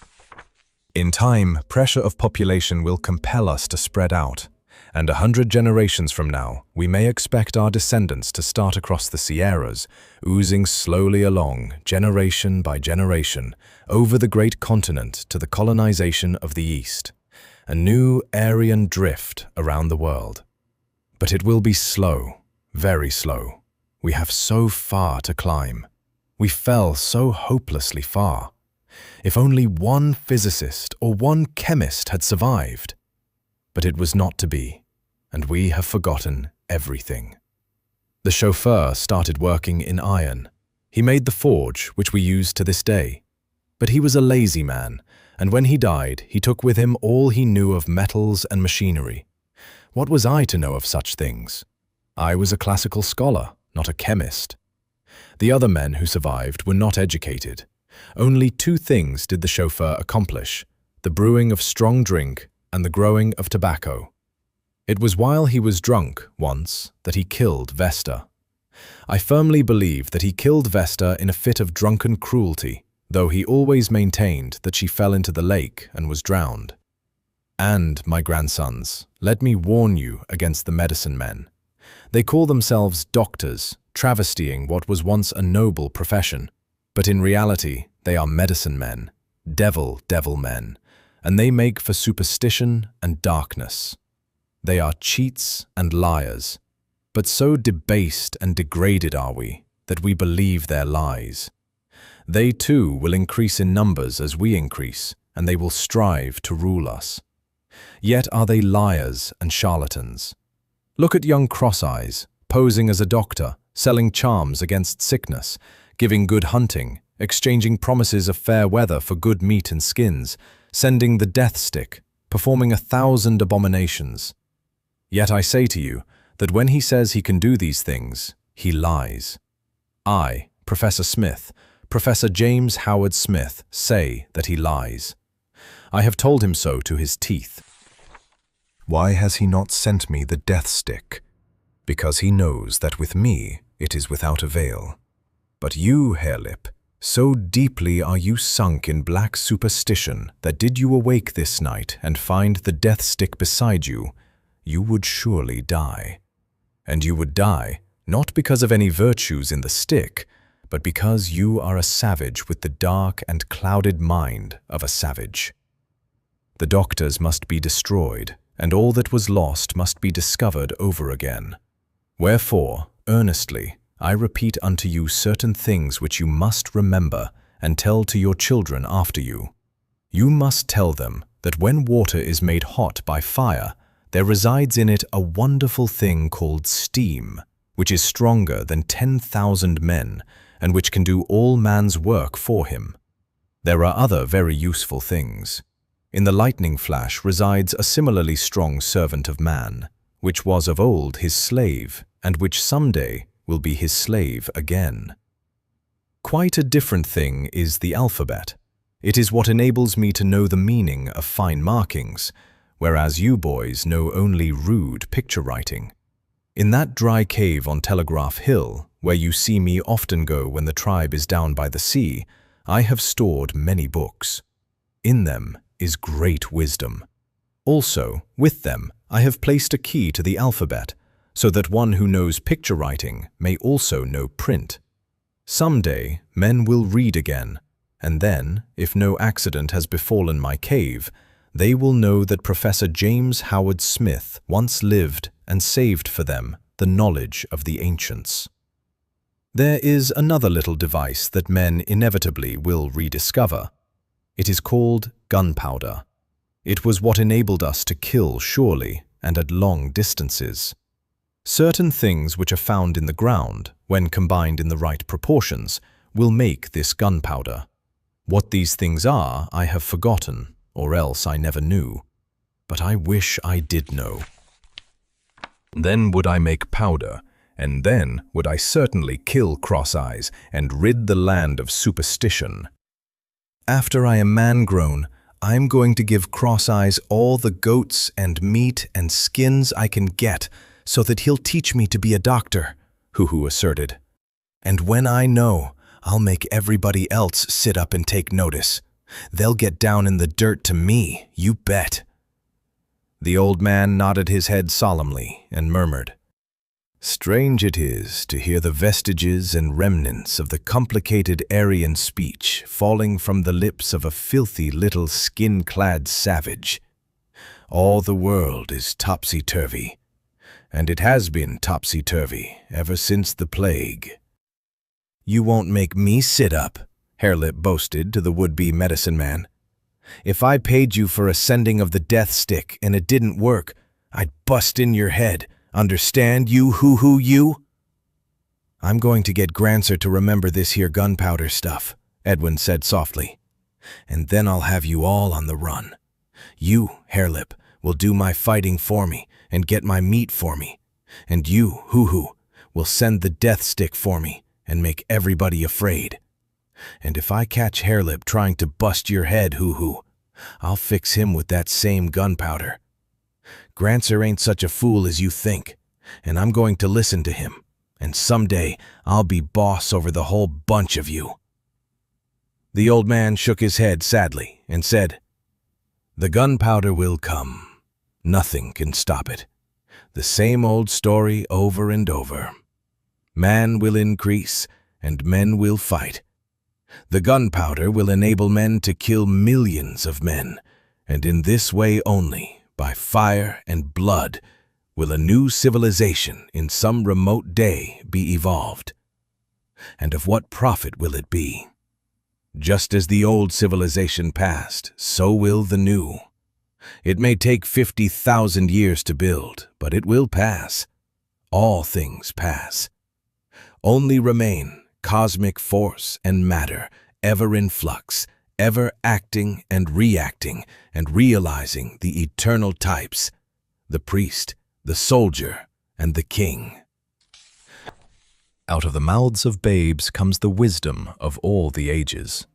In time, pressure of population will compel us to spread out, and 100 generations from now, we may expect our descendants to start across the Sierras, oozing slowly along, generation by generation, over the great continent to the colonization of the East, a new Aryan drift around the world. But it will be slow, very slow. We have so far to climb. We fell so hopelessly far. If only one physicist or one chemist had survived. But it was not to be, and we have forgotten everything. The chauffeur started working in iron. He made the forge, which we use to this day. But he was a lazy man, and when he died, he took with him all he knew of metals and machinery. What was I to know of such things? I was a classical scholar, not a chemist. The other men who survived were not educated. Only 2 things did the chauffeur accomplish: the brewing of strong drink and the growing of tobacco. It was while he was drunk, once, that he killed Vesta. I firmly believe that he killed Vesta in a fit of drunken cruelty, though he always maintained that she fell into the lake and was drowned. And, my grandsons, let me warn you against the medicine men. They call themselves doctors, travestying what was once a noble profession. But in reality, they are medicine men, devil men, and they make for superstition and darkness. They are cheats and liars, but so debased and degraded are we that we believe their lies. They too will increase in numbers as we increase, and they will strive to rule us. Yet are they liars and charlatans. Look at young Cross-Eyes, posing as a doctor, selling charms against sickness, giving good hunting, exchanging promises of fair weather for good meat and skins, sending the death stick, performing 1,000 abominations. Yet I say to you that when he says he can do these things, he lies. I, Professor Smith, Professor James Howard Smith, say that he lies. I have told him so to his teeth. Why has he not sent me the death stick? Because he knows that with me it is without avail. But you, Harelip, so deeply are you sunk in black superstition that did you awake this night and find the death stick beside you, you would surely die. And you would die not because of any virtues in the stick, but because you are a savage with the dark and clouded mind of a savage. The doctors must be destroyed, and all that was lost must be discovered over again. Wherefore, earnestly, I repeat unto you certain things which you must remember and tell to your children after you. You must tell them that when water is made hot by fire, there resides in it a wonderful thing called steam, which is stronger than 10,000 men, and which can do all man's work for him. There are other very useful things. In the lightning flash resides a similarly strong servant of man, which was of old his slave, and which someday will be his slave again. Quite a different thing is the alphabet. It is what enables me to know the meaning of fine markings, whereas you boys know only rude picture writing. In that dry cave on Telegraph Hill, where you see me often go when the tribe is down by the sea, I have stored many books. In them is great wisdom. Also, with them, I have placed a key to the alphabet, so that one who knows picture writing may also know print. Some day, men will read again, and then, if no accident has befallen my cave, they will know that Professor James Howard Smith once lived and saved for them the knowledge of the ancients. There is another little device that men inevitably will rediscover. It is called gunpowder. It was what enabled us to kill surely and at long distances. Certain things which are found in the ground, when combined in the right proportions, will make this gunpowder. What these things are, I have forgotten, or else I never knew. But I wish I did know. Then would I make powder, and then would I certainly kill Cross-Eyes and rid the land of superstition. After I am man-grown, I'm going to give Cross-Eyes all the goats and meat and skins I can get, so that he'll teach me to be a doctor, Hoo-Hoo asserted. And when I know, I'll make everybody else sit up and take notice. They'll get down in the dirt to me, you bet. The old man nodded his head solemnly and murmured, "Strange it is to hear the vestiges and remnants of the complicated Aryan speech falling from the lips of a filthy little skin-clad savage. All the world is topsy-turvy, and it has been topsy-turvy ever since the plague." "You won't make me sit up," Harelip boasted to the would-be medicine man. "If I paid you for a sending of the death stick and it didn't work, I'd bust in your head. Understand, you Hoo-Hoo, you?" "I'm going to get Grancer to remember this here gunpowder stuff," Edwin said softly. "And then I'll have you all on the run. You, Harelip, will do my fighting for me and get my meat for me. And you, Hoo-Hoo, will send the death stick for me and make everybody afraid. And if I catch Harelip trying to bust your head, Hoo-Hoo, I'll fix him with that same gunpowder. Grancer ain't such a fool as you think, and I'm going to listen to him, and someday I'll be boss over the whole bunch of you." The old man shook his head sadly and said, "The gunpowder will come. Nothing can stop it. The same old story over and over. Man will increase, and men will fight. The gunpowder will enable men to kill millions of men, and in this way only, by fire and blood, will a new civilization in some remote day be evolved. And of what profit will it be? Just as the old civilization passed, so will the new. It may take 50,000 years to build, but it will pass. All things pass. Only remain cosmic force and matter, ever in flux, ever acting and reacting and realizing the eternal types, the priest, the soldier, and the king." Out of the mouths of babes comes the wisdom of all the ages.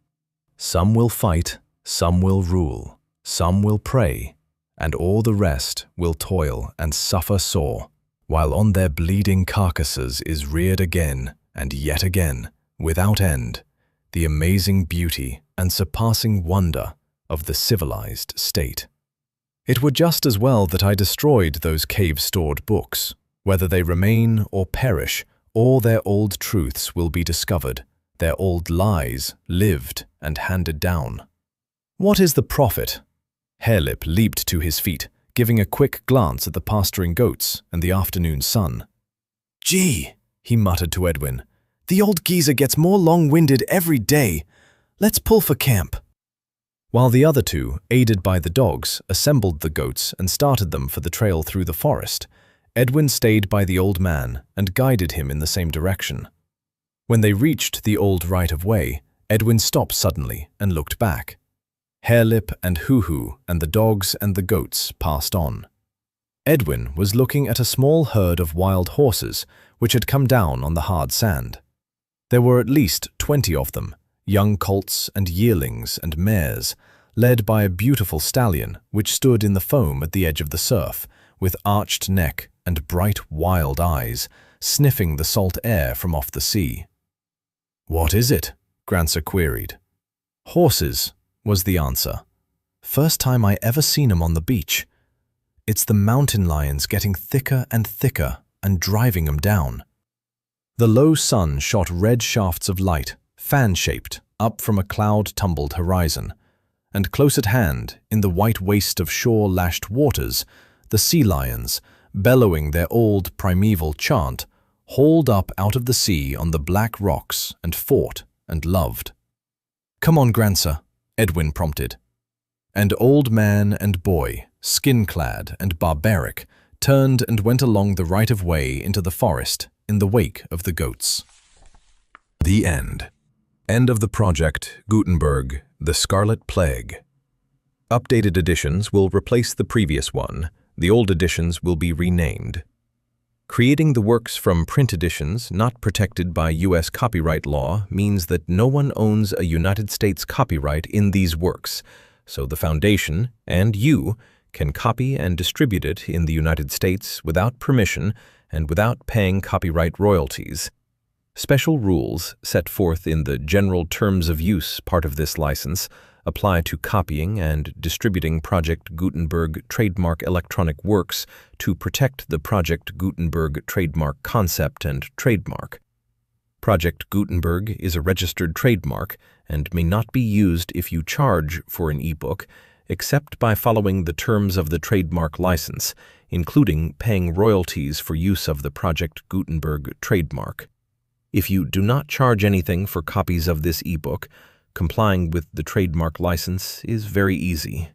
Some will fight, some will rule, some will pray, and all the rest will toil and suffer sore, while on their bleeding carcasses is reared again and yet again, without end, the amazing beauty and surpassing wonder of the civilized state. It were just as well that I destroyed those cave-stored books. Whether they remain or perish, all their old truths will be discovered, their old lies lived and handed down. What is the profit? Harelip leaped to his feet, giving a quick glance at the pasturing goats and the afternoon sun. "Gee," he muttered to Edwin, "the old geezer gets more long-winded every day. Let's pull for camp." While the other two, aided by the dogs, assembled the goats and started them for the trail through the forest, Edwin stayed by the old man and guided him in the same direction. When they reached the old right-of-way, Edwin stopped suddenly and looked back. Harelip and Hoo-Hoo and the dogs and the goats passed on. Edwin was looking at a small herd of wild horses which had come down on the hard sand. There were at least 20 of them, young colts and yearlings and mares, led by a beautiful stallion which stood in the foam at the edge of the surf, with arched neck and bright wild eyes, sniffing the salt air from off the sea. "What is it?" Grancer queried. "Horses," was the answer. "First time I ever seen 'em on the beach. It's the mountain lions getting thicker and thicker and driving 'em down." The low sun shot red shafts of light, fan-shaped, up from a cloud-tumbled horizon, and close at hand, in the white waste of shore-lashed waters, the sea lions, bellowing their old primeval chant, hauled up out of the sea on the black rocks and fought and loved. "Come on, Grancer," Edwin prompted. And old man and boy, skin-clad and barbaric, turned and went along the right-of-way into the forest in the wake of the goats. The end. End of the project, Gutenberg, The Scarlet Plague. Updated editions will replace the previous one. The old editions will be renamed. Creating the works from print editions not protected by U.S. copyright law means that no one owns a United States copyright in these works, so the Foundation and you can copy and distribute it in the United States without permission and without paying copyright royalties. Special rules set forth in the General Terms of Use part of this license apply to copying and distributing Project Gutenberg trademark electronic works to protect the Project Gutenberg trademark concept and trademark. Project Gutenberg is a registered trademark and may not be used if you charge for an ebook, except by following the terms of the trademark license, including paying royalties for use of the Project Gutenberg trademark. If you do not charge anything for copies of this ebook, complying with the trademark license is very easy.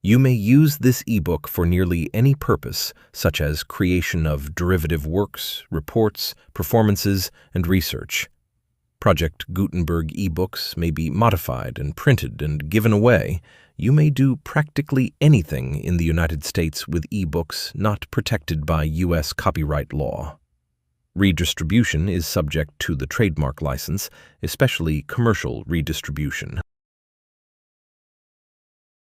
You may use this ebook for nearly any purpose, such as creation of derivative works, reports, performances, and research. Project Gutenberg ebooks may be modified and printed and given away. You may do practically anything in the United States with ebooks not protected by U.S. copyright law. Redistribution is subject to the trademark license, especially commercial redistribution.